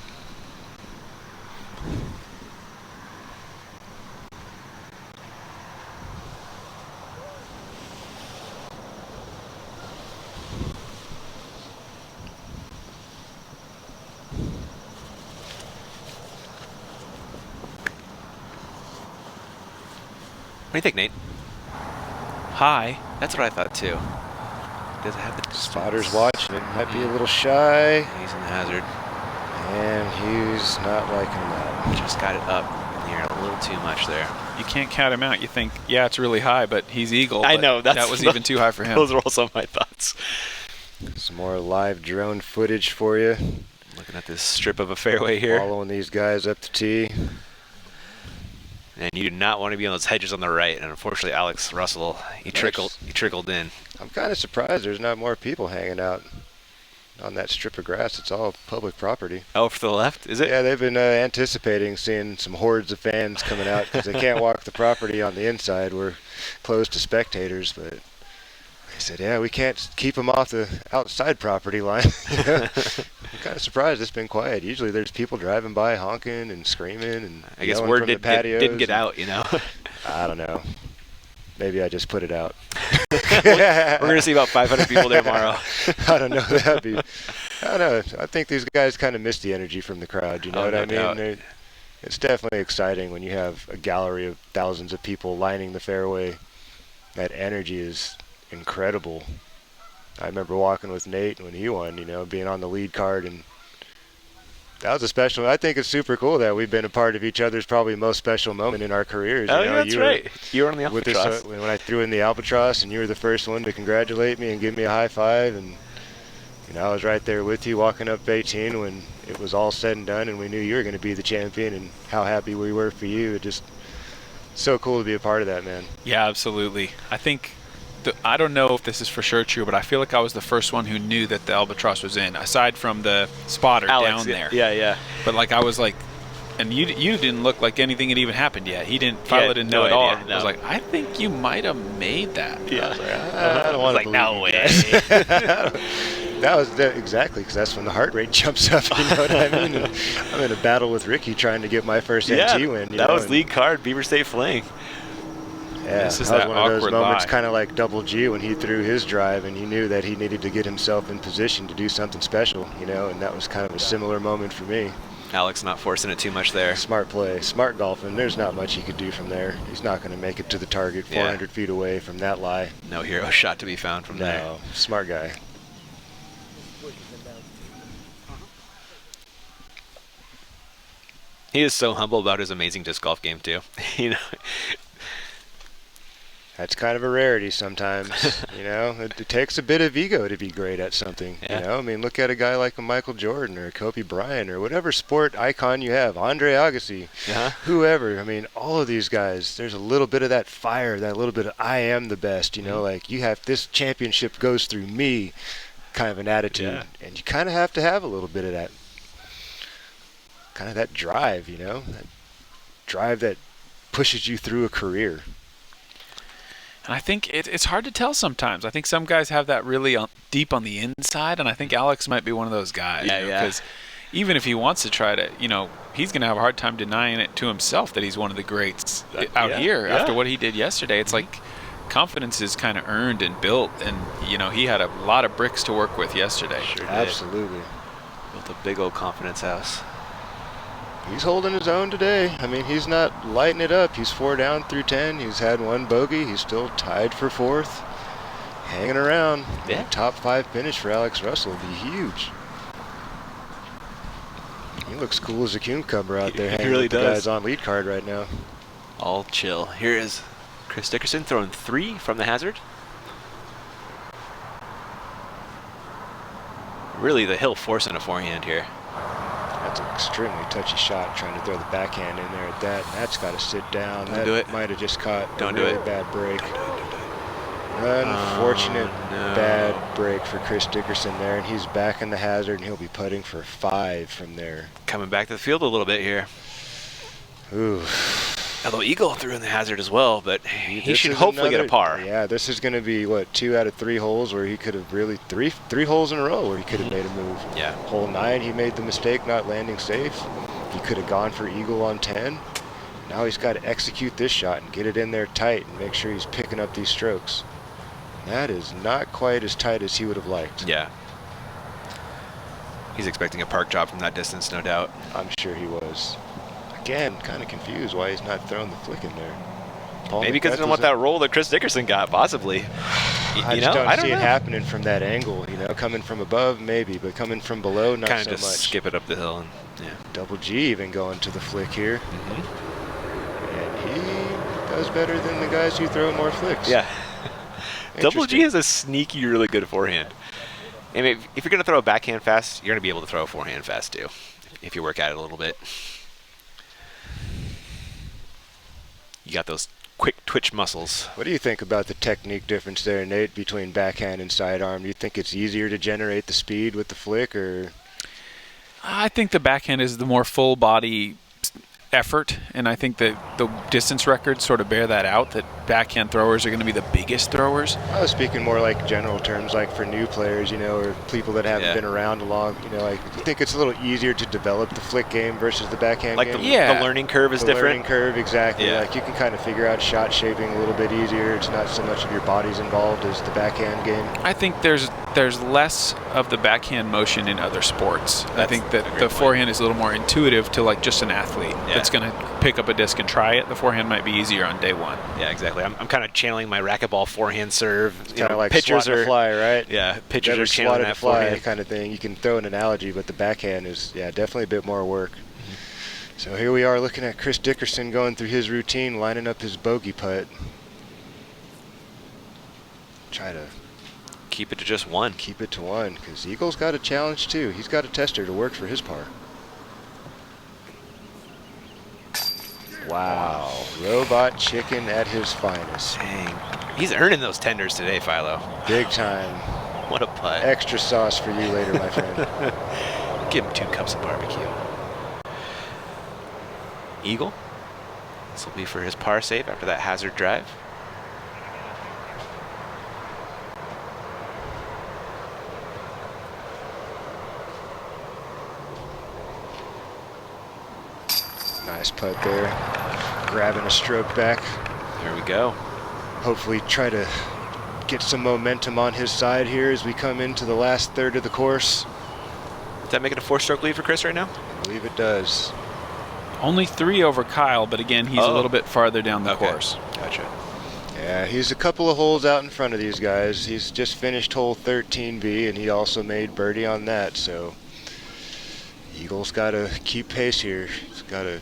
What do you think, Nate? High. That's what I thought too. Does it have the Spotter's watching it. Might be a little shy. He's in the hazard. And he's not liking that. Just got it up in the air a little too much there. You can't count him out. You think, yeah, it's really high, but he's eagle. I but know, that was even too high for him. Those are also my thoughts. Some more live drone footage for you. Looking at this strip of a fairway here. Following these guys up the tee. And you do not want to be on those hedges on the right. And unfortunately, Alex Russell, he trickled in. I'm kind of surprised there's not more people hanging out on that strip of grass. It's all public property. Oh, for the left, is it? Yeah, they've been anticipating seeing some hordes of fans coming out because they can't walk the property on the inside. We're closed to spectators, but they said, yeah, we can't keep them off the outside property line. I'm kind of surprised it's been quiet. Usually there's people driving by honking and screaming and I guess yelling word from the didn't get patios. out, you know. I don't know. Maybe I just put it out. We're going to see about 500 people there tomorrow. I don't know. That'd be. I don't know. I think these guys kind of miss the energy from the crowd. You know what no I mean? doubt. It's definitely exciting when you have a gallery of thousands of people lining the fairway. That energy is incredible. I remember walking with Nate when he won, you know, being on the lead card, and that was a special. I think it's super cool that we've been a part of each other's probably most special moment in our careers. Oh, you know, yeah, that's right. You were on the with Albatross. us, when I threw in the Albatross, and you were the first one to congratulate me and give me a high five, and you know, I was right there with you walking up 18 when it was all said and done, and we knew you were going to be the champion, and how happy we were for you. It just so cool to be a part of that, man. Yeah, absolutely. I think, I don't know if this is for sure true, but I feel like I was the first one who knew that the Albatross was in, aside from the spotter Alex, down there. Yeah. But like I was like, and you didn't look like anything had even happened yet. Philo had didn't no know at all. idea, no. I was like, I think you might have made that. Yeah. I was like, I don't want to believe no you way. guys. That was exactly because that's when the heart rate jumps up. You know what I mean? And I'm in a battle with Ricky trying to get my first NT win. You that know, was and lead card, Beaver State Fling. Yeah, This is that that was one of those awkward moments, lie. kind of like Double G when he threw his drive, and he knew that he needed to get himself in position to do something special. You know, and that was kind of a similar moment for me. Alex not forcing it too much there. Smart play, smart golfing. There's not much he could do from there. He's not going to make it to the target 400 feet away from that lie. No hero shot to be found from there. No, smart guy. He is so humble about his amazing disc golf game too. You know, That's kind of a rarity sometimes. You know, it takes a bit of ego to be great at something. Yeah. You know, I mean, look at a guy like a Michael Jordan or a Kobe Bryant or whatever sport icon you have, Andre Agassi, whoever. I mean, all of these guys, there's a little bit of that fire, that little bit of I am the best. You know, like you have this championship goes through me kind of an attitude. And you kind of have to have a little bit of that, kind of that drive, you know, that drive that pushes you through a career. And I think it's hard to tell sometimes. I think some guys have that really deep on the inside, and I think Alex might be one of those guys. Yeah, Because even if he wants to try to, he's going to have a hard time denying it to himself that he's one of the greats out here after what he did yesterday. It's like confidence is kind of earned and built, and, he had a lot of bricks to work with yesterday. Sure did. Absolutely. Built a big old confidence house. He's holding his own today. I mean, he's not lighting it up. He's 4 down through 10. He's had 1 bogey. He's still tied for 4th. Hanging around. Yeah. Top 5 finish for Alex Russell would be huge. He looks cool as a cucumber out there. He hanging really with the does. guys on lead card right now. All chill. Here is Chris Dickerson throwing 3 from the hazard. Really, the hill forcing a forehand here. That's an extremely touchy shot, trying to throw the backhand in there at that. That's got to sit down. Don't that do it. might have just caught Don't a do really it. bad break. Unfortunate no. bad break for Chris Dickerson there, and he's back in the hazard, and he'll be putting for 5 from there. Coming back to the field a little bit here. Ooh. Although Eagle threw in the hazard as well, but he This should is hopefully get a another- par. Yeah, this is going to be, what, 2 out of 3 holes where he could have really, three holes in a row where he could have made a move. Yeah. Hole 9, he made the mistake not landing safe. He could have gone for eagle on 10. Now he's got to execute this shot and get it in there tight and make sure he's picking up these strokes. That is not quite as tight as he would have liked. Yeah. He's expecting a park job from that distance, no doubt. I'm sure he was. Again, kind of confused why he's not throwing the flick in there. Paul Maybe because he McBeth didn't want doesn't- that roll that Chris Dickerson got, possibly. I just don't see it happening from that angle. Coming from above, maybe, but coming from below, not Kind so of just much. skip it up the hill. And, yeah. Double G even going to the flick here. And he does better than the guys who throw more flicks. Yeah. Double G Interesting. has a sneaky, really good forehand. I mean, if you're going to throw a backhand fast, you're going to be able to throw a forehand fast too, if you work at it a little bit. You got those quick twitch muscles. What do you think about the technique difference there, Nate, between backhand and sidearm? Do you think it's easier to generate the speed with the flick, or? I think the backhand is the more full body effort, and I think that the distance records sort of bear that out, that backhand throwers are going to be the biggest throwers. I was speaking more like general terms, like for new players, or people that haven't been around a long, like, you think it's a little easier to develop the flick game versus the backhand Like game? the learning curve is the different. learning curve, exactly. Yeah. Like, you can kind of figure out shot shaping a little bit easier. It's not so much of your body's involved as the backhand game. I think there's less of the backhand motion in other sports. I think that the forehand is a little more intuitive to like just an athlete that's going to pick up a disc and try it. The forehand might be easier on day one. Yeah, exactly. I'm kind of channeling my racquetball forehand serve. Kind of like pitchers swatting a fly, right? Yeah, pitchers Never are channeling swatted that a fly forehand. kind of thing. You can throw an analogy, but the backhand is, definitely a bit more work. So here we are looking at Chris Dickerson going through his routine, lining up his bogey putt. Try to keep it to just 1. Keep it to 1, because Eagle's got a challenge too. He's got a tester to work for his par. Wow. Robot chicken at his finest. Dang. He's earning those tenders today, Philo. Big time. What a putt. Extra sauce for you later, my friend. Give him 2 cups of barbecue. Eagle. This will be for his par save after that hazard drive. Nice putt there. Grabbing a stroke back. There we go. Hopefully try to get some momentum on his side here as we come into the last third of the course. Does that make it a 4-stroke lead for Chris right now? I believe it does. Only 3 over Kyle, but again, he's a little bit farther down the course. Gotcha. Yeah, he's a couple of holes out in front of these guys. He's just finished hole 13B, and he also made birdie on that, so Eagle's got to keep pace here. He's got to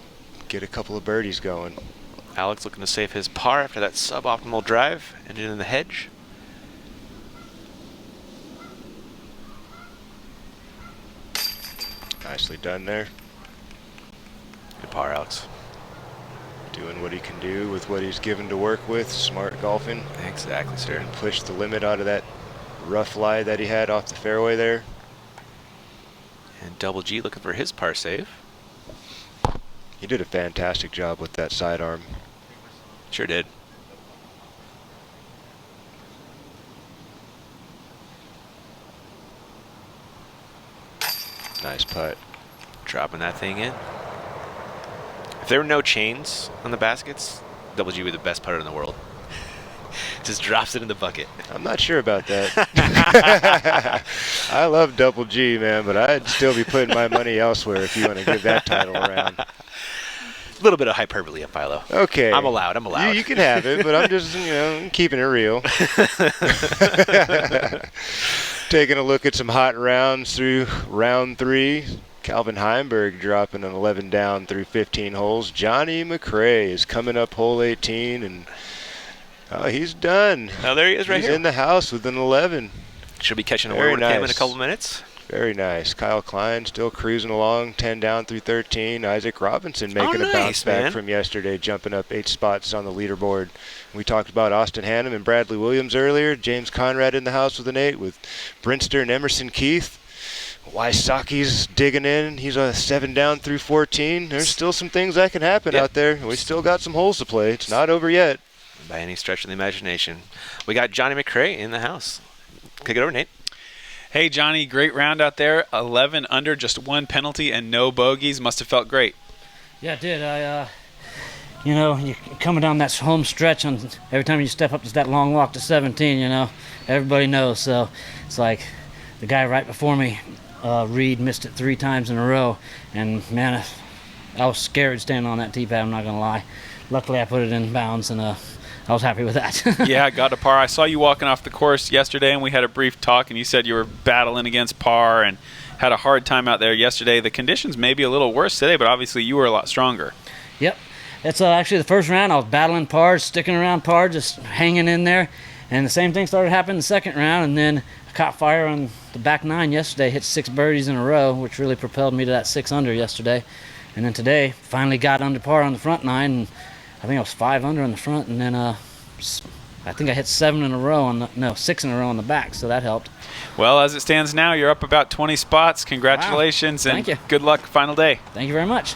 get a couple of birdies going. Alex looking to save his par after that suboptimal drive. Ended in the hedge. Nicely done there. Good par, Alex. Doing what he can do with what he's given to work with. Smart golfing. Exactly, sir. And push the limit out of that rough lie that he had off the fairway there. And Double G looking for his par save. He did a fantastic job with that sidearm. Sure did. putt. Dropping that thing in. If there were no chains on the baskets, Double G would be the best putter in the world. Just drops it in the bucket. I'm not sure about that. I love Double G, man, but I'd still be putting my money elsewhere if you want to give that title around. A little bit of hyperbole, Philo. Okay. I'm allowed. You can have it, but I'm just, keeping it real. Taking a look at some hot rounds through round 3. Calvin Heimberg dropping an 11 down through 15 holes. Johnny McRae is coming up hole 18, and he's done. Oh, there he is right He's here. in the house with an 11. Should be catching a Very word with him in a nice. couple minutes. Very nice. Kyle Klein still cruising along, 10 down through 13. Isaac Robinson making a nice, bounce back man. from yesterday, jumping up 8 spots on the leaderboard. We talked about Austin Hannum and Bradley Williams earlier. James Conrad in the house with an 8 with Brinster and Emerson Keith. Waisaki's digging in. He's a 7 down through 14. There's still some things that can happen out there. We still got some holes to play. It's not over yet. By any stretch of the imagination. We got Johnny McRae in the house. Kick it over, Nate. Hey, Johnny, great round out there. 11 under, just 1 penalty and no bogeys. Must have felt great. Yeah, it did. You're coming down that home stretch, and every time you step up to that long walk to 17, everybody knows. So it's like the guy right before me, Reed, missed it 3 times in a row. And, man, I was scared standing on that tee pad, I'm not going to lie. Luckily, I put it in bounds, and I was happy with that. Yeah, got to par. I saw you walking off the course yesterday, and we had a brief talk, and you said you were battling against par and had a hard time out there yesterday. The conditions may be a little worse today, but obviously you were a lot stronger. Yep. It's actually the first round. I was battling par, sticking around par, just hanging in there. And the same thing started happening in the second round, and then I caught fire on the back 9 yesterday, hit 6 birdies in a row, which really propelled me to that 6 under yesterday. And then today, finally got under par on the front 9, and I think I was 5 under on the front, and then I think I hit 7 in a row 6 in a row on the back, so that helped. Well, as it stands now, you're up about 20 spots. Congratulations, Wow. Thank and you. good luck final day. Thank you very much.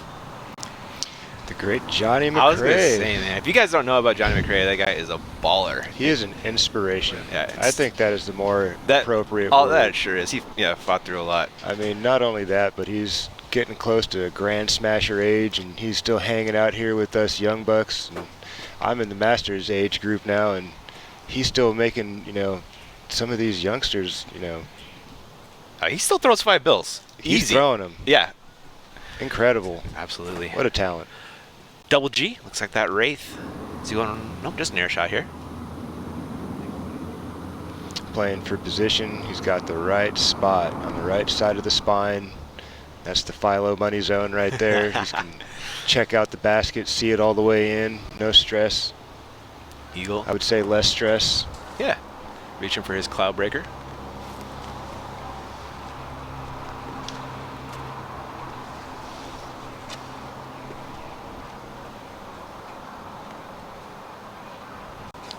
The great Johnny McRae. I was going to say, man, if you guys don't know about Johnny McRae, that guy is a baller. He is an inspiration. Yeah, I think that is the more appropriate Oh, word. that sure is. He fought through a lot. I mean, not only that, but he's getting close to Grand Smasher age, and he's still hanging out here with us young bucks. And I'm in the Masters age group now, and he's still making, some of these youngsters, He still throws 5 bills. he's Easy. throwing them. Yeah, Incredible. absolutely. What a talent. Double G. Looks like that Wraith. Is he going? Nope, just an air shot here. Playing for position. He's got the right spot on the right side of the spine. That's the Philo money zone right there. He can check out the basket, see it all the way in. No stress. Eagle. I would say less stress. Yeah. Reaching for his cloud breaker.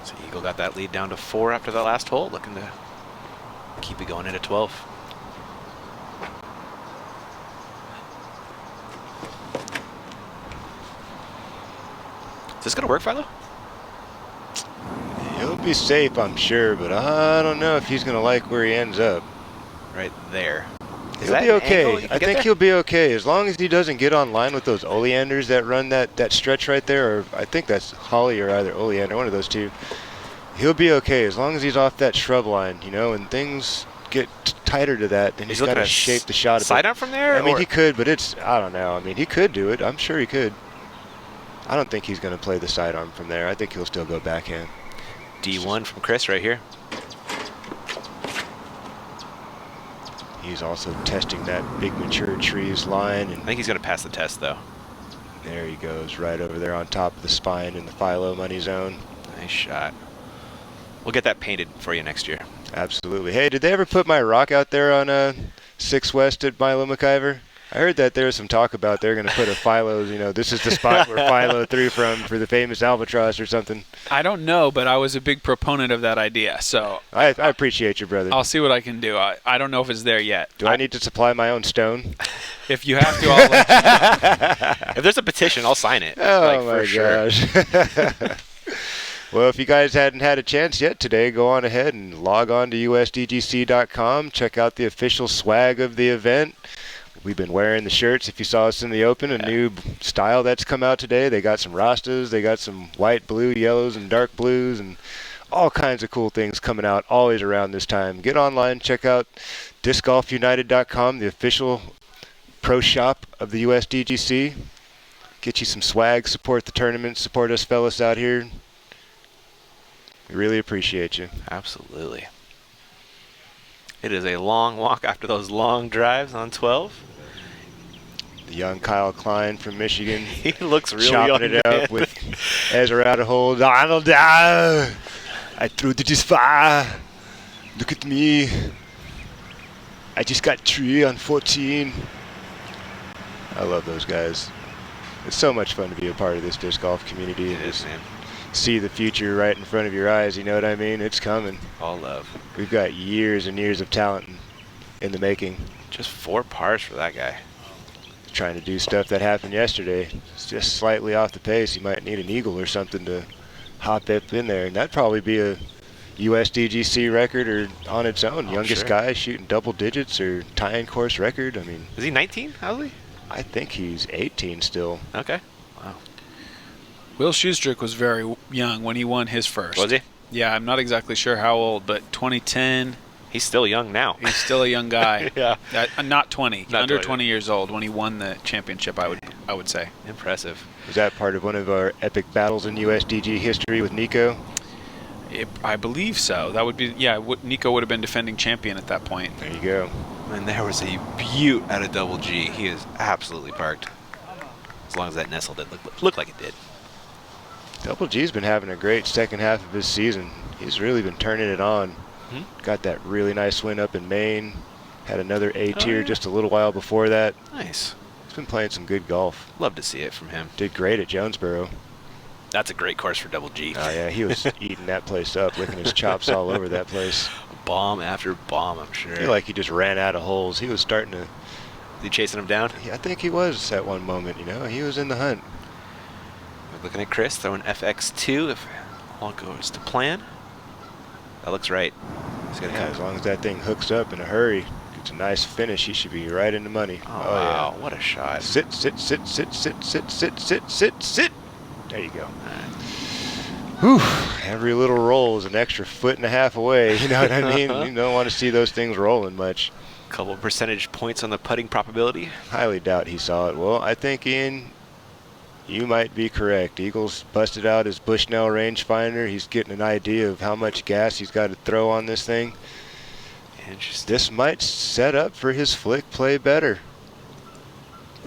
So Eagle got that lead down to 4 after that last hole, looking to keep it going into 12. Is this going to work, Philo? He'll be safe, I'm sure, but I don't know if he's going to like where he ends up. Right there. Is He'll that be an angle okay. you can I get think there? he'll be okay as long as he doesn't get on line with those oleanders that run that stretch right there. Or I think that's holly or either oleander, one of those two. He'll be okay as long as he's off that shrub line, and things get tighter to that. Then he's got looking to at shape the shot a bit. side out from there? I mean, or- he could, but I don't know. I mean, he could do it. I'm sure he could. I don't think he's going to play the sidearm from there. I think he'll still go backhand. D1 from Chris right here. He's also testing that big mature trees line, I and think he's going to pass the test, though. there he goes, right over there on top of the spine in the Philo money zone. Nice shot. We'll get that painted for you next year. Absolutely. Hey, did they ever put my rock out there on 6 West at Milo McIver? I heard that there was some talk about they're going to put a Philo's, this is the spot where Philo threw from for the famous albatross or something. I don't know, but I was a big proponent of that idea, so I appreciate you, brother. I'll see what I can do. I don't know if it's there yet. Do I need to supply my own stone? If you have to, I'll let you know. If there's a petition, I'll sign it. Oh, for my sure. gosh. Well, if you guys hadn't had a chance yet today, go on ahead and log on to USDGC.com. Check out the official swag of the event. We've been wearing the shirts. If you saw us in the Open, a new style that's come out today. They got some Rastas. They got some white, blue, yellows, and dark blues, and all kinds of cool things coming out always around this time. Get online, check out discgolfunited.com, the official pro shop of the USDGC. Get you some swag, support the tournament, support us fellas out here. We really appreciate you. Absolutely. It is a long walk after those long drives on 12. The young Kyle Klein from Michigan. He looks really chopping young, it up with Ezra out of hold. Donald, I threw this far. Look at me. I just got 3 on 14. I love those guys. It's so much fun to be a part of this disc golf community. It is, man. See the future right in front of your eyes, you know what I mean? It's coming. All love. We've got years and years of talent in the making. Just 4 pars for that guy. Trying to do stuff that happened yesterday. It's just slightly off the pace. You might need an eagle or something to hop up in there, and that'd probably be a USDGC record or on its own. Youngest guy shooting double digits or tying course record. I mean, is he 19? How's he? I think he's 18 still. Okay. Wow. Will Schusterick was very young when he won his first. Was he? Yeah, I'm not exactly sure how old, but 2010. He's still young now. He's still a young guy. Yeah. Not 20. Not under 20. 20 years old when he won the championship, I would say. Impressive. Was that part of one of our epic battles in USDG history with Nico? I believe so. That would be, yeah, Nico would have been defending champion at that point. There you go. And there was a beaut out of Double G. He is absolutely parked. As long as that nestle did look like it did. Double G's been having a great second half of his season. He's really been turning it on. Got that really nice win up in Maine. Had another A tier just a little while before that. Nice. He's been playing some good golf. Love to see it from him. Did great at Jonesboro. That's a great course for Double G. Oh yeah, he was eating that place up, licking his chops all over that place. Bomb after bomb, I'm sure. I feel like he just ran out of holes. He was starting to... Is he chasing him down? Yeah, I think he was at one moment, you know. He was in the hunt. We're looking at Chris throwing FX2 if all goes to plan. That looks right. He's gonna As long as that thing hooks up in a hurry, gets a nice finish, he should be right in the money. Oh, wow, what a shot. Sit, sit, sit, sit, sit, sit, sit, sit, sit, sit. There you go. Whew. Every little roll is an extra 1.5 feet away. You know what I mean? You don't want to see those things rolling much. Couple percentage points on the putting probability. Highly doubt he saw it. Well, I think, Ian, you might be correct. Eagles busted out his Bushnell rangefinder. He's getting an idea of how much gas he's got to throw on this thing. Interesting. This might set up for his flick play better.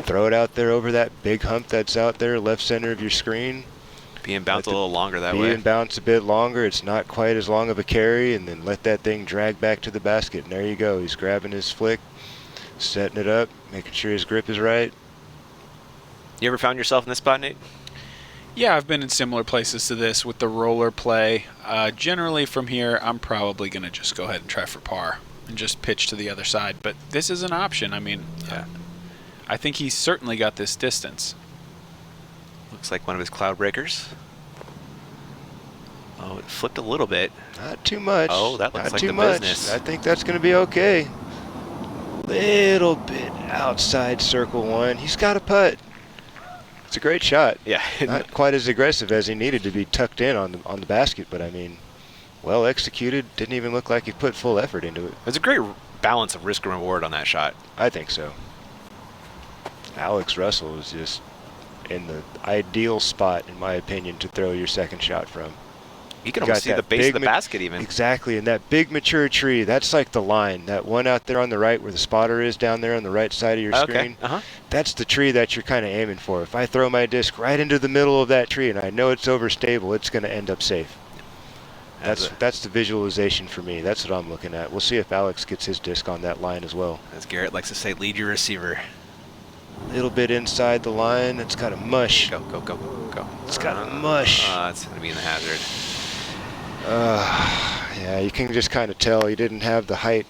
Throw it out there over that big hump that's out there, left center of your screen. Being bounced a little longer that way. Being bounced a bit longer. It's not quite as long of a carry, and then let that thing drag back to the basket. And there you go. He's grabbing his flick, setting it up, making sure his grip is right. You ever found yourself in this spot, Nate? Yeah, I've been in similar places to this with the roller play. Generally from here, I'm probably going to just go ahead and try for par and just pitch to the other side. But this is an option. I mean, I think he's certainly got this distance. Looks like one of his cloud breakers. Oh, it flipped a little bit. Not too much. Oh, that looks Not like too the much. business. I think that's going to be okay. Little bit outside circle one. He's got a putt. It's a great shot. Yeah. Not quite as aggressive as he needed to be tucked in on the basket, but I mean, well executed. Didn't even look like he put full effort into it. There's a great balance of risk and reward on that shot. I think so. Alex Russell is just in the ideal spot, in my opinion, to throw your second shot from. You can almost see the base of the basket even. Exactly, and that big mature tree, that's like the line. That one out there on the right where the spotter is down there on the right side of your screen. That's the tree that you're kind of aiming for. If I throw my disc right into the middle of that tree and I know it's overstable, it's going to end up safe. That's the visualization for me. That's what I'm looking at. We'll see if Alex gets his disc on that line as well. As Garrett likes to say, lead your receiver. A little bit inside the line. It's got a mush. Go, go, go, go. It's got a mush. It's going to be in the hazard. Yeah, you can just kind of tell he didn't have the height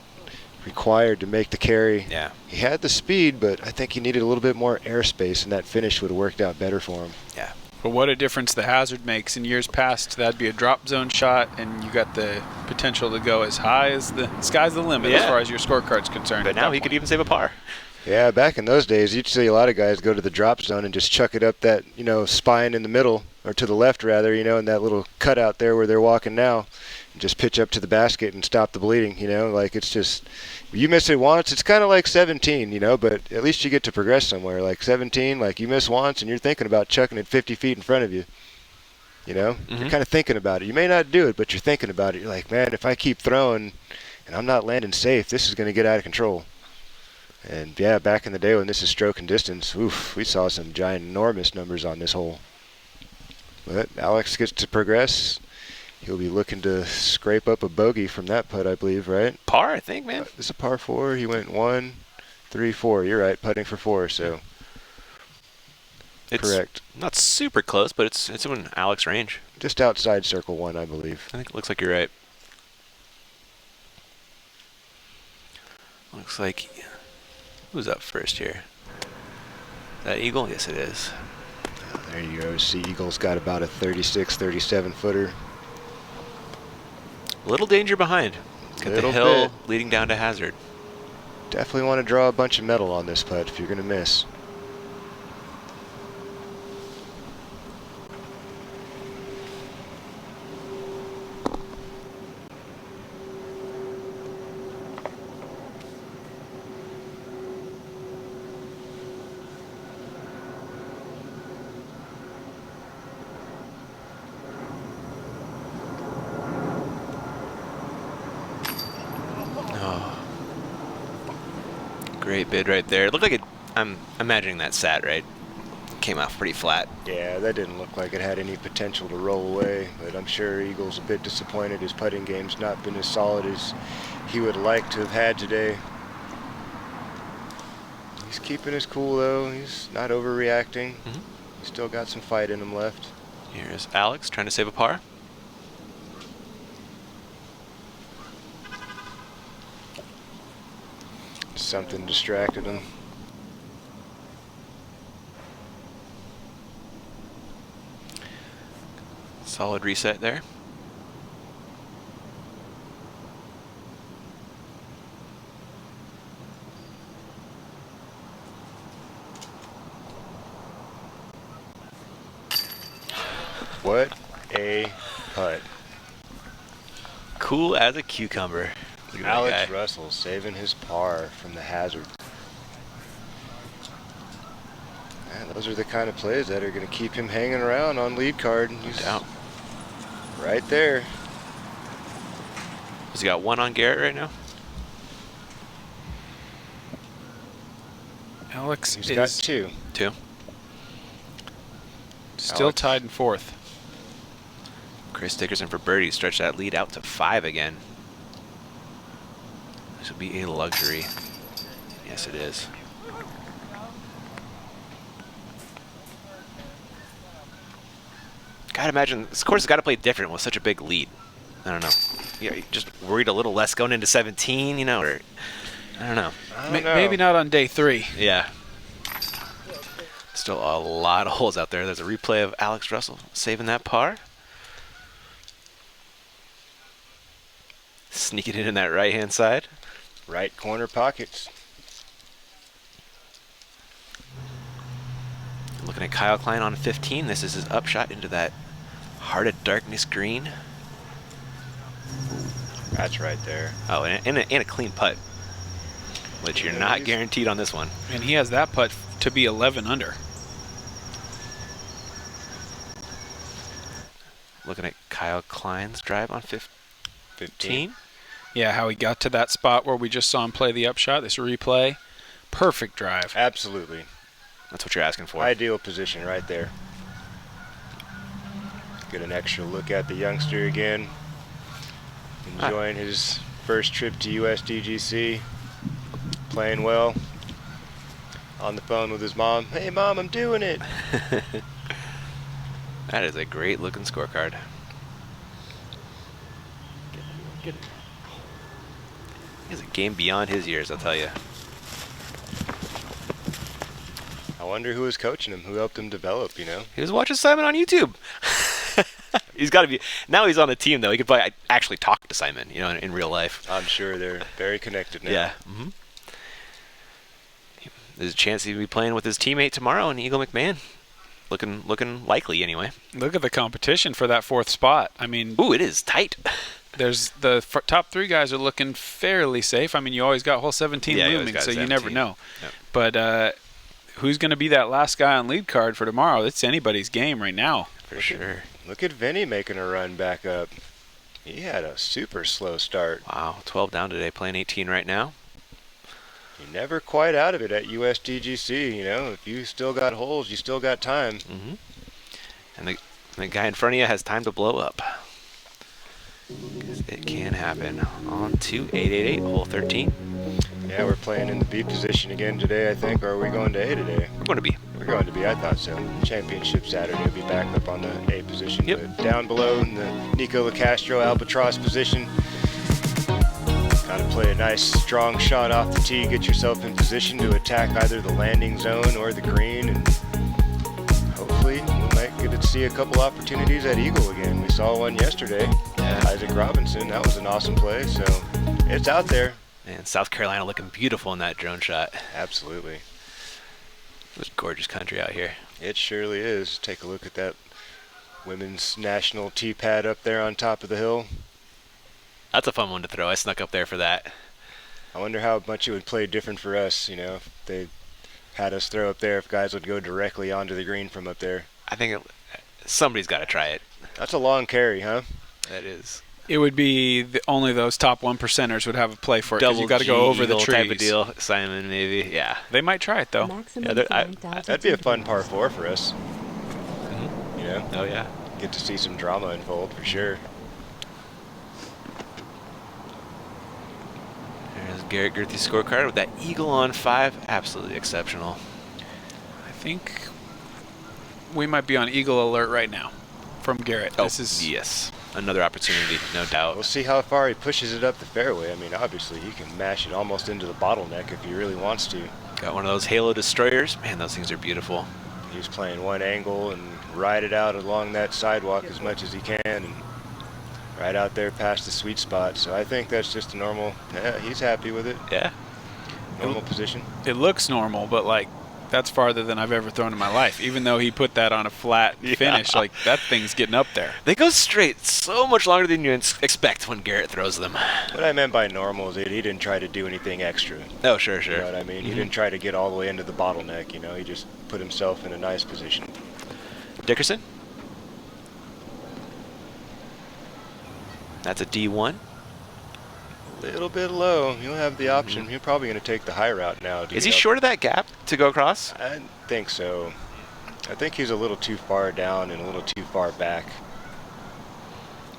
required to make the carry. Yeah. He had the speed, but I think he needed a little bit more airspace, and that finish would have worked out better for him. Yeah. But what a difference the hazard makes. In years past, that'd be a drop zone shot, and you got the potential to go as high as the sky's the limit as far as your scorecard's concerned. But now he could even save a par. Yeah, back in those days, you'd see a lot of guys go to the drop zone and just chuck it up that, spine in the middle, or to the left rather, in that little cutout there where they're walking now. And just pitch up to the basket and stop the bleeding, like it's just, you miss it once, it's kind of like 17, but at least you get to progress somewhere. Like 17, like you miss once and you're thinking about chucking it 50 feet in front of you. You're kind of thinking about it. You may not do it, but you're thinking about it. You're like, man, if I keep throwing and I'm not landing safe, this is going to get out of control. And yeah, back in the day when this is stroke and distance, we saw some giant, enormous numbers on this hole. But Alex gets to progress. He'll be looking to scrape up a bogey from that putt, I believe, right? Par, I think, man. It's a par 4. He went 1, 3, 4. You're right, putting for 4. So it's correct. Not super close, but it's in Alex range. Just outside circle 1, I believe. I think it looks like you're right. Looks like who's up first here? Is that Eagle? Yes, it is. There you go. See, Eagle's got about a 36, 37 footer. A little danger behind. Got the hill leading down to hazard. Definitely want to draw a bunch of metal on this putt if you're going to miss. Great bid right there. It looked like it. I'm imagining that sat right. Came off pretty flat. Yeah, that didn't look like it had any potential to roll away, but I'm sure Eagle's a bit disappointed. His putting game's not been as solid as he would like to have had today. He's keeping his cool though. He's not overreacting. He's still got some fight in him left. Here's Alex trying to save a par. Something distracted him. Solid reset there. What a putt. Cool as a cucumber. Look at that Alex guy. Russell saving his par from the hazard. Man, those are the kind of plays that are going to keep him hanging around on lead card. He's right there. Has he got one on Garrett right now? Alex He's is got 2. Two. still Alex. tied in 4th. Chris Dickerson for birdie. Stretch that lead out to 5 again. This will be a luxury. Yes, it is. Gotta imagine this course has got to play different with such a big lead. I don't know. Yeah, you just worried a little less going into 17, or I don't know. Maybe not on day 3. Yeah. Still a lot of holes out there. There's a replay of Alex Russell saving that par. Sneaking it in that right-hand side. Right corner pockets. Looking at Kyle Klein on 15. This is his upshot into that Heart of Darkness green. That's right there. Oh, and a clean putt, which you're not guaranteed on this one. And he has that putt to be 11 under. Looking at Kyle Klein's drive on 15. Yeah, how he got to that spot where we just saw him play the upshot. This replay. Perfect drive. Absolutely. That's what you're asking for. Ideal position right there. Get an extra look at the youngster again. Enjoying his first trip to USDGC. Playing well. On the phone with his mom. Hey, Mom, I'm doing it. That is a great looking scorecard. Get it. He's a game beyond his years, I'll tell you. I wonder who was coaching him, who helped him develop, He was watching Simon on YouTube. He's got to be. Now he's on the team, though. He could probably actually talk to Simon, in real life. I'm sure they're very connected now. Yeah. There's a chance he'll be playing with his teammate tomorrow in Eagle McMahon. Looking likely anyway. Look at the competition for that 4th spot. I mean, Ooh, it is tight. there's the top 3 guys are looking fairly safe. I mean, you always got hole 17 Yeah, you always looming, got so you 17. never know. Yep. But who's going to be that last guy on lead card for tomorrow? It's anybody's game right now. For sure. Look at Vinny making a run back up. He had a super slow start. Wow, 12 down today, playing 18 right now. You're never quite out of it at USDGC, you know. If you still got holes, you still got time. Mm-hmm. And the guy in front of you has time to blow up. 'Cause it can happen. On to 888, hole 13. Yeah, we're playing in the B position again today, I think. Or are we going to A today? We're going to be. We're going to B, I thought so. Championship Saturday will be back up on the A position. Yep. But down below in the Nico LaCastro Albatross position. Got to play a nice strong shot off the tee, get yourself in position to attack either the landing zone or the green, and hopefully we might get to see a couple opportunities at Eagle again. We saw one yesterday. Yeah. Isaac Robinson, that was an awesome play, so it's out there. And South Carolina looking beautiful in that drone shot. Absolutely. It's gorgeous country out here. It surely is. Take a look at that women's national tee pad up there on top of the hill. That's a fun one to throw. I snuck up there for that. I wonder how much it would play different for us, you know, if they had us throw up there, if guys would go directly onto the green from up there. I think somebody's got to try it. That's a long carry, huh? That is. It would be only those top 1%ers would have a play for it, because you got to go over the Eagle trees. type of deal. Simon, maybe. Yeah. They might try it though. Maximum Yeah, That'd be a fun par 4 for us. You know, Oh, yeah. get to see some drama unfold for sure. There's Garrett Gerthy's scorecard with that eagle on 5. Absolutely exceptional. I think we might be on eagle alert right now from Garrett. This is Yes. Another opportunity, no doubt. We'll see how far he pushes it up the fairway. I mean, obviously, he can mash it almost into the bottleneck if he really wants to. Got one of those Halo Destroyers. Man, those things are beautiful. He's playing one angle and ride it out along that sidewalk as much as he can, and right out there past the sweet spot. So I think that's just a normal, yeah, he's happy with it. Yeah. Normal position. it looks normal, but like that's farther than I've ever thrown in my life. Even though he put that on a flat finish, like that thing's getting up there. They go straight so much longer than you expect when Garrett throws them. What I meant by normal is that he didn't try to do anything extra. Oh, sure, You sure. know what I mean? He didn't try to get all the way into the bottleneck, you know? He just put himself in a nice position. Dickerson. That's a D1. Little bit low. He'll have the option. He's probably going to take the high route now. Is he short of that gap to go across? I think so. I think he's a little too far down and a little too far back.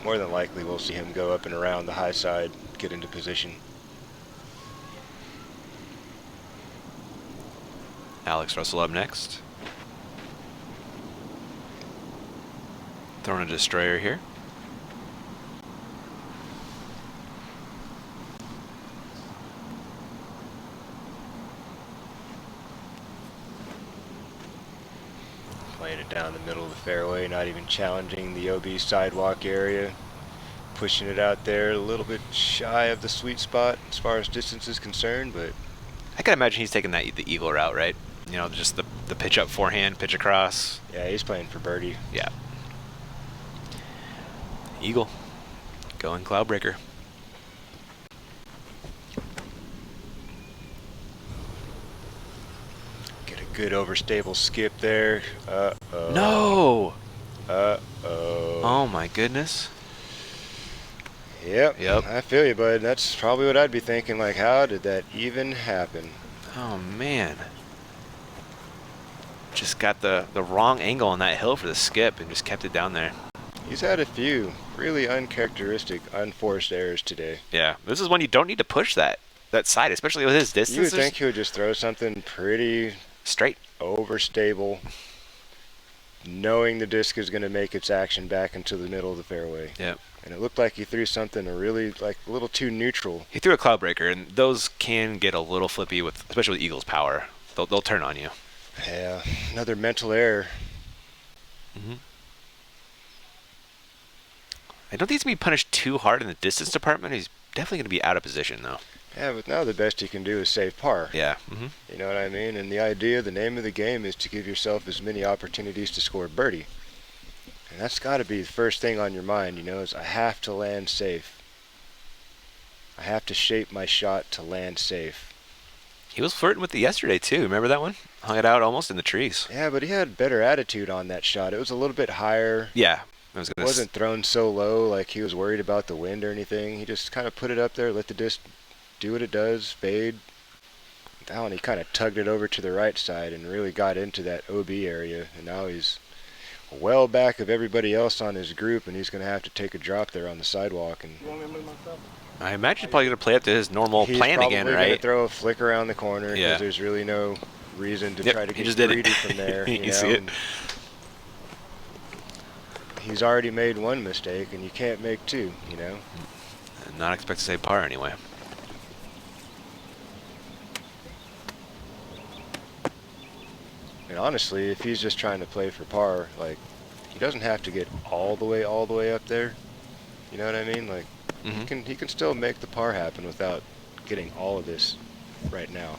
More than likely, we'll see him go up and around the high side, get into position. Alex Russell up next. Throwing a destroyer here. Playing it down the middle of the fairway, not even challenging the OB sidewalk area. Pushing it out there a little bit shy of the sweet spot as far as distance is concerned, but I can imagine he's taking the eagle route, right? You know, just the pitch up forehand, pitch across. yeah, he's playing for birdie. Yeah. Eagle. Going Cloudbreaker. Get a good overstable skip there. Uh-oh. No! Uh-oh. Oh my goodness. Yep. Yep. I feel you, bud. That's probably what I'd be thinking. Like, how did that even happen? Oh man. Just got the wrong angle on that hill for the skip and just kept it down there. He's had a few really uncharacteristic, unforced errors today. Yeah, this is when you don't need to push that side, especially with his distance. You would There's think he would just throw something pretty straight. overstable, knowing the disc is going to make its action back into the middle of the fairway. Yep. And it looked like he threw something really, like, a little too neutral. He threw a Cloudbreaker, and those can get a little flippy with, especially with Eagles' power. They'll turn on you. Yeah, another mental error. I don't think he's going to be punished too hard in the distance department. He's definitely going to be out of position, though. Yeah, but now the best he can do is save par. Yeah. You know what I mean? And the idea, the name of the game is to give yourself as many opportunities to score birdie. And that's got to be the first thing on your mind, you know, is I have to land safe. I have to shape my shot to land safe. He was flirting with it yesterday, too. Remember that one? Hung it out almost in the trees. Yeah, but he had better attitude on that shot. It was a little bit higher. Yeah. It wasn't thrown so low like he was worried about the wind or anything. He just kind of put it up there, let the disc do what it does, fade. That one, he kind of tugged it over to the right side and really got into that OB area. And now he's well back of everybody else on his group, and he's going to have to take a drop there on the sidewalk. And I imagine he's probably going to play up to his normal plan again, He's probably going right? to throw a flick around the corner because Yeah. there's really no reason to Yep, try to he get just did it. greedy from there. You know? see it. And he's already made one mistake, and you can't make two, you know? Not expect to say par anyway. And honestly, if he's just trying to play for par, like, he doesn't have to get all the way up there. You know what I mean? Like, he can still make the par happen without getting all of this right now.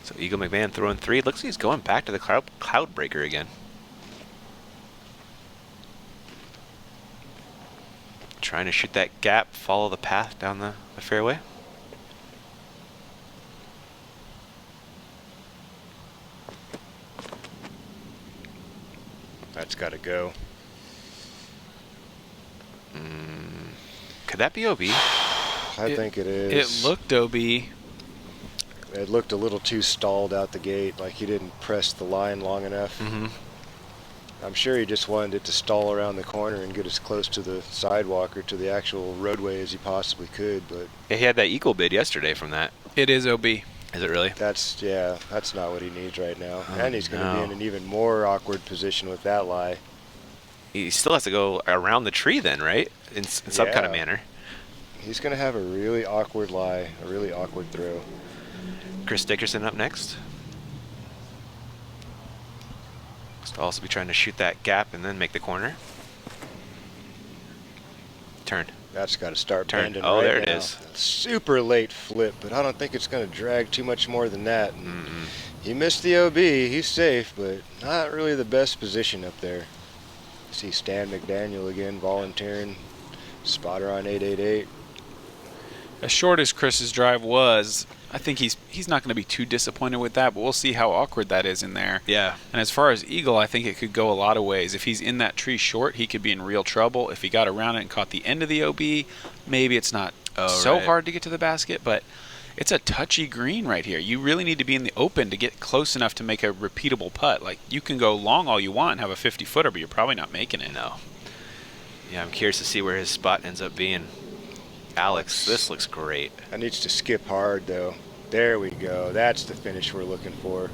So Eagle McMahon throwing 3. Looks like he's going back to the cloud breaker again. Trying to shoot that gap, follow the path down the fairway. That's got to go. Could that be OB? I think it is. It looked OB. It looked a little too stalled out the gate, like he didn't press the line long enough. I'm sure he just wanted it to stall around the corner and get as close to the sidewalk or to the actual roadway as he possibly could, but Yeah, he had that eagle bid yesterday from that. It is OB. Is it really? that's not what he needs right now. Oh, And he's going to be in an even more awkward position with that lie. He still has to go around the tree then, right? In some kind of Yeah. manner. He's going to have a really awkward lie, a really awkward throw. Chris Dickerson up next. Must also be trying to shoot that gap and then make the corner. Turn. That's got to start Turn. bending Oh, right there it now. is. Super late flip, but I don't think it's going to drag too much more than that. And he missed the OB. He's safe, but not really the best position up there. See Stan McDaniel again volunteering. Spotter on 888. As short as Chris's drive was, I think he's not going to be too disappointed with that, but we'll see how awkward that is in there. Yeah. And as far as Eagle, I think it could go a lot of ways. If he's in that tree short, he could be in real trouble. If he got around it and caught the end of the OB, maybe it's not so right. hard to get to the basket, but it's a touchy green right here. You really need to be in the open to get close enough to make a repeatable putt. Like, you can go long all you want and have a 50-footer, but you're probably not making it. No. Yeah, I'm curious to see where his spot ends up being. Alex, this looks great. That needs to skip hard, though. There we go. That's the finish we're looking for.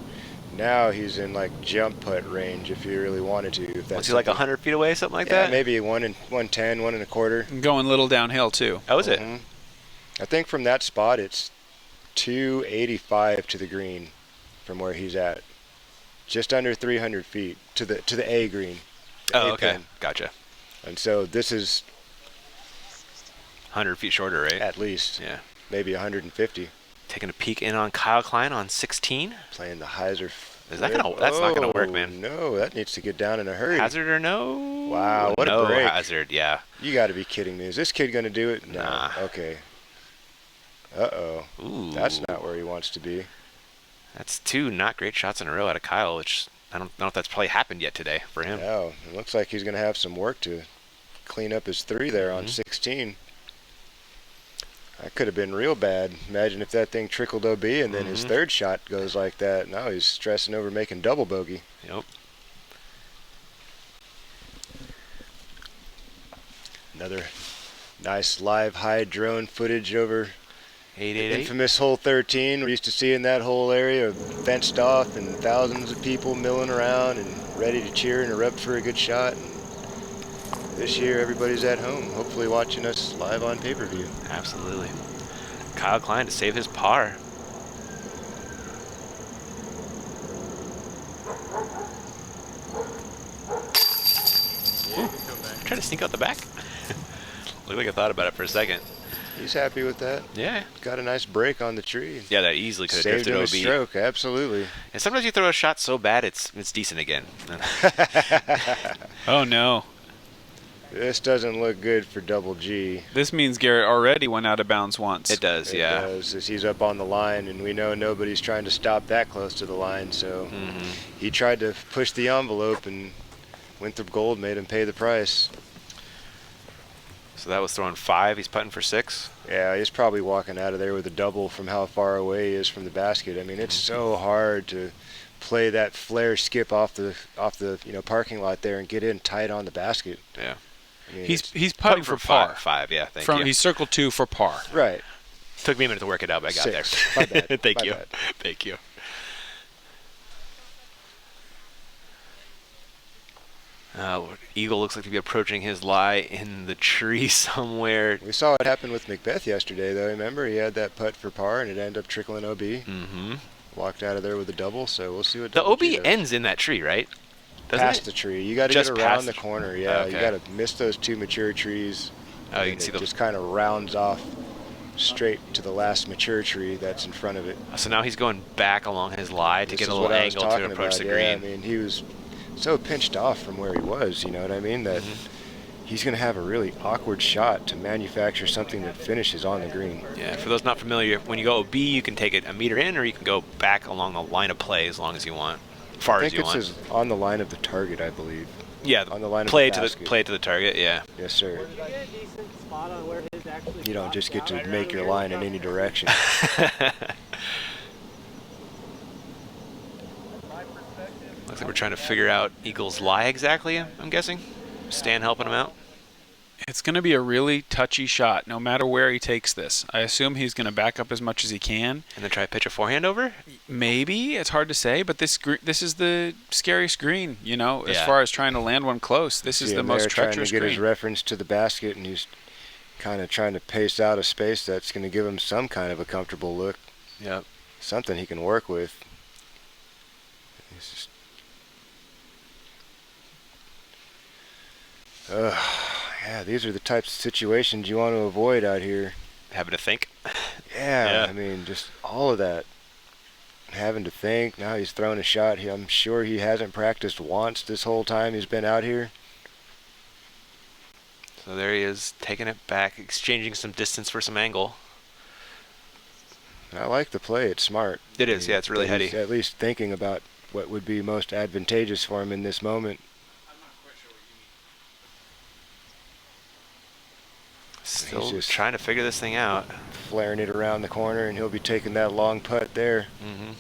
Now he's in, like, jump putt range if you really wanted to. If that's Was he like something- 100 feet away, something like Yeah, that? maybe 110, 1.25. And going little downhill, too. Oh, is it? I think from that spot it's 285 to the green from where he's at. Just under 300 feet to the A green. the Oh, A okay. pin. Gotcha. And so this is 100 feet shorter, right? at least Yeah. maybe 150. Taking a peek in on Kyle Klein on 16. Playing the hyzer. Is that gonna- that's not gonna work, Oh, man. No, that needs to get down in a hurry. Hazard or no? Wow, what a no break. hazard, yeah. You got to be kidding me. Is this kid going to do it? No. Nah. Okay. Uh-oh. Ooh. That's not where he wants to be. That's 2 not great shots in a row out of Kyle, which I don't know if that's probably happened yet today for him. No, it looks like he's going to have some work to clean up his 3 there on 16. That could have been real bad. Imagine if that thing trickled OB and then his third shot goes like that. Now he's stressing over making double bogey. Yep. Another nice live high drone footage over 888. infamous hole 13. We're used to seeing that whole area fenced off and thousands of people milling around and ready to cheer and erupt for a good shot. And this year everybody's at home, hopefully watching us live on pay-per-view. Absolutely. Kyle Klein to save his par. Trying to sneak out the back. Looked like I thought about it for a second. He's happy with that. Yeah. Got a nice break on the tree. Yeah, that easily could have Saved drifted him a OB. stroke, absolutely. And sometimes you throw a shot so bad it's decent again. Oh no. This doesn't look good for Double G. This means Garrett already went out of bounds once. It does, yeah. It does, as he's up on the line, and we know nobody's trying to stop that close to the line, so he tried to push the envelope, and Winthrop Gold made him pay the price. So that was throwing 5. He's putting for 6. Yeah, he's probably walking out of there with a double from how far away he is from the basket. I mean, it's so hard to play that flare skip off the parking lot there and get in tight on the basket. Yeah. I mean, He's putting for par. 5, yeah. Thank you. He's circled 2 for par. right. Took me a minute to work it out, but I got 6. there. My bad. Thank My you. bad. Thank you. Eagle looks like to be approaching his lie in the tree somewhere. We saw what happened with Macbeth yesterday, though. Remember, he had that putt for par, and it ended up trickling OB. Mm-hmm. Walked out of there with a double, so we'll see what The Double OB G does. ends in that tree, right? Doesn't Past it? the tree. You got to get Just around past the the corner. Yeah, Okay. you got to miss those 2 mature trees. Oh, you and can see it the. just kind of rounds off straight to the last mature tree that's in front of it. So now he's going back along his lie to This get a is little what I was angle to talking approach about. the Yeah, green. I mean, he was so pinched off from where he was, you know what I mean? That he's going to have a really awkward shot to manufacture something that finishes on the green. Yeah, for those not familiar, when you go OB, you can take it a meter in, or you can go back along the line of play as long as you want, far I as think you it's want. on the line of the target, I believe. Yeah, on the line of play the to basket. play to the target. Yeah. Yes, sir. You don't just get to make your line in any direction. Looks like we're trying to figure out Eagle's lie exactly. I'm guessing. Stan helping him out. It's going to be a really touchy shot, no matter where he takes this. I assume he's going to back up as much as he can. And then try to pitch a forehand over? Maybe. It's hard to say, but this is the scariest green, you know, as Yeah. far as trying to land one close. This is See the him most there trying treacherous to get his green. reference to the basket, and he's kind of trying to pace out a space that's going to give him some kind of a comfortable look, Yep. something he can work with. He's just, yeah, these are the types of situations you want to avoid out here. Having to think. Yeah, Yeah. I mean, just all of that. Having to think. Now he's throwing a shot. I'm sure he hasn't practiced once this whole time he's been out here. So there he is, taking it back, exchanging some distance for some angle. I like the play. It's smart. It is, yeah, it's really He's heady. at least thinking about what would be most advantageous for him in this moment. Still just- trying to figure this thing out. Flaring it around the corner, and he'll be taking that long putt there. Mm-hmm.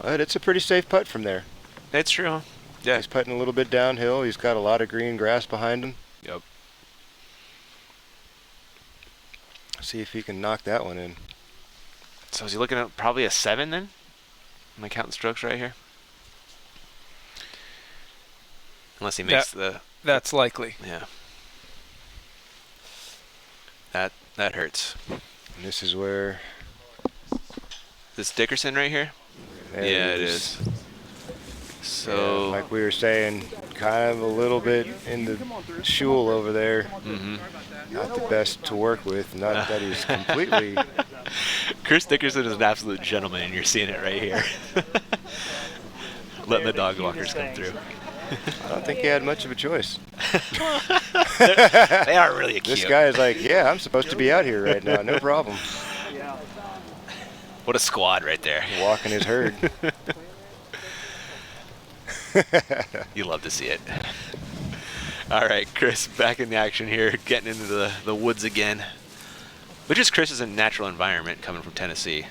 But it's a pretty safe putt from there. It's true, huh? Yeah. He's putting a little bit downhill. He's got a lot of green grass behind him. Yep. See if he can knock that one in. So is he looking at probably a 7 then? Am I counting strokes right here? Unless he makes That's likely. yeah. That hurts. And this is where... This Dickerson right here? there Yeah, it is. So Yeah, like we were saying, kind of a little bit in the shul over there. Not the best to work with. Not that he's completely... Chris Dickerson is an absolute gentleman, and you're seeing it right here. Letting the dog walkers come through. I don't think he had much of a choice. They are really cute. This guy is like, yeah, I'm supposed to be out here right now. No problem. What a squad right there. Walking his herd. You love to see it. All right, Chris, back in the action here, getting into the woods again. Which is Chris's natural environment coming from Tennessee.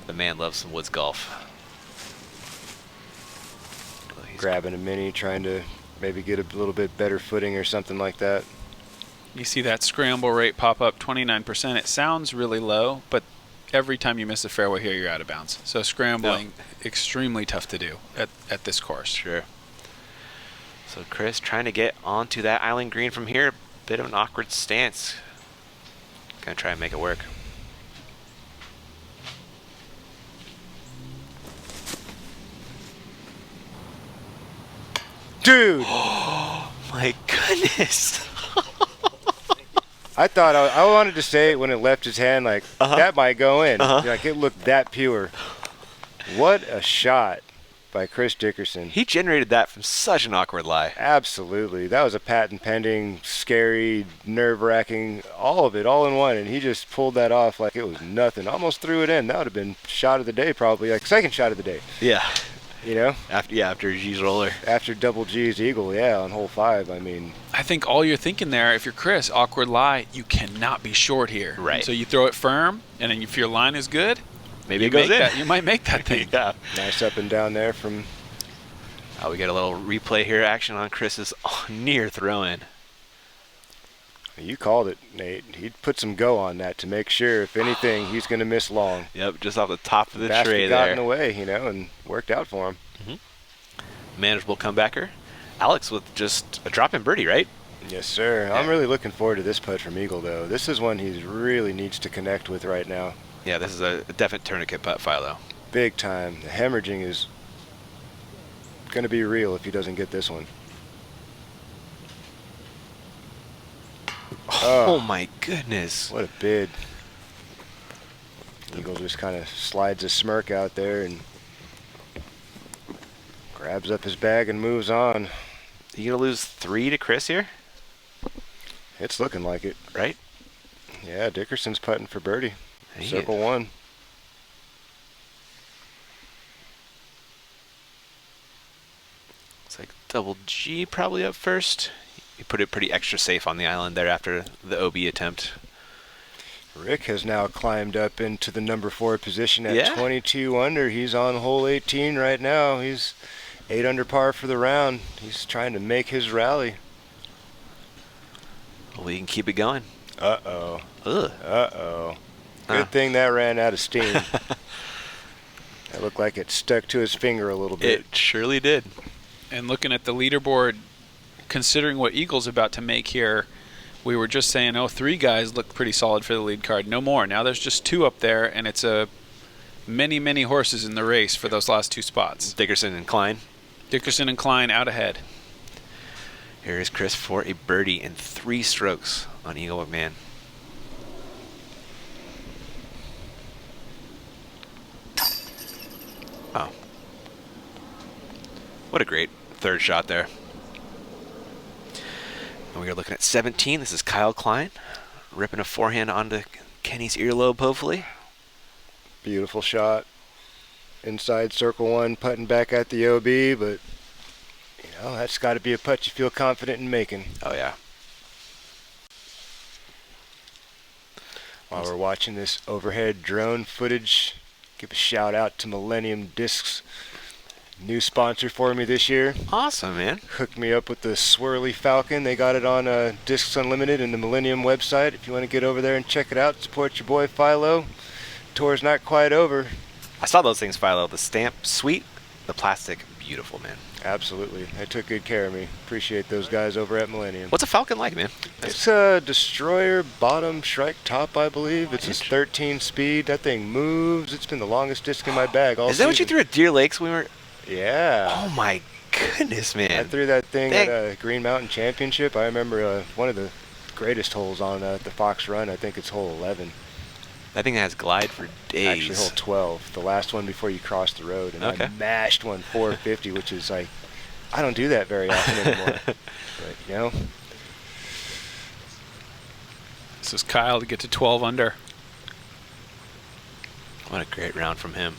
The man loves some woods golf. He's Grabbing a mini, trying to maybe get a little bit better footing or something like that. You see that scramble rate pop up 29%. It sounds really low, but every time you miss a fairway here, you're out of bounds. So scrambling, extremely tough to do at this course. Sure. So Chris trying to get onto that island green from here. Bit of an awkward stance. Gonna try and make it work. Dude, My goodness. I thought I wanted to say it when it left his hand, like, that might go in. Like, it looked that pure. What a shot by Chris Dickerson. He generated that from such an awkward lie. Absolutely. That was a patent pending, scary, nerve-wracking, all of it, all in one. And he just pulled that off like it was nothing. Almost threw it in. That would have been shot of the day, probably. Like, second shot of the day. Yeah. You know? After G's roller. After double G's eagle, yeah, on hole 5. I mean, I think all you're thinking there, if you're Chris, awkward lie, you cannot be short here. Right. So you throw it firm, and then if your line is good, maybe it goes in. You might make that thing. Yeah. nice up and down there from... Oh, we got a little replay here, action on Chris's near throw-in. You called it, Nate. He put some go on that to make sure, if anything, he's going to miss long. Yep, just off the top of the Basket tray got there. in the way, you know, and worked out for him. Manageable comebacker. Alex with just a drop-in birdie, right? Yes, sir. Yeah. I'm really looking forward to this putt from Eagle, though. This is one he really needs to connect with right now. Yeah, this is a definite tourniquet putt, Philo. Big time. The hemorrhaging is going to be real if he doesn't get this one. Oh my goodness. What a bid. Eagle just kind of slides a smirk out there and grabs up his bag and moves on. You gonna lose 3 to Chris here? It's looking like it. Right? Yeah, Dickerson's putting for birdie. He Circle is. 1. It's like double G probably up first. You put it pretty extra safe on the island there after the OB attempt. Rick has now climbed up into the number 4 position at Yeah. 22 under. He's on hole 18 right now. He's 8 under par for the round. He's trying to make his rally. We can keep it going. Uh-oh. Ugh. Uh-oh. Huh. Good thing that ran out of steam. That looked like it stuck to his finger a little bit. It surely did. And looking at the leaderboard, considering what Eagle's about to make here, we were just saying, 3 guys look pretty solid for the lead card. No more. Now there's just 2 up there, and it's many, many horses in the race for those last 2 spots. Dickerson and Klein. Dickerson and Klein out ahead. Here is Chris for a birdie in 3 strokes on Eagle McMahon. Oh. What a great third shot there. And we are looking at 17. This is Kyle Klein ripping a forehand onto Kenny's earlobe, hopefully. Beautiful shot. Inside circle 1, putting back at the OB, but you know, that's got to be a putt you feel confident in making. Oh, yeah. While we're watching this overhead drone footage, give a shout out to Millennium Discs, new sponsor for me this year. Awesome, man. Hooked me up with the Swirly Falcon. They got it on Discs Unlimited and the Millennium website. If you want to get over there and check it out, support your boy Philo. Tour's not quite over. I saw those things, Philo. The stamp, sweet. The plastic, beautiful, man. Absolutely. They took good care of me. Appreciate those guys over at Millennium. What's a Falcon like, man? It's a Destroyer bottom, Shrike top, I believe. It's a 13 speed. That thing moves. It's been the longest disc in my bag all Is that what you season. threw at Deer Lakes when we were... Yeah. Oh, my goodness, man. I threw that thing Dang. at a Green Mountain Championship. I remember one of the greatest holes on the Fox Run. I think it's hole 11. That thing has glide for days. Actually, hole 12. The last one before you cross the road. And Okay. I mashed one 450, which is like, I don't do that very often anymore. But, you know. This is Kyle to get to 12 under. What a great round from him.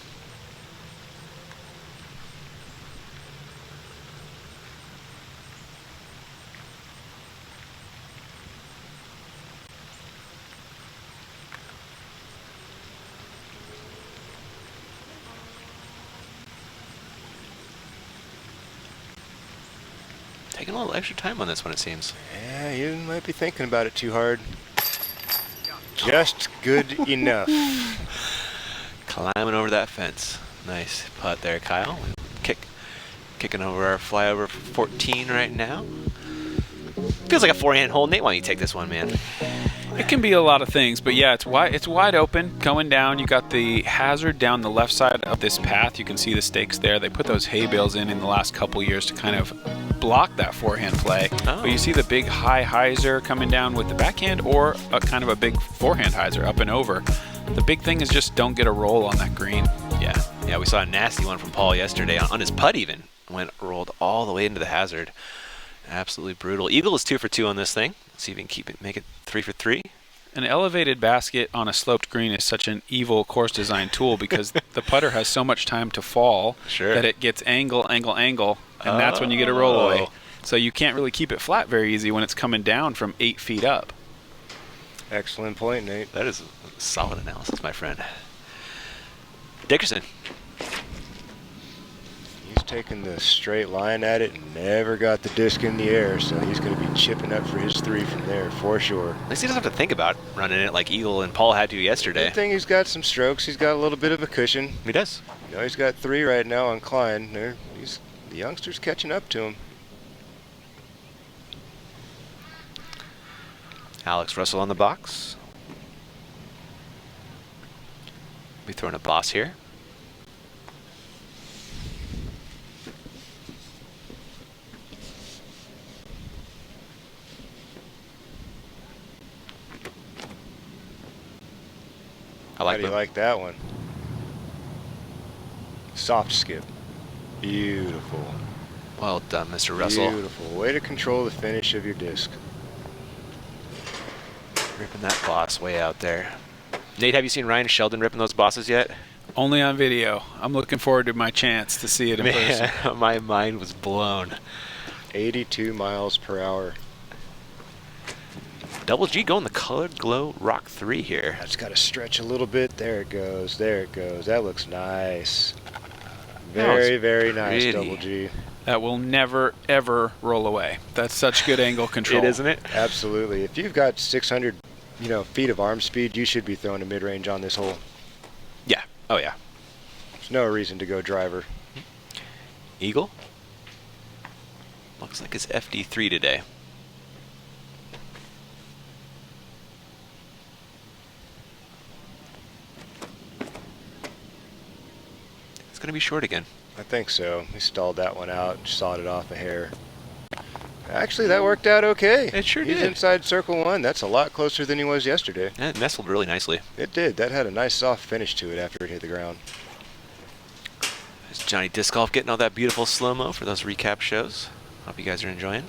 Taking a little extra time on this one, it seems. Yeah, you might be thinking about it too hard. Just good enough. Climbing over that fence. Nice putt there, Kyle. Kicking over our flyover for 14 right now. Feels like a forehand hole. Nate, why don't you take this one, man? It can be a lot of things, but yeah, it's wide open going down. You got the hazard down the left side of this path. You can see the stakes there. They put those hay bales in the last couple years to kind of block that forehand play. Oh. But you see the big high hyzer coming down with the backhand, or a kind of a big forehand hyzer up and over. The big thing is just don't get a roll on that green. Yeah, we saw a nasty one from Paul yesterday on his putt even. Rolled all the way into the hazard. Absolutely brutal. Eagle is 2 for 2 on this thing. Let's see if we can make it 3 for 3. An elevated basket on a sloped green is such an evil course design tool because the putter has so much time to fall that it gets angle, and that's when you get a roll away. So you can't really keep it flat very easy when it's coming down from 8 feet up. Excellent point, Nate. That is solid analysis, my friend. Dickerson. He's taking the straight line at it and never got the disc in the air, so he's going to be chipping up for his 3 from there for sure. At least he doesn't have to think about running it like Eagle and Paul had to yesterday. Good thing he's got some strokes. He's got a little bit of a cushion. He does. You know, he's got 3 right now on Klein. The youngster's catching up to him. Alex Russell on the box. Be throwing a boss here. How do you like that one? Soft skip. Beautiful. Well done, Mr. Russell. Beautiful. Way to control the finish of your disc. Ripping that boss way out there. Nate, have you seen Ryan Sheldon ripping those bosses yet? Only on video. I'm looking forward to my chance to see it in person. My mind was blown. 82 miles per hour. Double G going the Colored Glow Rock 3 here. That's got to stretch a little bit. There it goes. There it goes. That looks nice. Very, very nice, pretty. Double G. That will never, ever roll away. That's such good angle control. It, isn't it? Absolutely. If you've got 600, feet of arm speed, you should be throwing a mid-range on this hole. Yeah. Oh, yeah. There's no reason to go driver. Eagle. Looks like it's FD3 today. It's going to be short again. I think so. He stalled that one out and sawed it off a hair. Actually, that worked out okay. It sure He's did. inside circle 1. That's a lot closer than he was yesterday. And it nestled really nicely. It did. That had a nice soft finish to it after it hit the ground. There's Johnny Disc Golf getting all that beautiful slow-mo for those recap shows. Hope you guys are enjoying.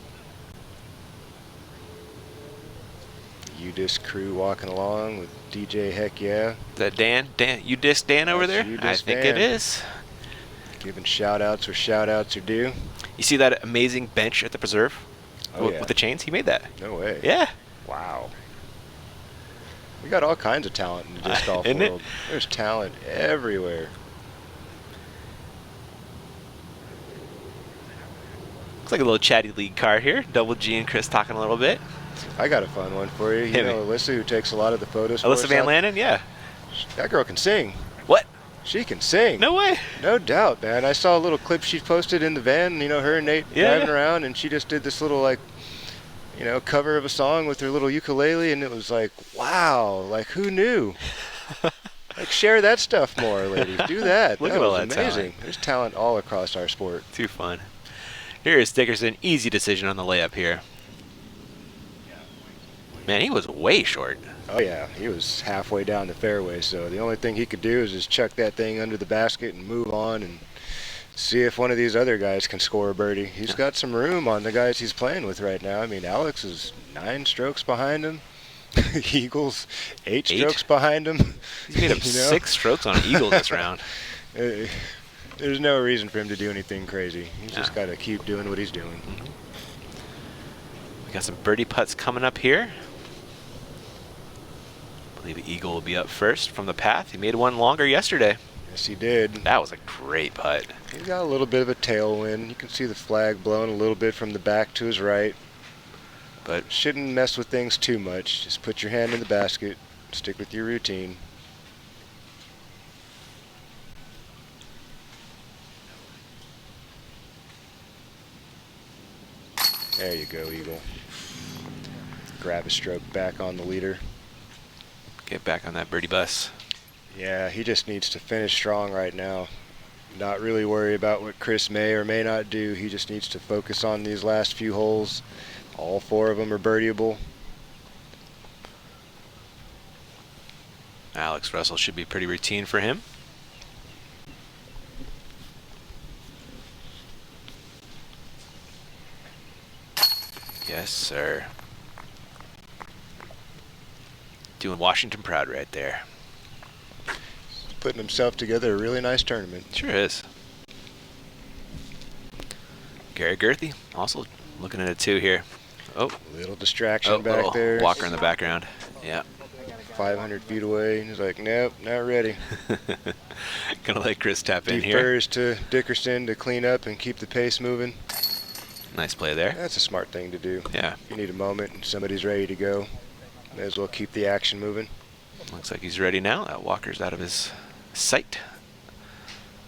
U-Disc crew walking along with DJ Heck Yeah. Is that Dan? U-Disc Dan over That's there? U-Disc I think Dan. it is. Giving shout-outs where shout-outs are due. You see that amazing bench at the preserve? Oh, yeah. With the chains? He made that. No way. Yeah. Wow. We got all kinds of talent in the disc golf Isn't it? world. There's talent everywhere. Looks like a little chatty league card here. Double G and Chris talking a little bit. I got a fun one for you. You Hit me. know Alyssa, who takes a lot of the photos for Alyssa us Van out- Landen? Yeah. That girl can sing. What? She can sing. No way. No doubt, man. I saw a little clip she posted in the van, her and Nate driving around, and she just did this little, cover of a song with her little ukulele, and it was like, wow, like, who knew? Share that stuff more, ladies. Do that. Look that at all was that amazing. talent. There's talent all across our sport. Too fun. Here is Dickerson. Easy decision on the layup here. Man, he was way short. Oh, yeah. He was halfway down the fairway, so the only thing he could do is just chuck that thing under the basket and move on and see if one of these other guys can score a birdie. He's got some room on the guys he's playing with right now. I mean, Alex is 9 strokes behind him. Eagles 8 strokes behind him. He's made up 6 strokes on an eagle this round. There's no reason for him to do anything crazy. He's just got to keep doing what he's doing. We got some birdie putts coming up here. I believe the eagle will be up first from the path. He made one longer yesterday. Yes, he did. That was a great putt. He's got a little bit of a tailwind. You can see the flag blowing a little bit from the back to his right. But shouldn't mess with things too much. Just put your hand in the basket. Stick with your routine. There you go, Eagle. Grab a stroke back on the leader. get back on that birdie bus. Yeah, he just needs to finish strong right now. Not really worry about what Chris may or may not do. He just needs to focus on these last few holes. All 4 of them are birdieable. Alex Russell should be pretty routine for him. Yes, sir. Doing Washington proud right there. Putting himself together a really nice tournament. Sure is. Gary Gerthy also looking at a 2 here. Oh, Little distraction back little there. Walker in the background. Yeah. 500 feet away. He's like, nope, not ready. Gonna let Chris tap in here. Defers to Dickerson to clean up and keep the pace moving. Nice play there. That's a smart thing to do. Yeah. If you need a moment and somebody's ready to go, may as well keep the action moving. Looks like he's ready now. That Walker's out of his sight.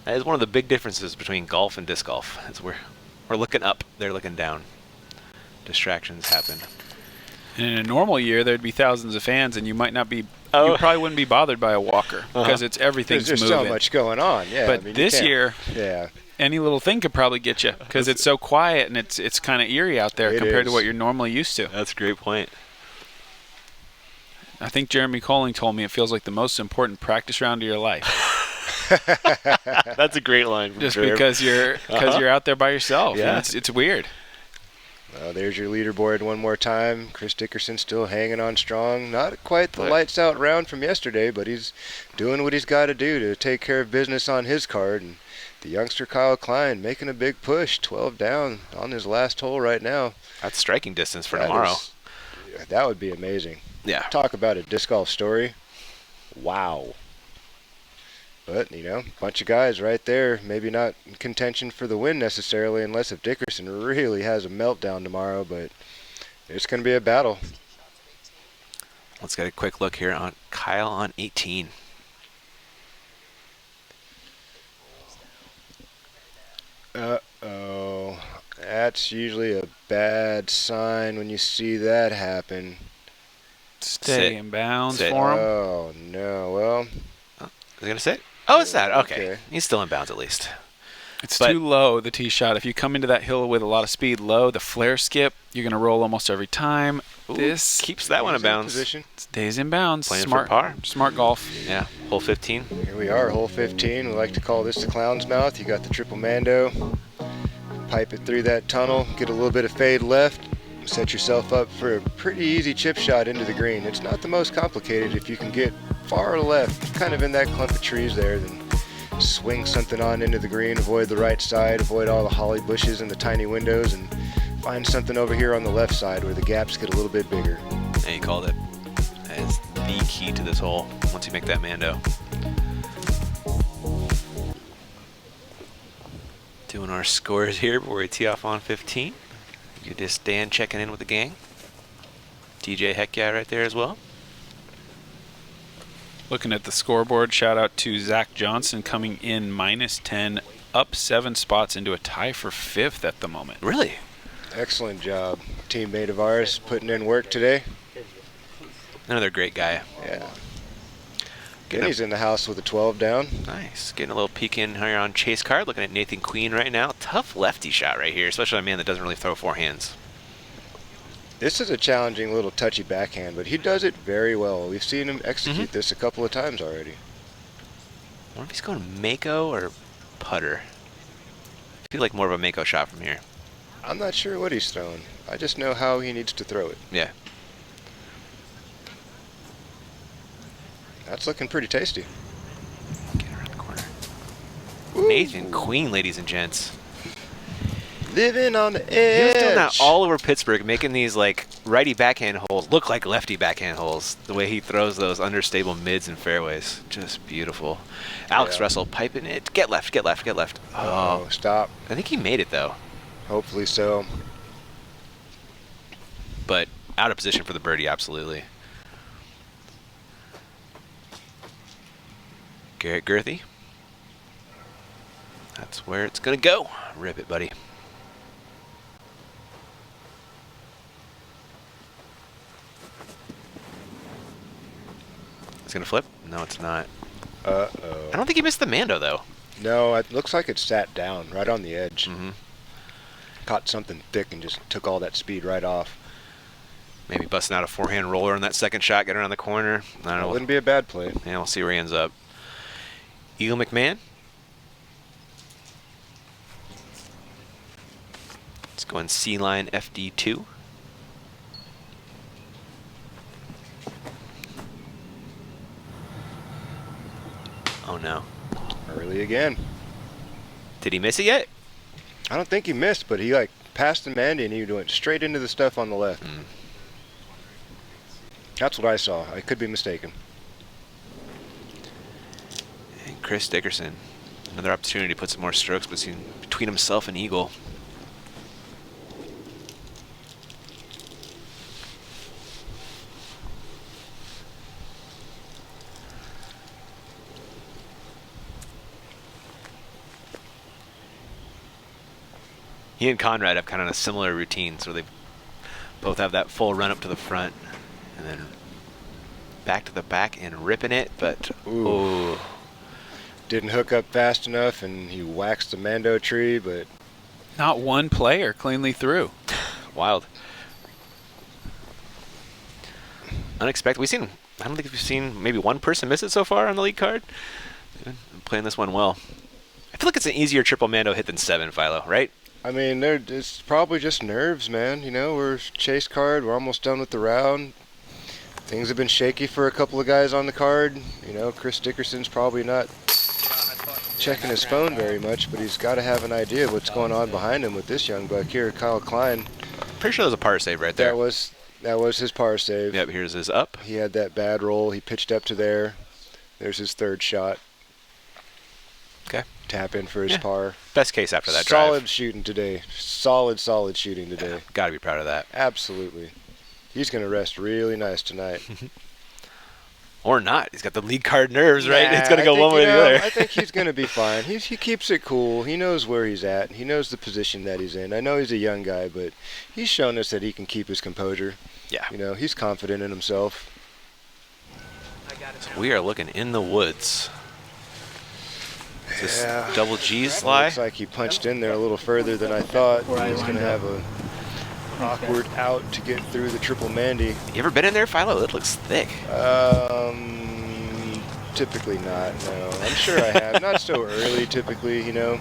That is one of the big differences between golf and disc golf. Is we're looking up, they're looking down. Distractions happen. And in a normal year, there'd be thousands of fans, and you might not be. You probably wouldn't be bothered by a walker because it's everything's There's just moving. so much going on. Yeah. But I mean, this year, yeah, any little thing could probably get you because it's so quiet and it's kind of eerie out there It compared to is. what you're normally used to. That's a great point. I think Jeremy Colling told me it feels like the most important practice round of your life, That's a great line. From just Jeremy. because you're out there by yourself. Yeah. And it's weird. well, there's your leaderboard one more time. Chris Dickerson still hanging on strong. Not quite the lights out round from yesterday, but he's doing what he's got to do to take care of business on his card. And the youngster Kyle Klein making a big push, 12 down on his last hole right now. That's striking distance for That tomorrow. That would be amazing. Yeah. Talk about a disc golf story. Wow. But, bunch of guys right there, maybe not in contention for the win necessarily, unless if Dickerson really has a meltdown tomorrow, but it's going to be a battle. Let's get a quick look here on Kyle on 18. Uh-oh. That's usually a bad sign when you see that happen. Stay in bounds Sit. for him. Oh, no. Well, Is he going to sit? Oh, it's that. Okay. Okay. He's still in bounds at least. It's But- too low, the tee shot. If you come into that hill with a lot of speed low, the flare skip, you're going to roll almost every time. Ooh, This keeps that one in he's in bounds. position. stays in bounds. Playing for Smart par. Smart golf. Yeah, hole 15. Here we are, hole 15. We like to call this the clown's mouth. You got the triple mando. Pipe it through that tunnel, get a little bit of fade left, set yourself up for a pretty easy chip shot into the green. It's not the most complicated if you can get far left, kind of in that clump of trees there, then swing something on into the green, avoid the right side, avoid all the holly bushes and the tiny windows, and find something over here on the left side where the gaps get a little bit bigger. And you called it. That is the key to this hole once you make that mando. Doing our scores here before we tee off on 15. Good to Dan checking in with the gang. DJ Heck yeah right there as well. Looking at the scoreboard, shout out to Zach Johnson coming in -10, up 7 spots into a tie for 5th at the moment. Really? Excellent job. Teammate of ours putting in work today. Another great guy. Yeah. Getting Kenny's in the house with a 12 down. Nice. Getting a little peek in here on Chase Card. Looking at Nathan Queen right now. Tough lefty shot right here, especially on a man that doesn't really throw forehands. This is a challenging little touchy backhand, but he does it very well. We've seen him execute this a couple of times already. I wonder if he's going Mako or putter. I feel like more of a Mako shot from here. I'm not sure what he's throwing. I just know how he needs to throw it. Yeah. That's looking pretty tasty. Get around the corner. Nathan Queen, ladies and gents. Living on the He edge. was doing that all over Pittsburgh, making these like righty backhand holes look like lefty backhand holes. The way he throws those understable mids and fairways, just beautiful. Alex Yeah. Russell piping it. Get left, get left, get left. Oh, stop. I think he made it though, Hopefully so. but out of position for the birdie, absolutely. Garrett Girthy. That's where it's gonna go. Rip it, buddy. going to flip? No, it's not. Uh-oh. I don't think he missed the Mando, though. No, it looks like it sat down right on the edge. Mm-hmm. Caught something thick and just took all that speed right off. Maybe busting out a forehand roller in that second shot, get around the corner. I don't That know. wouldn't be a bad play. Yeah, we'll see where he ends up. Eagle McMahon. Let's go in C-line FD2. Oh no. Early again. Did he miss it yet? I don't think he missed, but he like passed the Mandy and he went straight into the stuff on the left. That's what I saw. I could be mistaken. And Chris Dickerson. Another opportunity to put some more strokes between himself and Eagle. He and Conrad have kind of a similar routine, so they both have that full run up to the front and then back to the back and ripping it, but ooh. Didn't hook up fast enough and he waxed the Mando tree, but Not one player cleanly through. Wild. Unexpected. I don't think we've seen maybe one person miss it so far on the lead card. I'm playing this one well. I feel like it's an easier triple Mando hit than 7, Philo, right? I mean, it's probably just nerves, man. You know, we're chase card. We're almost done with the round. Things have been shaky for a couple of guys on the card. You know, Chris Dickerson's probably not checking his phone very much, but he's got to have an idea of what's going on behind him with this young buck here, Kyle Klein. Pretty sure there's a par save right there. That was his par save. Yep, here's his up. He had that bad roll. He pitched up to there. There's his third shot. Okay. Tap in for his par. Best case after that drive. Solid shooting today. Solid shooting today. Yeah, got to be proud of that. Absolutely. He's going to rest really nice tonight. Or not. He's got the lead card nerves, right? Nah, It's going to go one way or the other. I think he's going to be fine. He keeps it cool. He knows where he's at. He knows the position that he's in. I know he's a young guy, but he's shown us that he can keep his composure. Yeah. You know, he's confident in himself. So we are looking in the woods. Is this Yeah. double G's lie? Looks like he punched in there a little further than I thought. He's going to have a awkward out to get through the triple Mandy. You ever been in there, Philo? It looks thick. Typically not, no. I'm sure I have. Not so early, typically, you know.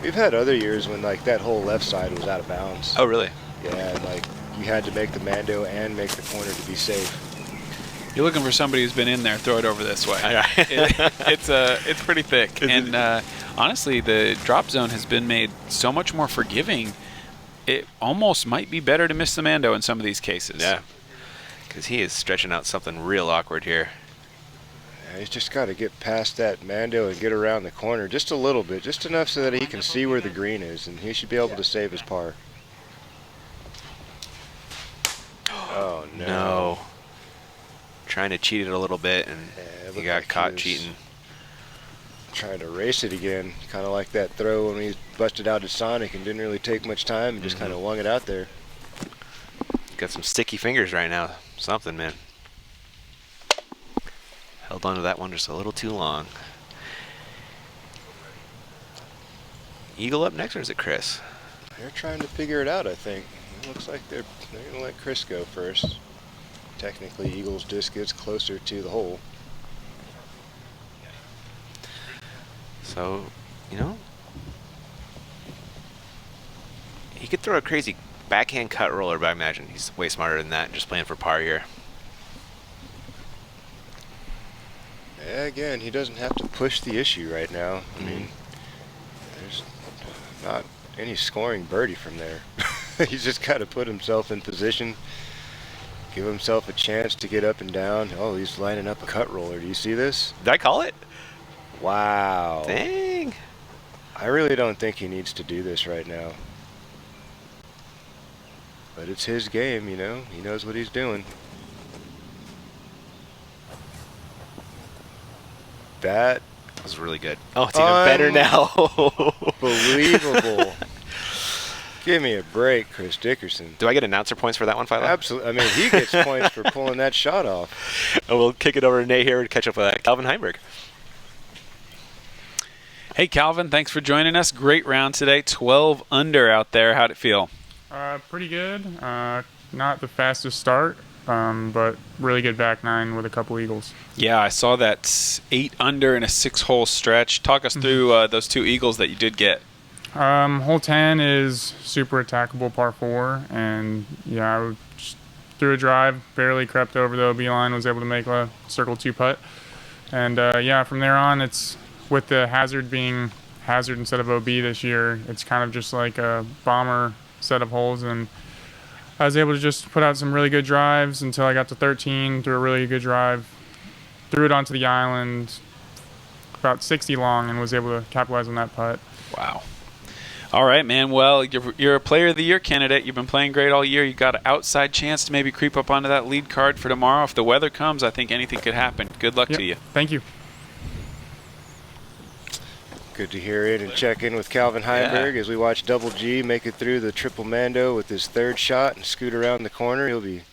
We've had other years when, like, that whole left side was out of bounds. Oh, really? Yeah, and, like, you had to make the Mando and make the corner to be safe. You're looking for somebody who's been in there. Throw it over this way. It's pretty thick, and honestly, the drop zone has been made so much more forgiving. It almost might be better to miss the Mando in some of these cases. Yeah, because he is stretching out something real awkward here. Yeah, he's just got to get past that Mando and get around the corner just a little bit, just enough so that he can see where the green is, and he should be able to save his par. Oh, no. No. Trying to cheat it a little bit, and Yeah, it he looked got like caught was cheating. Trying to race it again, kind of like that throw when he busted out his Sonic and didn't really take much time and just kind of wung it out there. Got some sticky fingers right now. Something, man. Held on to that one just a little too long. Eagle up next, or is it Chris? They're trying to figure it out, I think. It looks like they're going to let Chris go first. Technically, Eagle's disc gets closer to the hole. So, you know, he could throw a crazy backhand cut roller, but I imagine he's way smarter than that, just playing for par here. Yeah, again, he doesn't have to push the issue right now. I mean, there's not any scoring birdie from there. He's just got to put himself in position, give himself a chance to get up and down. Oh, he's lining up a cut roller. Do you see this? Did I call it? Wow. Dang. I really don't think he needs to do this right now. But it's his game, you know. He knows what he's doing. That was really good. Oh, it's even better now. Unbelievable. Give me a break, Chris Dickerson. Do I get announcer points for that one, Philo? Absolutely. I mean, he gets points for pulling that shot off. And we'll kick it over to Nate here to catch up with Calvin Heimberg. Hey, Calvin, thanks for joining us. Great round today. 12 under out there. How'd it feel? Pretty good. Not the fastest start, but really good back nine with a couple eagles. Yeah, I saw that 8 under in a 6-hole stretch. Talk us through those 2 eagles that you did get. Hole 10 is super attackable par 4, and yeah, I just threw a drive, barely crept over the OB line, was able to make a circle 2 putt. And yeah, from there on, it's with the hazard being hazard instead of OB this year, it's kind of just like a bomber set of holes, and I was able to just put out some really good drives until I got to 13, threw a really good drive, threw it onto the island about 60 long, and was able to capitalize on that putt. Wow. All right, man. Well, you're a Player of the Year candidate. You've been playing great all year. You got an outside chance to maybe creep up onto that lead card for tomorrow. If the weather comes, I think anything could happen. Good luck to you. Thank you. Good to hear it and check in with Calvin Heimberg as we watch Double G make it through the triple Mando with his 3rd shot and scoot around the corner. He'll be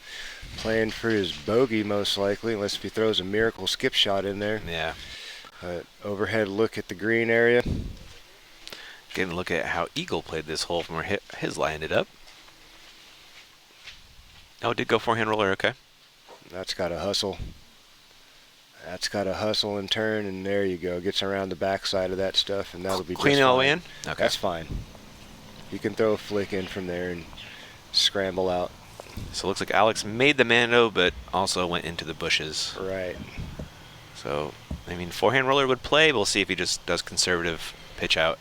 playing for his bogey most likely, unless if he throws a miracle skip shot in there. Yeah. Overhead look at the green area. Getting a look at how Eagle played this hole from where his lie ended up. Oh, it did go forehand roller, okay. That's got to hustle. That's got to hustle and turn, and there you go. Gets around the backside of that stuff, and that'll be clean just all the fine. way in? Okay. That's fine. You can throw a flick in from there and scramble out. So it looks like Alex made the Mando, but also went into the bushes. Right. So, I mean, forehand roller would play. We'll see if he just does conservative pitch out.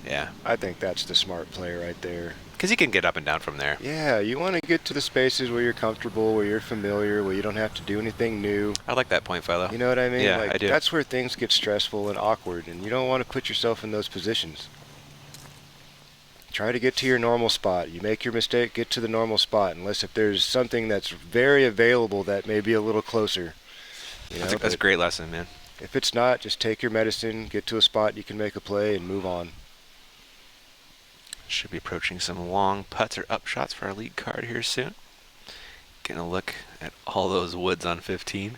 Yeah. I think that's the smart play right there. Because he can get up and down from there. Yeah, you want to get to the spaces where you're comfortable, where you're familiar, where you don't have to do anything new. I like that point, Philo. You know what I mean? Yeah, like, I do. That's where things get stressful and awkward, and you don't want to put yourself in those positions. Try to get to your normal spot. You make your mistake, get to the normal spot, unless if there's something that's very available that may be a little closer. You know? That's a great lesson, man. If it's not, just take your medicine, get to a spot you can make a play, and move on. Should be approaching some long putts or up shots for our lead card here soon. Getting a look at all those woods on 15.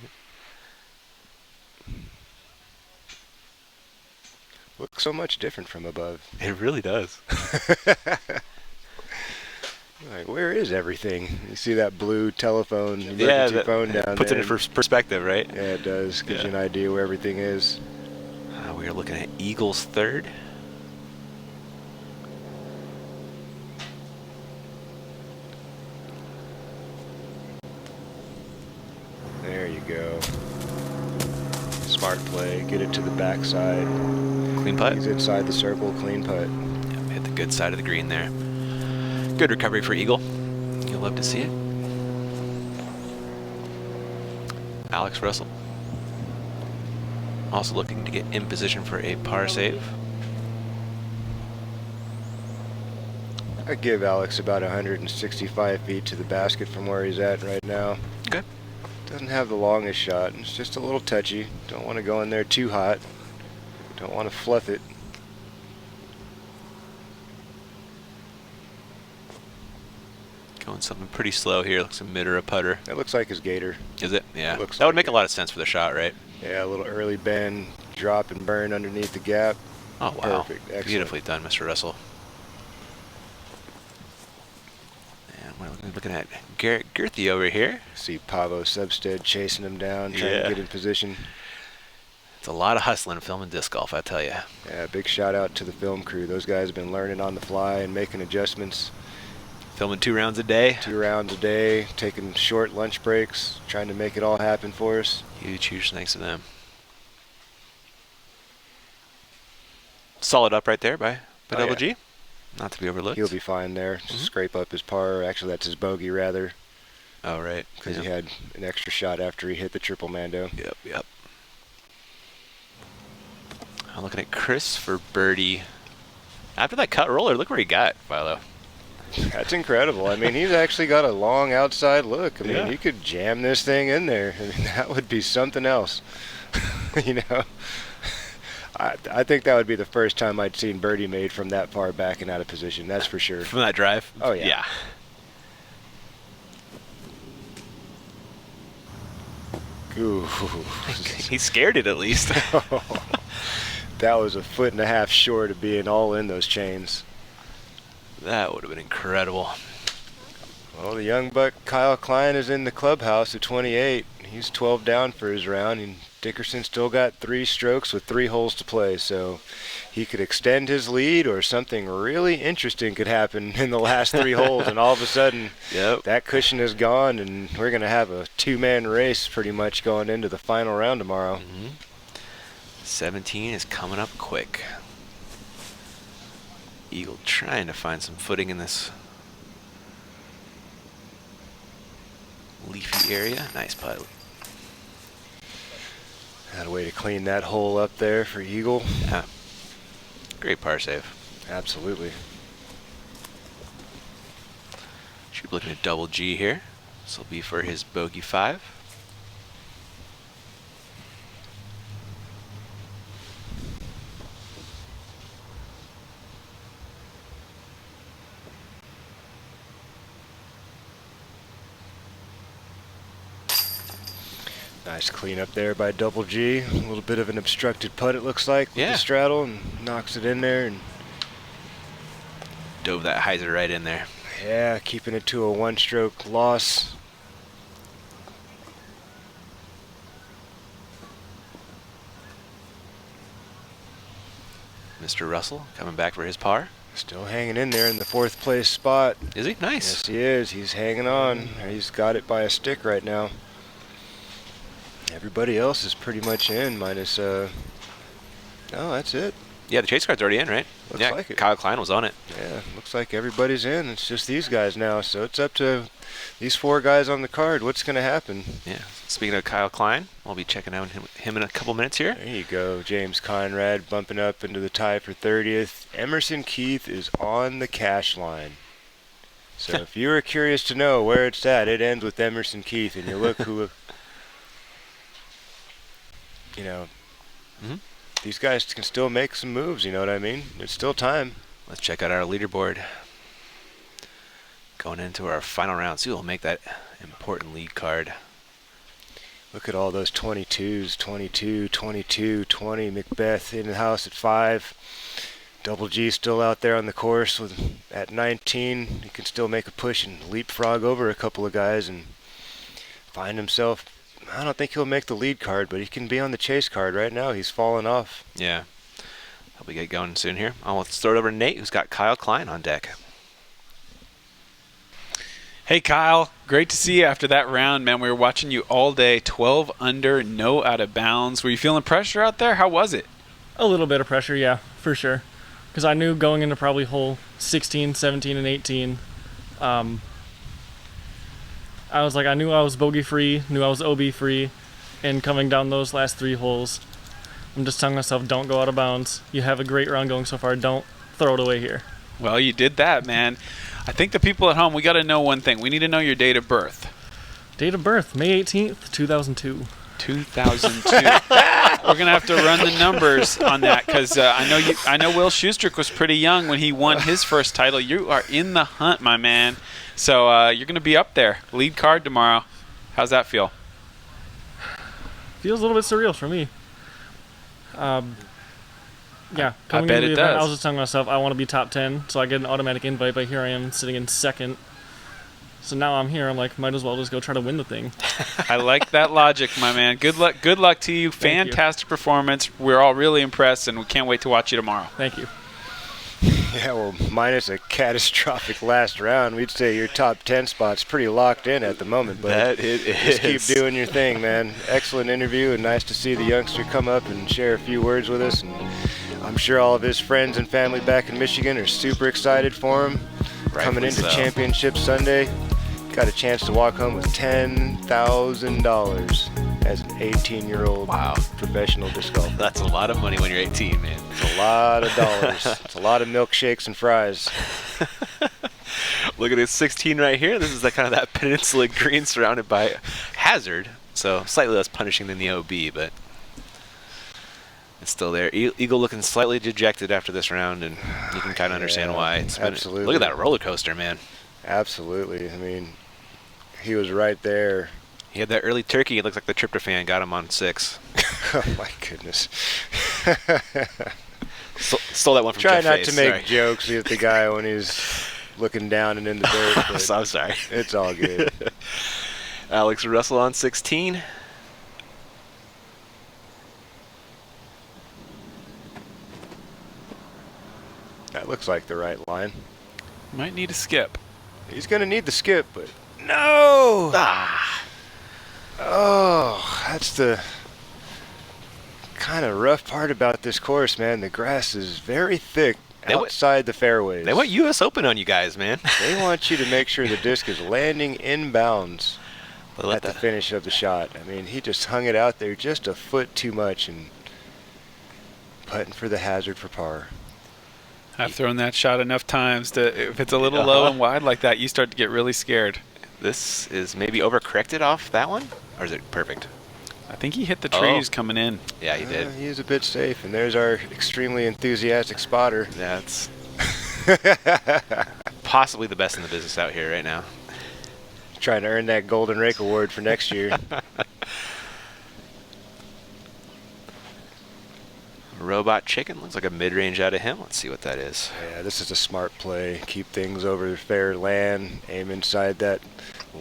Looks so much different from above. It really does. Like, where is everything? You see that blue telephone, Yeah, emergency phone down puts there. it in perspective, right? Yeah, it does. Gives you an idea where everything is. We are looking at Eagles 3rd. There you go. Smart play. Get it to the backside. Clean putt. He's inside the circle. Clean putt. Yep, hit the good side of the green there. Good recovery for Eagle. You'll love to see it. Alex Russell. Also looking to get in position for a par save. I give Alex about 165 feet to the basket from where he's at right now. Okay. Doesn't have the longest shot. It's just a little touchy. Don't want to go in there too hot. Don't want to fluff it. Going something pretty slow here. Looks a mid or a putter. That looks like his gator. Is it? Yeah. It looks That would like make a lot of sense for the shot, right? Yeah, a little early bend, drop and burn underneath the gap. Oh, wow. Perfect. Excellent. Beautifully done, Mr. Russell. And we're looking at Garrett Girthy over here. See Pavo Substead chasing him down, trying to get in position. It's a lot of hustling filming disc golf, I tell you. Yeah, big shout out to the film crew. Those guys have been learning on the fly and making adjustments. Filming 2 rounds a day. 2 rounds a day, taking short lunch breaks, trying to make it all happen for us. Huge thanks to them. Solid up right there by Double G. Not to be overlooked. He'll be fine there. Scrape up his par. Actually, that's his bogey, rather. Oh, right. Because he had an extra shot after he hit the triple Mando. Yep. I'm looking at Chris for birdie. After that cut roller, look where he got, Philo. That's incredible. I mean, he's actually got a long outside look. I mean, Yeah. you could jam this thing in there. I mean, that would be something else. You know? I think that would be the first time I'd seen birdie made from that far back and out of position. That's for sure. From that drive? Oh, yeah. Ooh. He scared it at least. That was a 1.5 feet short of being all in those chains. That would have been incredible. Well, the young buck Kyle Klein is in the clubhouse at 28. He's 12 down for his round, and Dickerson still got 3 strokes with 3 holes to play, so he could extend his lead or something really interesting could happen in the last 3 holes, and all of a sudden that cushion is gone, and we're going to have a 2-man race pretty much going into the final round tomorrow. 17 is coming up quick. Eagle trying to find some footing in this leafy area. Nice putt. Had a way to clean that hole up there for Eagle. Yeah. Great par save. Absolutely. Should be looking at double G here. This will be for his bogey 5. Nice clean up there by double G. A little bit of an obstructed putt it looks like with the straddle, and knocks it in there and dove that hyzer right in there. Yeah, keeping it to a 1-stroke loss. Mr. Russell coming back for his par. Still hanging in there in the 4th place spot. Is he? Nice. Yes, he is. He's hanging on. He's got it by a stick right now. Everybody else is pretty much in, minus, no, that's it. Yeah, the chase card's already in, right? Looks yeah, like it. Kyle Klein was on it. Yeah, looks like everybody's in. It's just these guys now, so it's up to these 4 guys on the card. What's going to happen? Yeah. Speaking of Kyle Klein, we'll be checking out him in a couple minutes here. There you go. James Conrad bumping up into the tie for 30th. Emerson Keith is on the cash line. So if you were curious to know where it's at, it ends with Emerson Keith, and you look who... You know, these guys can still make some moves, you know what I mean? There's still time. Let's check out our leaderboard. Going into our final round, so we'll make that important lead card. Look at all those 22s, 22, 22, 20. Macbeth in the house at 5. Double G still out there on the course at 19. He can still make a push and leapfrog over a couple of guys and find himself... I don't think he'll make the lead card, but he can be on the chase card right now. He's fallen off. Yeah. Hope we get going soon here. Let's throw it over to Nate, who's got Kyle Klein on deck. Hey, Kyle. Great to see you after that round, man. We were watching you all day. 12 under, no out of bounds. Were you feeling pressure out there? How was it? A little bit of pressure, yeah, for sure. Because I knew going into probably hole 16, 17, and 18, I was like, I knew I was bogey free, knew I was OB free, and coming down those last 3 holes, I'm just telling myself, don't go out of bounds. You have a great round going so far. Don't throw it away here. Well, you did that, man. I think the people at home, we got to know one thing. We need to know your date of birth. Date of birth, May 18th, 2002. 2002. We're gonna have to run the numbers on that because I know Will Schustrick was pretty young when he won his first title. You are in the hunt, my man. So you're gonna be up there, lead card tomorrow. How's that feel? Feels a little bit surreal for me. Yeah, I bet it does. I was just telling myself I want to be top 10, so I get an automatic invite. But here I am sitting in 2nd. So now I'm here. I'm like, might as well just go try to win the thing. I like that logic, my man. Good luck. Good luck to you. Fantastic performance. We're all really impressed, and we can't wait to watch you tomorrow. Thank you. Yeah, well, minus a catastrophic last round, we'd say your top 10 spot's pretty locked in at the moment. But that it just is. Keep doing your thing, man. Excellent interview, and nice to see the youngster come up and share a few words with us. And I'm sure all of his friends and family back in Michigan are super excited for him. Coming into Championship Sunday, got a chance to walk home with $10,000 as an 18-year-old professional disc golfer. That's a lot of money when you're 18, man. It's a lot of dollars. It's a lot of milkshakes and fries. Look at this 16 right here. This is kind of that peninsula green surrounded by hazard. So slightly less punishing than the OB, but Still there. Eagle looking slightly dejected after this round, and you can kind of understand why. It's been, absolutely. Look at that roller coaster, man. Absolutely. I mean, he was right there. He had that early turkey. It looks like the tryptophan got him on 6. Oh, my goodness. Stole that one from Try Jeff not Face. to make Sorry. jokes with the guy when he's looking down and in the dirt. But I'm sorry. It's all good. Alex Russell on 16. That looks like the right line. Might need a skip. He's going to need the skip, but no! Ah. Oh, that's the kind of rough part about this course, man. The grass is very thick outside the fairways. They went U.S. Open on you guys, man. They want you to make sure the disc is landing inbounds at the finish of the shot. I mean, he just hung it out there just a foot too much and putting for the hazard for par. I've thrown that shot enough times to, if it's a little low and wide like that, you start to get really scared. This is maybe overcorrected off that one, or is it perfect? I think he hit the trees coming in. Yeah, he did. He is a bit safe, and there's our extremely enthusiastic spotter. That's possibly the best in the business out here right now. Trying to earn that Golden Rake Award for next year. Robot Chicken looks like a mid-range out of him. Let's see what that is. Yeah, this is a smart play. Keep things over fair land. Aim inside that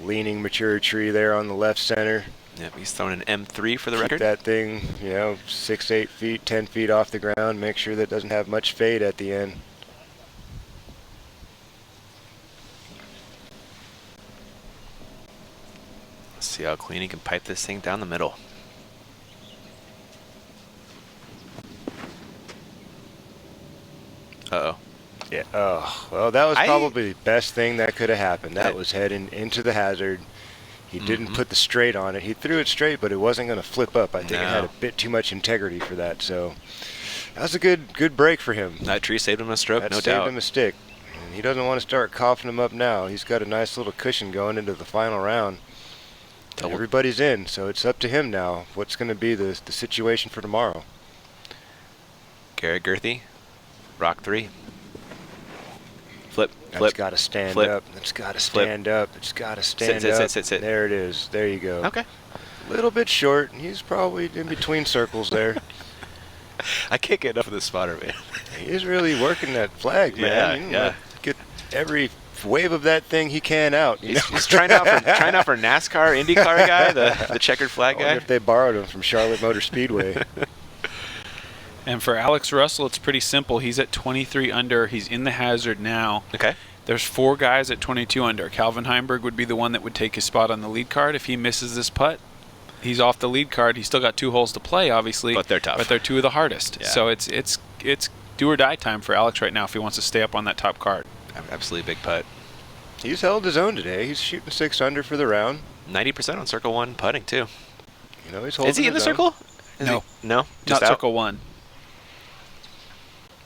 leaning mature tree there on the left center. Yep, he's throwing an M3 for the Keep record. that thing, 6, 8 feet, 10 feet off the ground. Make sure that it doesn't have much fade at the end. Let's see how clean he can pipe this thing down the middle. Uh-oh. Yeah. Oh, well, that was probably the best thing that could have happened. That was heading into the hazard. He didn't put the straight on it. He threw it straight, but it wasn't going to flip up. I think it had a bit too much integrity for that. So that was a good break for him. That tree saved him a stroke, That no saved doubt. him a stick. And he doesn't want to start coughing him up now. He's got a nice little cushion going into the final round. Everybody's in, so it's up to him now. What's going to be the situation for tomorrow? Garrett Girthy, Rock 3. Flip. That's got to stand flip, up. That's got to stand up. It's got to stand sit, up. sit. There it is. There you go. Okay. A little bit short. He's probably in between circles there. I can't get enough of this spotter, man. He's really working that flag, man. Yeah. Get every wave of that thing he can out. He's trying out for NASCAR, IndyCar guy, the checkered flag guy. If they borrowed him from Charlotte Motor Speedway. And for Alex Russell, it's pretty simple. He's at 23 under. He's in the hazard now. Okay. There's 4 guys at 22 under. Calvin Heimberg would be the one that would take his spot on the lead card. If he misses this putt, he's off the lead card. He's still got 2 holes to play, obviously. But they're tough. But they're 2 of the hardest. Yeah. So it's do or die time for Alex right now if he wants to stay up on that top card. Absolutely big putt. He's held his own today. He's shooting 6 under for the round. 90% on circle 1 putting too. He's holding Is he in the his own. circle? No. No? Just Not out? circle 1.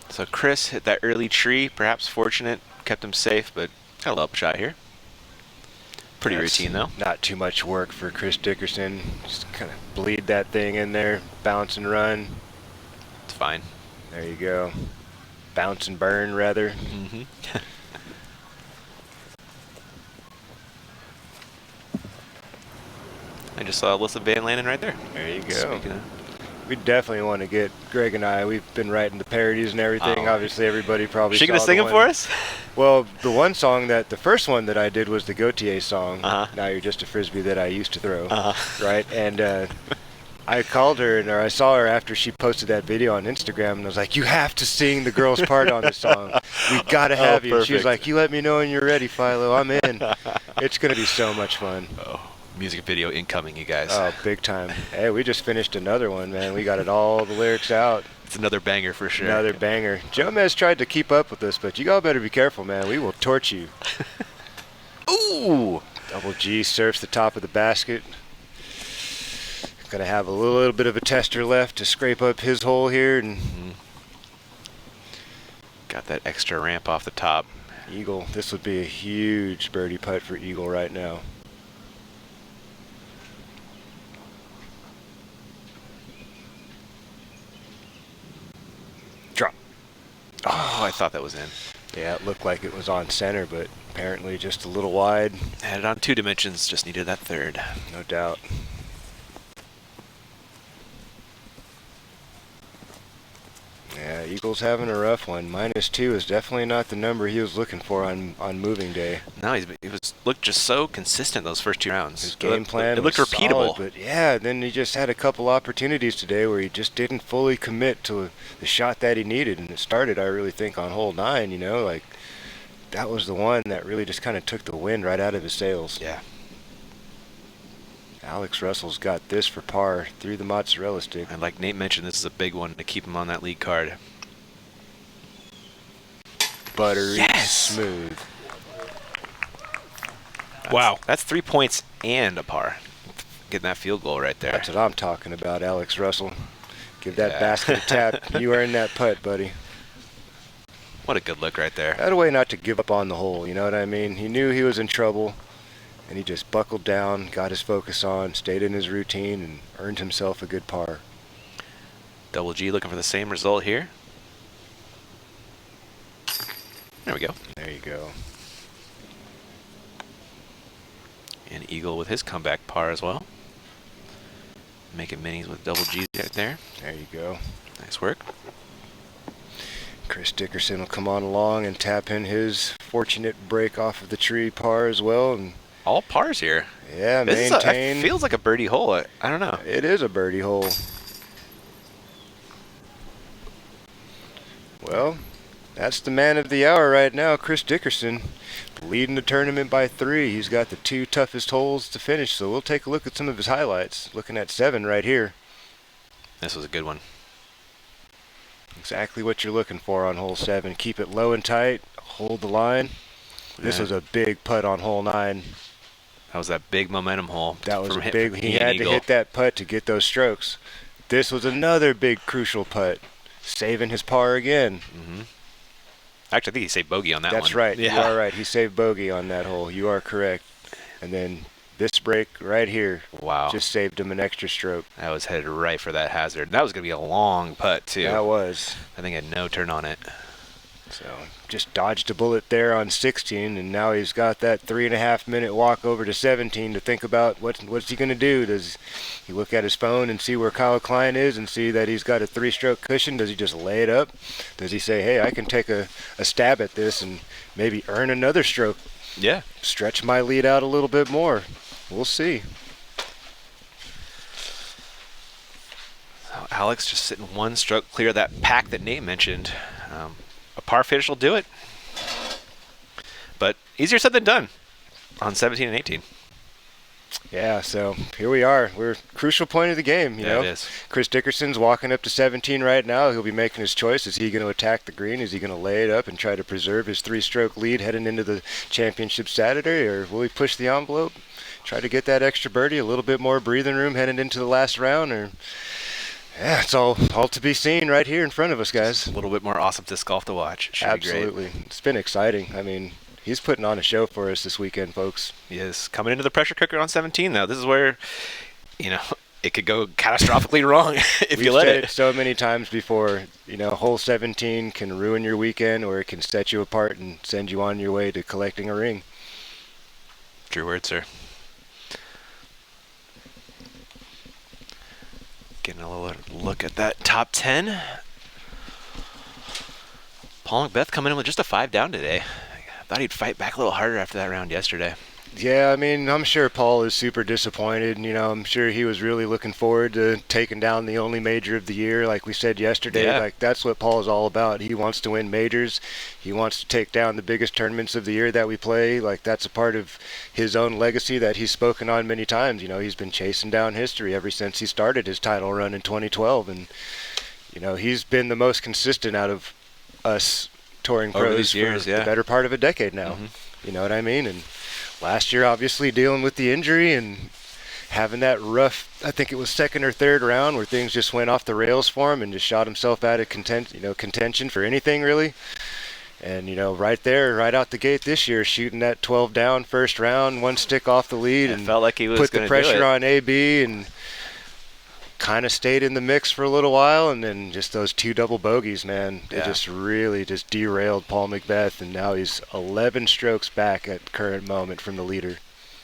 So Chris hit that early tree, perhaps fortunate, kept him safe, but got a little shot here. Pretty routine though. Not too much work for Chris Dickerson. Just kind of bleed that thing in there, bounce and run. It's fine. There you go. Bounce and burn, rather. Mm-hmm. I just saw Alyssa Van Landen right there. There you go. Speaking of, We definitely want to get Greg and I. We've been writing the parodies and everything. Oh. Obviously, everybody probably. She gonna saw sing the them one- for us? Well, the first one that I did was the Gautier song. Uh-huh. Now you're just a frisbee that I used to throw, Uh-huh. right? And I called her, or I saw her after she posted that video on Instagram, and I was like, "You have to sing the girl's part on this song. We gotta have you." And she was perfect. like, "You let me know when you're ready, Philo. I'm in." It's gonna be so much fun. Oh, music video incoming, you guys. Oh, big time. Hey, we just finished another one, man. We got all the lyrics out. It's another banger for sure. Another banger. Jomez tried to keep up with us, but you all better be careful, man. We will torch you. Ooh! Double G surfs the top of the basket. Gonna have a little bit of a tester left to scrape up his hole here, and Got that extra ramp off the top. Eagle. This would be a huge birdie putt for Eagle right now. Oh, I thought that was in. Yeah, it looked like it was on center, but apparently just a little wide. Had it on 2 dimensions, just needed that third. No doubt. Yeah, Eagles having a rough one. -2 is definitely not the number he was looking for on moving day. No, he looked just so consistent those first 2 rounds. His game plan it looked was repeatable. solid, but yeah, then he just had a couple opportunities today where he just didn't fully commit to the shot that he needed, and it started, I really think, on hole 9. You know, like that was the one that really just kind of took the wind right out of his sails. Yeah. Alex Russell's got this for par through the mozzarella stick. And like Nate mentioned, this is a big one to keep him on that lead card. Buttery Yes! smooth. Wow. That's 3 points and a par. Getting that field goal right there. That's what I'm talking about, Alex Russell. Give that basket a tap. You earned that putt, buddy. What a good look right there. Had a way not to give up on the hole, you know what I mean? He knew he was in trouble, and he just buckled down, got his focus on, stayed in his routine, and earned himself a good par. Double G looking for the same result here. There we go. There you go. And Eagle with his comeback par as well. Making minis with double G right there. There you go. Nice work. Chris Dickerson will come on along and tap in his fortunate break off of the tree par as well. And all pars here. Yeah, this maintain. It feels like a birdie hole. I don't know. It is a birdie hole. Well, that's the man of the hour right now, Chris Dickerson, leading the tournament by 3. He's got the 2 toughest holes to finish, so we'll take a look at some of his highlights. Looking at 7 right here. This was a good one. Exactly what you're looking for on hole 7. Keep it low and tight, hold the line. This was a big putt on hole 9. That was that big momentum hole. That was a big. He had Eagle. to hit that putt to get those strokes. This was another big crucial putt, saving his par again. Mm-hmm. Actually, I think he saved bogey on that one. That's right. Yeah. You are right. He saved bogey on that hole. You are correct. And then this break right here, wow, just saved him an extra stroke. That was headed right for that hazard. That was going to be a long putt too. That was. I think it had no turn on it. So just dodged a bullet there on 16, and now he's got that 3.5-minute walk over to 17 to think about what's he going to do. Does he look at his phone and see where Kyle Klein is and see that he's got a 3-stroke cushion? Does he just lay it up? Does he say, hey, I can take a stab at this and maybe earn another stroke? Yeah. Stretch my lead out a little bit more. We'll see. So Alex just sitting 1 stroke clear of that pack that Nate mentioned. A par finish will do it. But easier said than done on 17 and 18. Yeah, so here we are. We're crucial point of the game, you know. It is. Chris Dickerson's walking up to 17 right now. He'll be making his choice. Is he going to attack the green? Is he going to lay it up and try to preserve his 3-stroke lead heading into the championship Saturday? Or will he push the envelope, try to get that extra birdie, a little bit more breathing room heading into the last round? Or yeah, it's all to be seen right here in front of us, guys. A little bit more awesome disc golf to watch. It should be great. Absolutely. It's been exciting. I mean, he's putting on a show for us this weekend, folks. He is. Coming into the pressure cooker on 17, though. This is where, it could go catastrophically wrong if you let We've said it. So many times before, hole 17 can ruin your weekend, or it can set you apart and send you on your way to collecting a ring. True words, sir. Getting a little look at that top 10. Paul McBeth coming in with just a 5 down today. I thought he'd fight back a little harder after that round yesterday. Yeah, I mean, I'm sure Paul is super disappointed. I'm sure he was really looking forward to taking down the only major of the year, like we said yesterday. Yeah. Like, that's what Paul is all about. He wants to win majors. He wants to take down the biggest tournaments of the year that we play. Like, that's a part of his own legacy that he's spoken on many times. He's been chasing down history ever since he started his title run in 2012. And, he's been the most consistent out of us touring Over pros these years, for the better part of a decade now. Mm-hmm. You know what I mean? And last year, obviously, dealing with the injury and having that rough, I think it was 2nd or 3rd round where things just went off the rails for him and just shot himself out of contention for anything, really. And, right there, right out the gate this year, shooting that 12 down first round, 1 stick off the lead, It and felt like he was put the gonna do it. pressure on AB and kind of stayed in the mix for a little while, and then just those 2 double bogeys, man, it just really just derailed Paul McBeth, and now he's 11 strokes back at the current moment from the leader.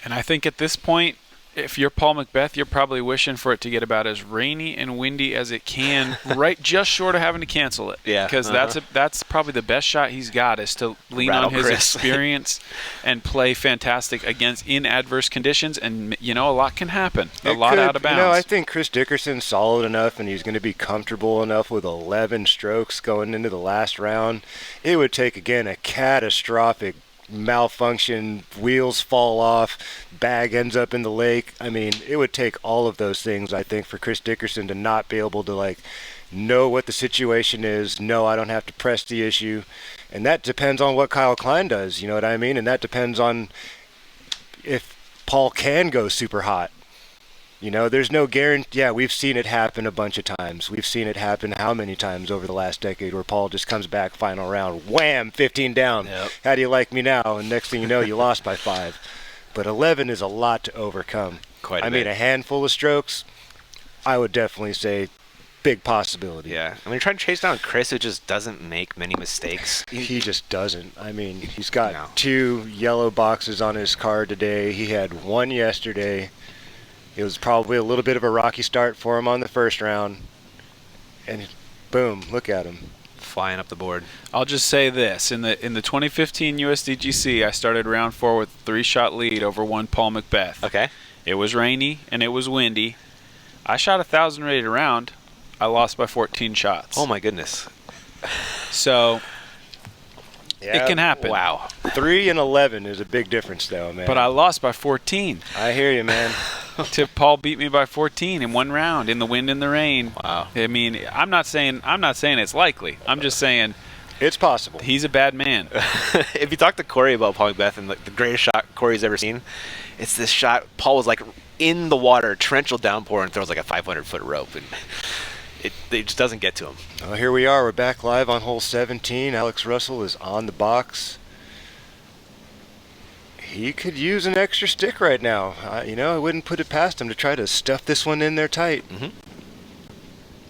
And I think at this point, if you're Paul McBeth, you're probably wishing for it to get about as rainy and windy as it can, right just short of having to cancel it. Yeah. Because that's probably the best shot he's got, is to lean Rattle on his Chris. experience and play fantastic in adverse conditions. And, a lot can happen. A lot out of bounds. I think Chris Dickerson's solid enough, and he's going to be comfortable enough with 11 strokes going into the last round. It would take, again, a catastrophic malfunction, wheels fall off, bag ends up in the lake. I mean, it would take all of those things, I think, for Chris Dickerson to not be able to know what the situation is. No, I don't have to press the issue. And that depends on what Kyle Klein does, you know what I mean? And that depends on if Paul can go super hot. There's no guarantee. Yeah, we've seen it happen a bunch of times. We've seen it happen how many times over the last decade where Paul just comes back final round, wham, 15 down. Yep. How do you like me now? And next thing you know, you lost by 5. But 11 is a lot to overcome. Quite a I bit. mean, a handful of strokes, I would definitely say big possibility. Yeah. I mean, trying to chase down Chris, who just doesn't make many mistakes. He just doesn't. I mean, he's got 2 yellow boxes on his card today. He had 1 yesterday. It was probably a little bit of a rocky start for him on the first round. And boom, look at him. Flying up the board. I'll just say this. In the 2015 USDGC, I started round 4 with a 3-shot lead over one Paul McBeth. Okay. It was rainy and it was windy. I shot 1,000 rated round. I lost by 14 shots. Oh, my goodness. So Yeah, it can happen. Wow. 3 and 11 is a big difference, though, man. But I lost by 14. I hear you, man. Paul beat me by 14 in 1 round in the wind and the rain. Wow. I mean, I'm not saying it's likely. I'm just saying It's possible. he's a bad man. If you talk to Corey about Paul McBeth and the greatest shot Corey's ever seen, it's this shot. Paul was in the water, torrential downpour, and throws a 500-foot rope, and it just doesn't get to him. Well, here we are. We're back live on hole 17. Alex Russell is on the box. He could use an extra stick right now. I wouldn't put it past him to try to stuff this one in there tight. Mhm.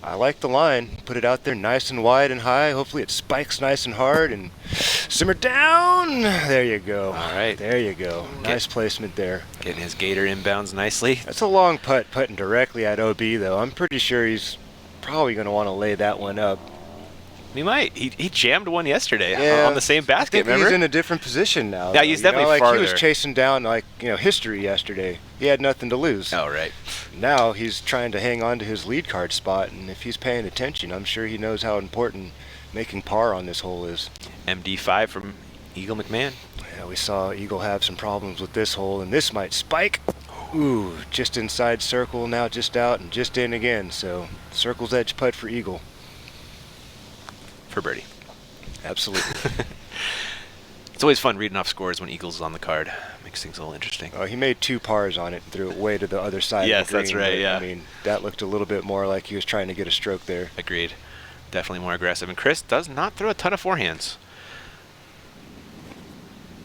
I like the line. Put it out there nice and wide and high. Hopefully it spikes nice and hard and simmer down. There you go. All right. There you go. Nice placement there. Getting his gator inbounds nicely. That's a long putt, putting directly at OB, though. I'm pretty sure he's probably going to want to lay that one up. He might. He jammed one yesterday Yeah, on the same basket, I think remember? he's in a different position now. Yeah, though. he's definitely He was farther. chasing down history yesterday. He had nothing to lose. Oh, right. Now he's trying to hang on to his lead card spot, and if he's paying attention, I'm sure he knows how important making par on this hole is. MD5 from Eagle McMahon. Yeah, we saw Eagle have some problems with this hole, and this might spike. Ooh, just inside circle, now just out and just in again. So circle's edge putt for Eagle. For birdie. Absolutely. It's always fun reading off scores when Eagles is on the card. Makes things a little interesting. He made 2 pars on it and threw it way to the other side Yes, of the green. that's right, but, yeah. I mean, that looked a little bit more like he was trying to get a stroke there. Agreed. Definitely more aggressive. And Chris does not throw a ton of forehands.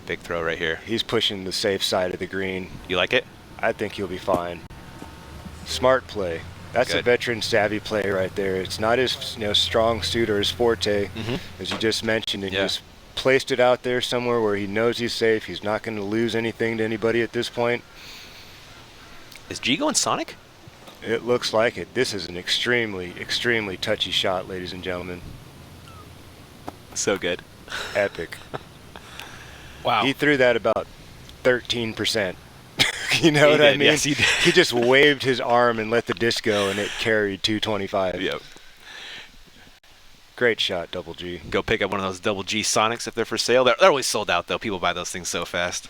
Big throw right here. He's pushing the safe side of the green. You like it? I think he'll be fine. Smart play. That's a Good. veteran savvy play right there. It's not his strong suit or his forte, as you just mentioned, and Yeah. just placed it out there somewhere where he knows he's safe. He's not going to lose anything to anybody at this point. Is G going Sonic? It looks like it. This is an extremely, extremely touchy shot, ladies and gentlemen. So good. Epic. Wow. He threw that about 13%. You know what I did, mean? yes, he did. He just waved his arm and let the disc go, and it carried 225. Yep. Great shot, Double G. Go pick up one of those double G Sonics if they're for sale. They're always sold out, though. People buy those things so fast.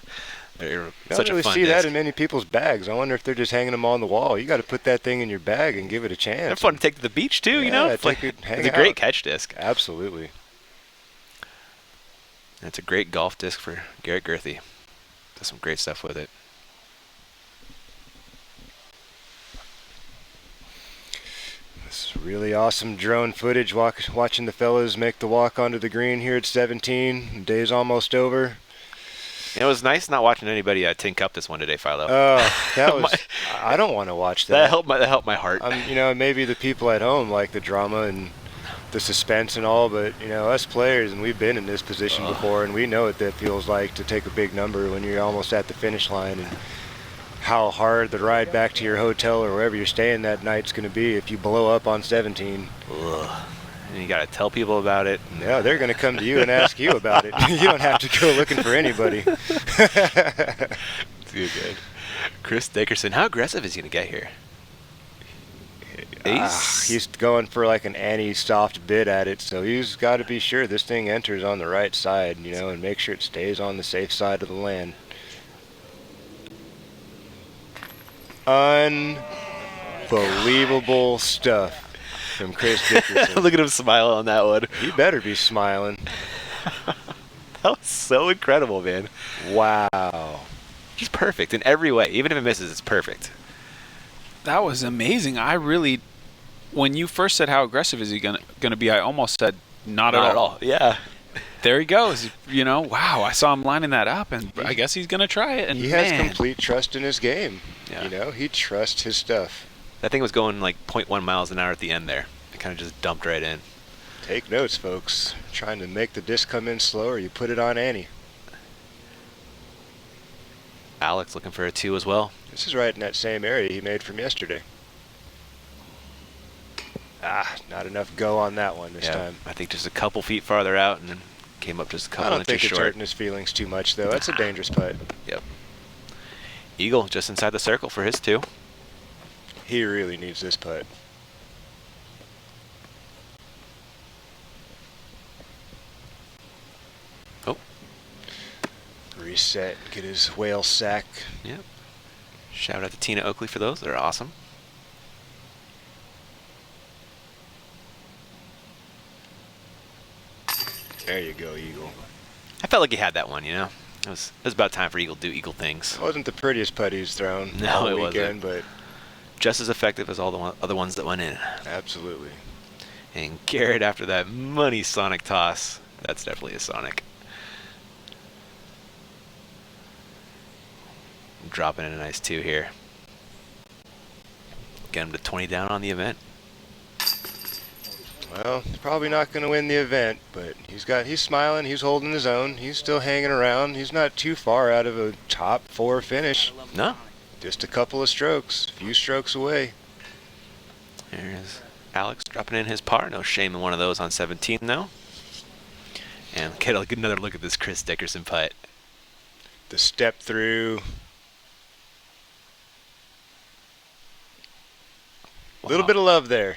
They're I such don't really a fun see disc. that in many people's bags. I wonder if they're just hanging them on the wall. You got to put that thing in your bag and give it a chance. They're fun to take to the beach, too, you know? Yeah, It's take it, hang it's a great out. catch disc. Absolutely. And it's a great golf disc for Garrett Gerthy. Does some great stuff with it. This is really awesome drone footage watching the fellas make the walk onto the green here at 17. The day's almost over. It was nice not watching anybody tin cup this one today, Philo. That was. I don't want to watch that. That helped my heart. You know, maybe the people at home like the drama and the suspense and all, but you know, us players, and we've been in this position before, and we know what that feels like to take a big number when you're almost at the finish line, and how hard the ride back to your hotel or wherever you're staying that night's going to be if you blow up on 17. Ugh. And you got to tell people about it. Yeah, they're going to come to you and ask you about it. You don't have to go looking for anybody. Too good. Chris Dickerson, how aggressive is he going to get here? Ace? He's going for like an anti-soft bid at it, so he's got to be sure this thing enters on the right side, you know, and make sure it stays on the safe side of the land. Unbelievable stuff from Chris Dickerson. Look at him smile on that one. He better be smiling. That was so incredible, man. Wow. Just perfect in every way. Even if it misses, it's perfect. That was amazing. When you first said how aggressive is he gonna be, I almost said not at all. Yeah. There he goes. You know, wow. I saw him lining that up, and I guess he's gonna try it. And he has complete trust in his game. Yeah. You know, he trusts his stuff. That thing was going like 0.1 miles an hour at the end there. It kind of just dumped right in. Take notes, folks. Trying to make the disc come in slower, you put it on Annie. Alex looking for a 2 as well. This is right in that same area he made from yesterday. Not enough go on that one this time. I think just a couple feet farther out and then came up just a couple inches short. I don't think it's hurting his feelings too much, though. That's a dangerous putt. Yep. Eagle just inside the circle for his 2. He really needs this putt. Oh. Reset, get his whale sack. Yep. Shout out to Tina Oakley for those. They're awesome. There you go, Eagle. I felt like he had that one, you know? It was about time for Eagle to do Eagle things. It wasn't the prettiest putt he's thrown all weekend, but just as effective as all the other ones that went in. Absolutely. And Garrett, after that money Sonic toss, that's definitely a Sonic. Dropping in a nice 2 here. Get him to 20 down on the event. Well, he's probably not going to win the event, but he's smiling, he's holding his own, he's still hanging around. He's not too far out of a top 4 finish. No. Just a couple of strokes, a few strokes away. There's Alex dropping in his par. No shame in one of those on 17, though. And get another look at this Chris Dickerson putt. The step through. A little bit of love there.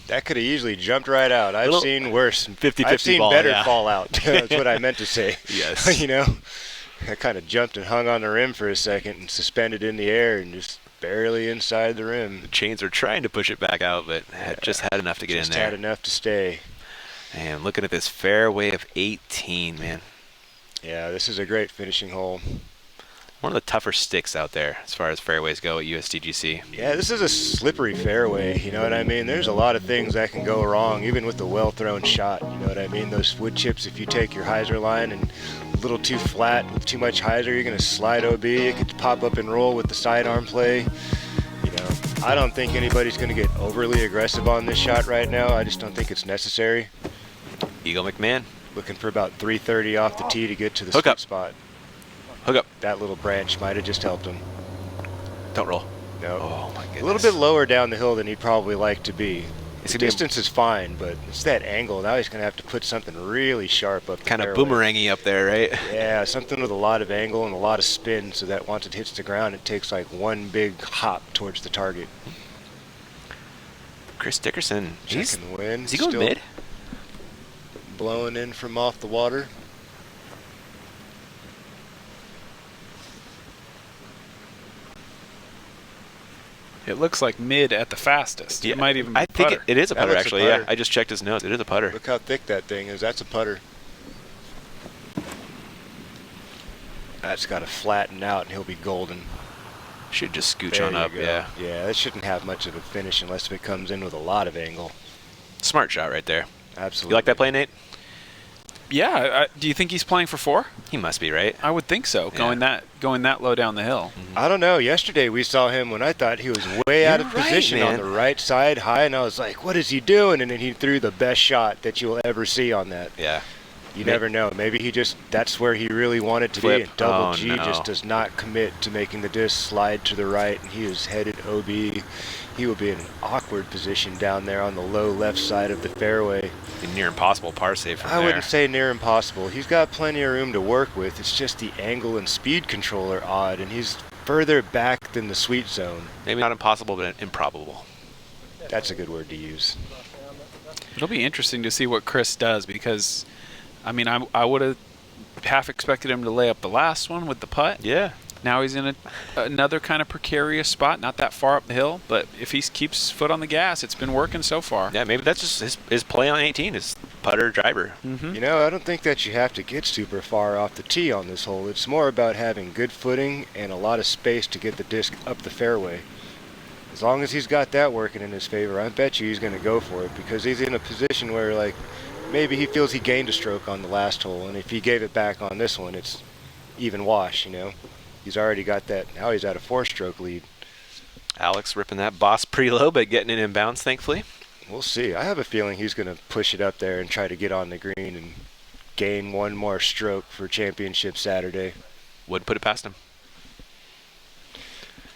That could have easily jumped right out. I've seen worse. 50-50 I've seen ball, better yeah. fall out. That's what I meant to say. Yes. You know, I kind of jumped and hung on the rim for a second and suspended in the air and just barely inside the rim. The chains were trying to push it back out, but just had enough to get in there. Just had enough to stay. And looking at this fairway of 18, man. Yeah, this is a great finishing hole. One of the tougher sticks out there as far as fairways go at USDGC. Yeah, this is a slippery fairway, you know what I mean? There's a lot of things that can go wrong, even with the well-thrown shot, you know what I mean? Those wood chips, if you take your hyzer line and a little too flat with too much hyzer, you're going to slide OB. It could pop up and roll with the sidearm play. You know, I don't think anybody's going to get overly aggressive on this shot right now. I just don't think it's necessary. Eagle McMahon. Looking for about 330 off the tee to get to the Hook sweet up. spot. Hook up. That little branch might have just helped him. Don't roll. No. Oh, my goodness. A little bit lower down the hill than he'd probably like to be. It's The gonna be distance is fine, but it's that angle. Now he's going to have to put something really sharp up the kind of fairway. boomerangy up there, right? Yeah, something with a lot of angle and a lot of spin so that once it hits the ground, it takes like one big hop towards the target. Chris Dickerson. Checking the wind. Is he going still mid? Blowing in from off the water. It looks like mid at the fastest. Yeah. It might even be I think putter. it is a That putter, looks a actually. putter. Yeah, I just checked his notes. It is a putter. Look how thick that thing is. That's a putter. That's got to flatten out and he'll be golden. Should just scooch There on you up, go. yeah. Yeah, that shouldn't have much of a finish unless it comes in with a lot of angle. Smart shot right there. Absolutely. You like that play, Nate? Yeah. Do you think he's playing for 4? He must be, right? I would think so. Going that low down the hill. I don't know. Yesterday we saw him when I thought he was way out of position on the right side high, and I was like, what is he doing? And then he threw the best shot that you'll ever see on that. Yeah. You never know. Maybe that's where he really wanted to be. Double G no. just does not commit to making the disc slide to the right, and he is headed OB. He will be in an awkward position down there on the low left side of the fairway. A near impossible par save from I wouldn't say near impossible. He's got plenty of room to work with. It's just the angle and speed control are odd, and he's further back than the sweet zone. Maybe not impossible, but improbable. That's a good word to use. It'll be interesting to see what Chris does because, I mean, I would have half expected him to lay up the last one with the putt. Yeah. Now he's in another kind of precarious spot, not that far up the hill, but if he keeps his foot on the gas, it's been working so far. Yeah, maybe that's just his play on 18, his putter driver. Mm-hmm. You know, I don't think that you have to get super far off the tee on this hole. It's more about having good footing and a lot of space to get the disc up the fairway. As long as he's got that working in his favor, I bet you he's going to go for it because he's in a position where, like, maybe he feels he gained a stroke on the last hole, and if he gave it back on this one, it's even wash, you know. He's already got that. Now he's at a 4-stroke lead. Alex ripping that boss pretty low, but getting it inbounds, thankfully. We'll see. I have a feeling he's going to push it up there and try to get on the green and gain one more stroke for championship Saturday. Wouldn't put it past him.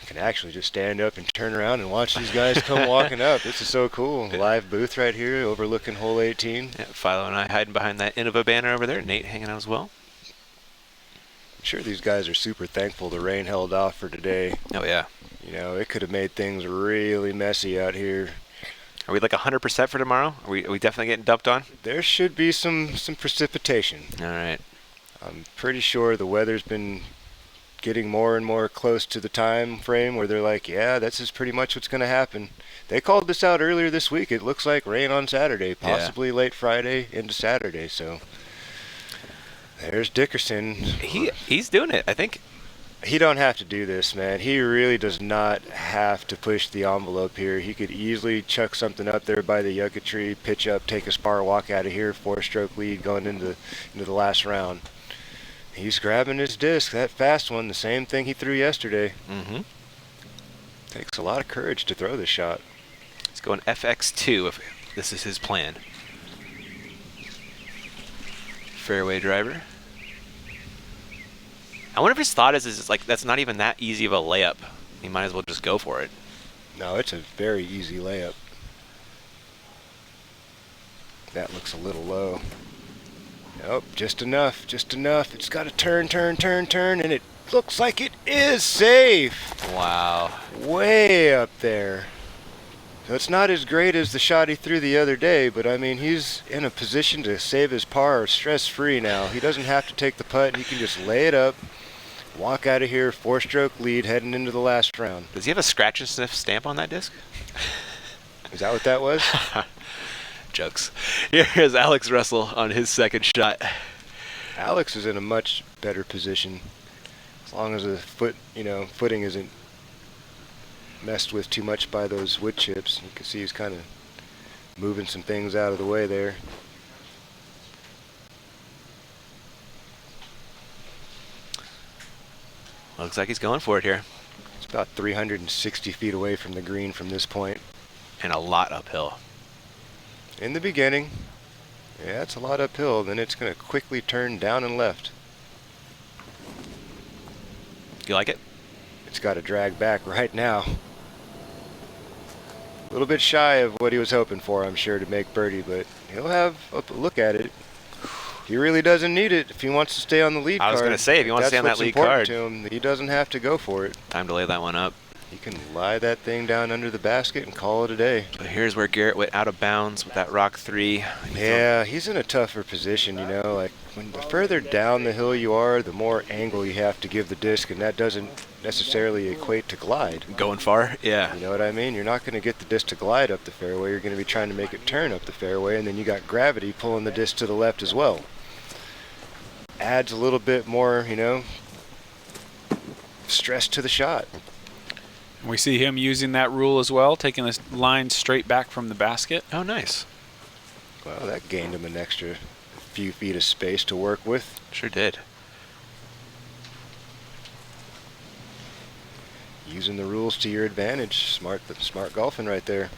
I can actually just stand up and turn around and watch these guys come walking up. This is so cool. Live booth right here overlooking hole 18. Yeah, Philo and I hiding behind that Innova banner over there. Nate hanging out as well. I'm sure these guys are super thankful the rain held off for today. Oh, yeah. You know, it could have made things really messy out here. Are we like 100% for tomorrow? Are we definitely getting dumped on? There should be some precipitation. All right. I'm pretty sure the weather's been getting more and more close to the time frame where they're like, yeah, this is pretty much what's going to happen. They called this out earlier this week. It looks like rain on Saturday, possibly late Friday into Saturday. So there's Dickerson. He's doing it, I think. He don't have to do this, man. He really does not have to push the envelope here. He could easily chuck something up there by the yucca tree, pitch up, take a spar, walk out of here, 4-stroke lead going into the last round. He's grabbing his disc, that fast one, the same thing he threw yesterday. Mm-hmm. Takes a lot of courage to throw this shot. He's going FX2 if this is his plan. Fairway driver. I wonder if his thought is like that's not even that easy of a layup. He might as well just go for it. No, it's a very easy layup. That looks a little low. Nope, just enough, just enough. It's got to turn, and it looks like it is safe. Wow. Way up there. So it's not as great as the shot he threw the other day, but I mean, he's in a position to save his par stress-free now. He doesn't have to take the putt. He can just lay it up, walk out of here, 4-stroke lead heading into the last round. Does he have a scratch and sniff stamp on that disc? Is that what that was? Jokes. Here's Alex Russell on his second shot. Alex is in a much better position as long as the footing isn't messed with too much by those wood chips. You can see he's kind of moving some things out of the way there. Looks like he's going for it here. It's about 360 feet away from the green from this point. And a lot uphill. In the beginning, yeah, it's a lot uphill. Then it's going to quickly turn down and left. You like it? It's got to drag back right now. A little bit shy of what he was hoping for, I'm sure, to make birdie, but he'll have a look at it. He really doesn't need it if he wants to stay on the lead card. I was going to say, if he wants to stay on that lead card, to him, he doesn't have to go for it. Time to lay that one up. He can lie that thing down under the basket and call it a day. So here's where Garrett went out of bounds with that rock 3. Yeah, he's in a tougher position, you know. Like, when the further down the hill you are, the more angle you have to give the disc, and that doesn't necessarily equate to glide. Going far? Yeah. You know what I mean? You're not going to get the disc to glide up the fairway. You're going to be trying to make it turn up the fairway, and then you got gravity pulling the disc to the left as well. Adds a little bit more, you know, stress to the shot. We see him using that rule as well, taking this line straight back from the basket. Oh, nice. Well, that gained him an extra few feet of space to work with. Sure did. Using the rules to your advantage. Smart golfing right there.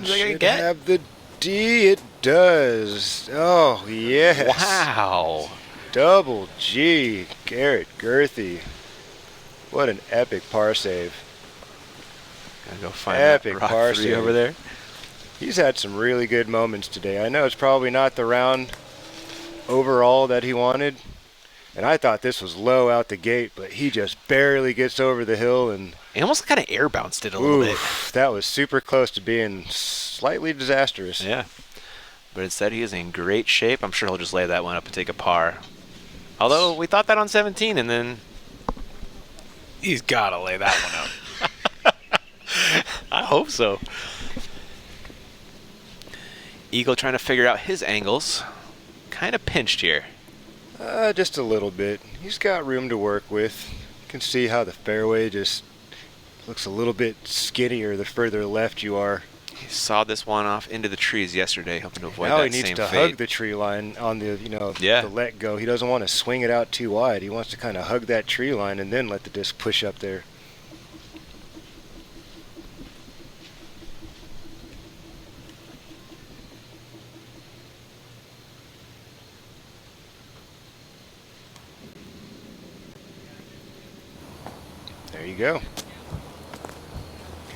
Should have the D. It does. Oh, yes. Wow. Double G. Garrett Girthy. What an epic par save. Gotta go find Epic that rock par 3 save. over there. He's had some really good moments today. I know it's probably not the round overall that he wanted, and I thought this was low out the gate, but he just barely gets over the hill, and He almost kind of air bounced it a little bit. that was super close to being slightly disastrous. Yeah. But instead, he is in great shape. I'm sure he'll just lay that one up and take a par. Although, we thought that on 17, and then he's got to lay that one up. I hope so. Eagle trying to figure out his angles. Kind of pinched here. Just a little bit. He's got room to work with. You can see how the fairway just looks a little bit skinnier the further left you are. He sawed this one off into the trees yesterday, hoping to avoid Now that he needs same to fate. hug the tree line on the, Yeah. the let go. He doesn't want to swing it out too wide. He wants to kind of hug that tree line and then let the disc push up there. There you go.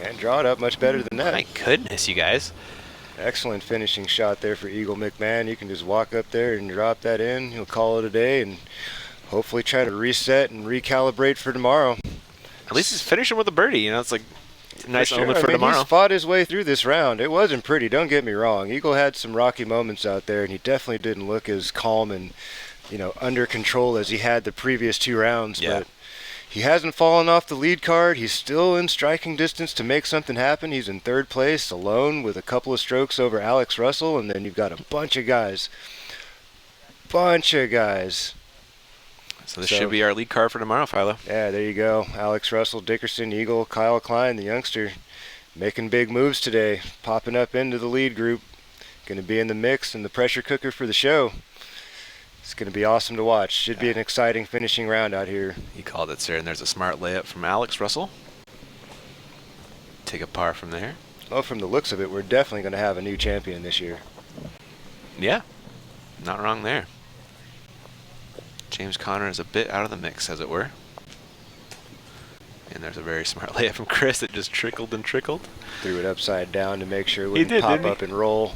Can't draw it up much better than that. My goodness, you guys. Excellent finishing shot there for Eagle McMahon. You can just walk up there and drop that in. He'll call it a day and hopefully try to reset and recalibrate for tomorrow. At least he's finishing with a birdie. It's like a nice For sure. omen for tomorrow. He's fought his way through this round. It wasn't pretty, don't get me wrong. Eagle had some rocky moments out there, and he definitely didn't look as calm and, under control as he had the previous 2 rounds. Yeah. But he hasn't fallen off the lead card. He's still in striking distance to make something happen. He's in 3rd place alone with a couple of strokes over Alex Russell, and then you've got a bunch of guys. So this should be our lead card for tomorrow, Philo. Yeah, there you go. Alex Russell, Dickerson, Eagle, Kyle Klein, the youngster, making big moves today, popping up into the lead group. Going to be in the mix and the pressure cooker for the show. It's going to be awesome to watch. Should be an exciting finishing round out here. He called it, sir, and there's a smart layup from Alex Russell. Take a par from there. Well, from the looks of it, we're definitely going to have a new champion this year. Yeah, not wrong there. James Conner is a bit out of the mix, as it were. And there's a very smart layup from Chris that just trickled and trickled. Threw it upside down to make sure it He wouldn't did, pop didn't he? up and roll.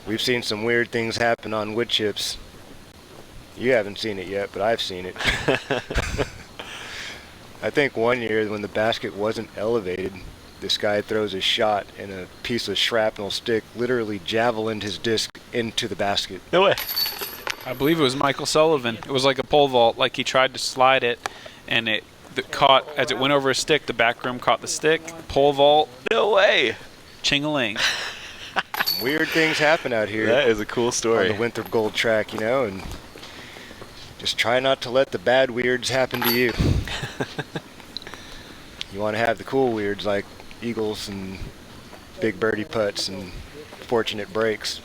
We've seen some weird things happen on wood chips. You haven't seen it yet, but I've seen it. I think one year when the basket wasn't elevated, this guy throws a shot and a piece of shrapnel stick literally javelined his disc into the basket. No way. I believe it was Michael Sullivan. It was like a pole vault, like he tried to slide it, and it caught, as it went over his stick, the back rim caught the stick, pole vault. No way. Ching-a-ling. Weird things happen out here. That is a cool story. On the Winthrop Gold track, and just try not to let the bad weirds happen to you. You want to have the cool weirds like eagles and big birdie putts and fortunate breaks.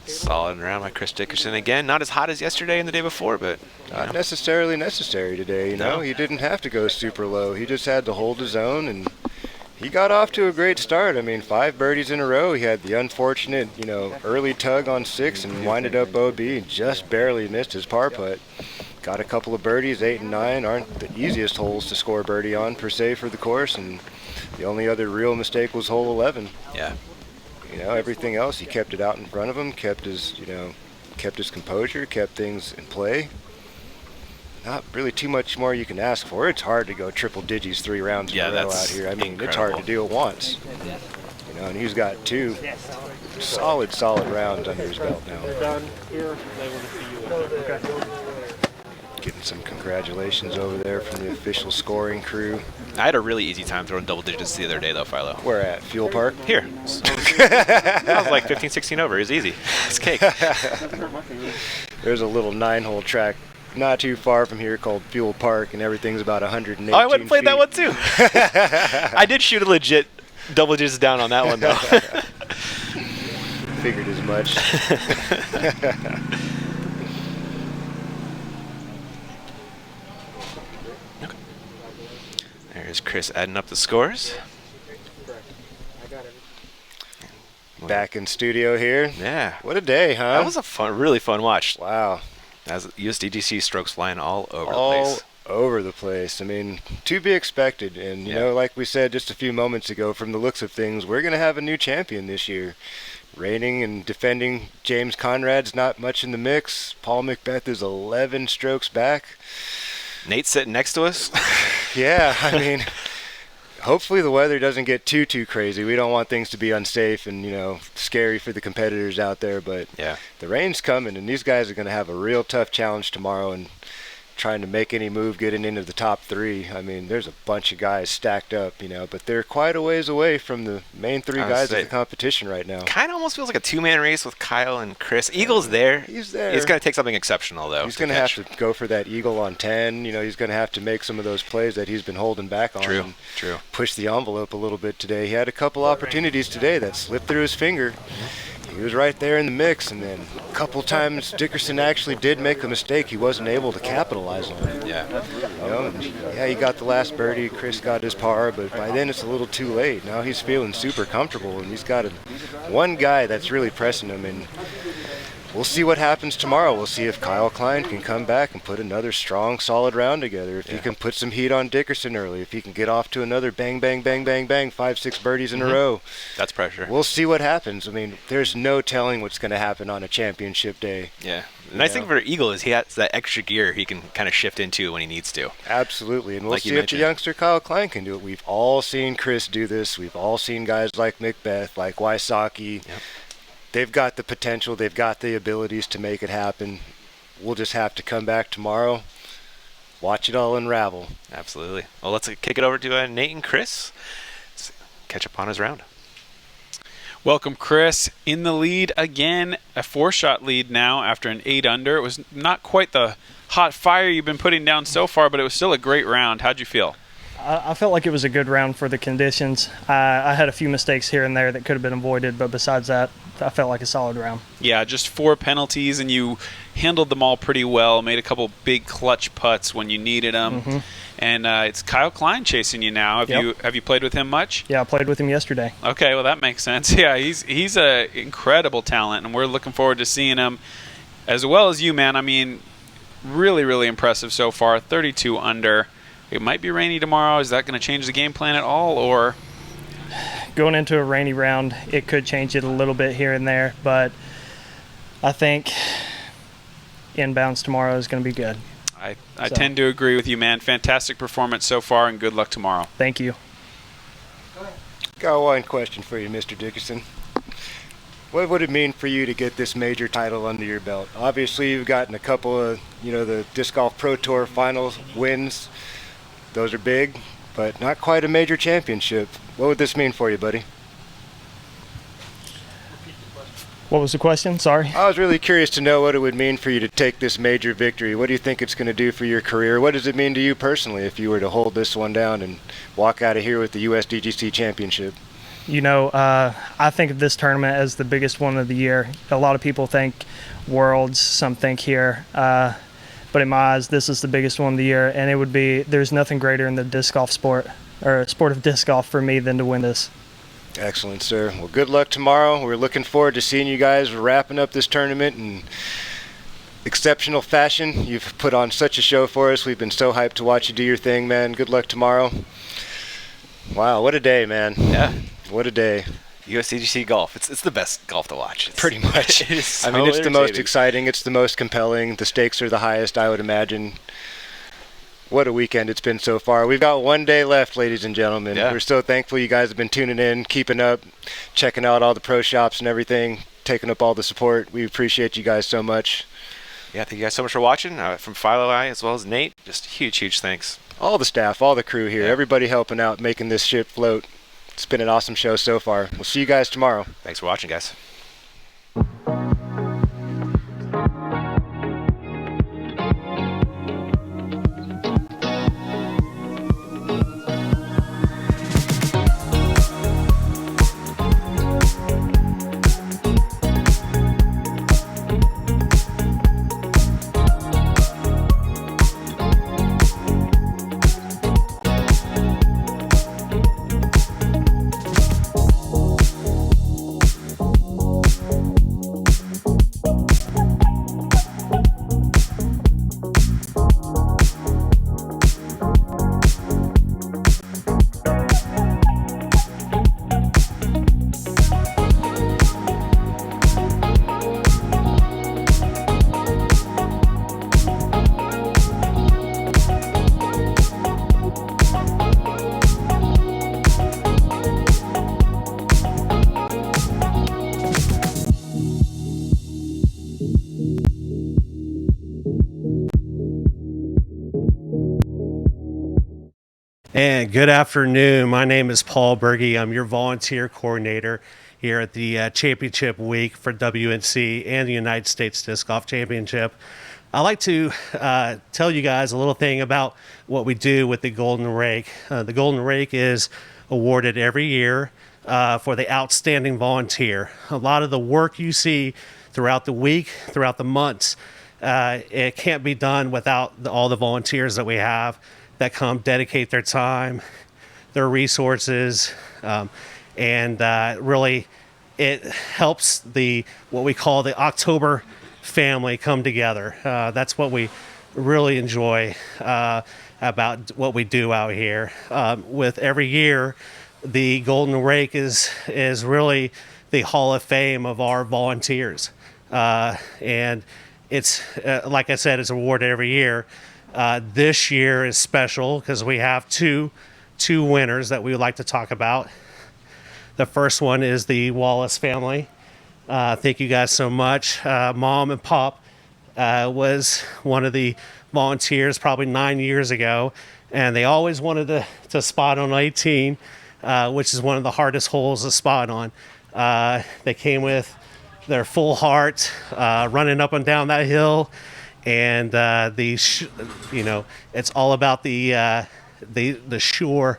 Solid round by Chris Dickerson again. Not as hot as yesterday and the day before, but Not necessarily necessary today, No. He didn't have to go super low. He just had to hold his own, and he got off to a great start. 5 birdies in a row. He had the unfortunate, early tug on 6 and winded up OB and just barely missed his par putt. Got a couple of birdies. 8 and 9 aren't the easiest holes to score birdie on per se for the course, and the only other real mistake was hole 11. yeah. Everything else, he kept it out in front of him, kept his composure, kept things in play. Not really too much more you can ask for. It's hard to go triple digits 3 rounds in a row that's out here. It's incredible. hard to do it once. And he's got 2 solid rounds under his belt now. Getting some congratulations over there from the official scoring crew. I had a really easy time throwing double digits the other day, though, Philo. Where at? Fuel Park? Here. I was like 15, 16 over. It was easy. It's cake. There's a little 9-hole track not too far from here called Fuel Park, and everything's about 118 Oh, I went and played feet. that one too. I did shoot a legit double digits down on that one though. Figured as much. Okay. There's Chris adding up the scores. Back in studio here. Yeah. What a day, huh? That was a fun, really fun watch. Wow. As USDGC strokes flying all over the All place. over the place. I mean, to be expected. And, you know, like we said just a few moments ago, from the looks of things, we're going to have a new champion this year. Reigning and defending James Conrad's not much in the mix. Paul Macbeth is 11 strokes back. Nate's sitting next to us. Yeah, I mean, hopefully the weather doesn't get too crazy. We don't want things to be unsafe and, you know, scary for the competitors out there. But yeah, the rain's coming, and these guys are going to have a real tough challenge tomorrow. And trying to make any move getting into the top three. I mean, there's a bunch of guys stacked up, you know, but they're quite a ways away from the main three guys of the competition right now. Kind of almost feels like a two-man race with Kyle and Chris. Eagle's there. He's there. He's going to take something exceptional, though. He's going to have to go for that eagle on 10. You know, he's going to have to make some of those plays that he's been holding back on. True, true. Push the envelope a little bit today. He had a couple opportunities today that slipped through his finger. He was right there in the mix, and then a couple times Dickerson actually did make a mistake. He wasn't able to capitalize on it. Yeah. You know, and yeah, he got the last birdie. Chris got his par, but by then it's a little too late. Now he's feeling super comfortable, and he's got one guy that's really pressing him, and we'll see what happens tomorrow. We'll see if Kyle Klein can come back and put another strong, solid round together. If he can put some heat on Dickerson early. If he can get off to another bang, bang, bang, bang, bang, 5-6 birdies in a row. That's pressure. We'll see what happens. I mean, there's no telling what's going to happen on a championship day. Yeah. The nice thing for Eagle is he has that extra gear he can kind of shift into when he needs to. Absolutely. And we'll see if the youngster Kyle Klein can do it. We've all seen Chris do this. We've all seen guys like Macbeth, like Wysocki. Yep. They've got the potential. They've got the abilities to make it happen. We'll just have to come back tomorrow, watch it all unravel. Absolutely. Well, let's kick it over to Nate and Chris. Let's catch up on his round. Welcome, Chris, in the lead again, a 4-shot lead now after an 8 under. It was not quite the hot fire you've been putting down so far, but it was still a great round. How'd you feel? I felt like it was a good round for the conditions. I had a few mistakes here and there that could have been avoided, but besides that, I felt like a solid round. Yeah, just 4 penalties, and you handled them all pretty well, made a couple big clutch putts when you needed them. Mm-hmm. And it's Kyle Klein chasing you now. Have you played with him much? Yeah, I played with him yesterday. Okay, well, that makes sense. Yeah, he's an incredible talent, and we're looking forward to seeing him, as well as you, man. I mean, really, really impressive so far, 32 under. It might be rainy tomorrow. Is that going to change the game plan at all, or? Going into a rainy round, it could change it a little bit here and there, but I think inbounds tomorrow is going to be good. I tend to agree with you, man. Fantastic performance so far, and good luck tomorrow. Thank you. Got one question for you, Mr. Dickerson. What would it mean for you to get this major title under your belt? Obviously, you've gotten a couple of, the Disc Golf Pro Tour finals wins. Those are big, but not quite a major championship. What would this mean for you, buddy? What was the question? Sorry. I was really curious to know what it would mean for you to take this major victory. What do you think it's going to do for your career? What does it mean to you personally if you were to hold this one down and walk out of here with the USDGC championship? I think of this tournament as the biggest one of the year. A lot of people think Worlds, some think here. But in my eyes, this is the biggest one of the year, and there's nothing greater in the disc golf sport, or sport of disc golf for me, than to win this. Excellent, sir. Well, good luck tomorrow. We're looking forward to seeing you guys wrapping up this tournament in exceptional fashion. You've put on such a show for us. We've been so hyped to watch you do your thing, man. Good luck tomorrow. Wow, what a day, man. Yeah. What a day. USDGC golf. It's the best golf to watch. Pretty much. I mean, it's the most exciting. It's the most compelling. The stakes are the highest, I would imagine. What a weekend it's been so far. We've got one day left, ladies and gentlemen. Yeah. We're so thankful you guys have been tuning in, keeping up, checking out all the pro shops and everything, taking up all the support. We appreciate you guys so much. Yeah, thank you guys so much for watching. From Philo I as well as Nate, just huge thanks. All the staff, all the crew here, everybody helping out, making this ship float. It's been an awesome show so far. We'll see you guys tomorrow. Thanks for watching, guys. And good afternoon. My name is Paul Birdie. I'm your volunteer coordinator here at the championship week for WNC and the United States Disc Golf Championship. I'd like to tell you guys a little thing about what we do with the Golden Rake. The Golden Rake is awarded every year for the outstanding volunteer. A lot of the work you see throughout the week, throughout the months, it can't be done without all the volunteers that we have that come dedicate their time, their resources, and really it helps what we call the October family come together. That's what we really enjoy about what we do out here. With every year, the Golden Rake is really the Hall of Fame of our volunteers. And it's, like I said, it's awarded every year. This year is special because we have two winners that we would like to talk about. The first one is the Wallace family. Thank you guys so much. Mom and Pop was one of the volunteers probably 9 years ago, and they always wanted to spot on 18, which is one of the hardest holes to spot on. They came with their full heart, running up and down that hill. And it's all about the shore,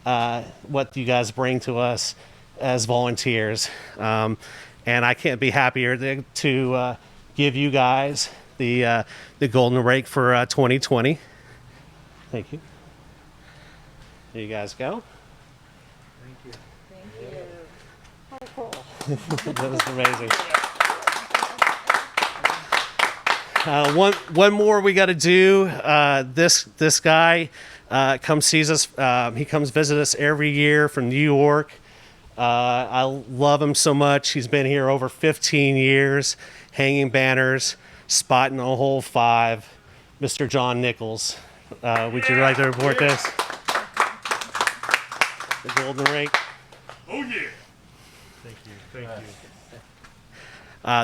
what you guys bring to us as volunteers, and I can't be happier to give you guys the Golden Rake for 2020. Thank you. There you guys go. Thank you. Thank you. Oh, cool. That was amazing. One more we got to do. This guy comes sees us. He comes visit us every year from New York. I love him so much. He's been here over 15 years, hanging banners, spotting on hole 5. Mr. John Nichols. Would you like to report this? The Golden Rake. Oh yeah. Thank you. Thank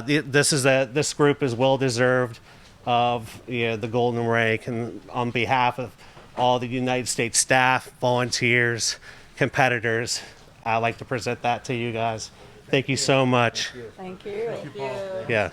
you. This group is well deserved of the Golden Rake, and on behalf of all the United States staff, volunteers, competitors, I'd like to present that to you guys. Thank you so much. Thank you. Yeah.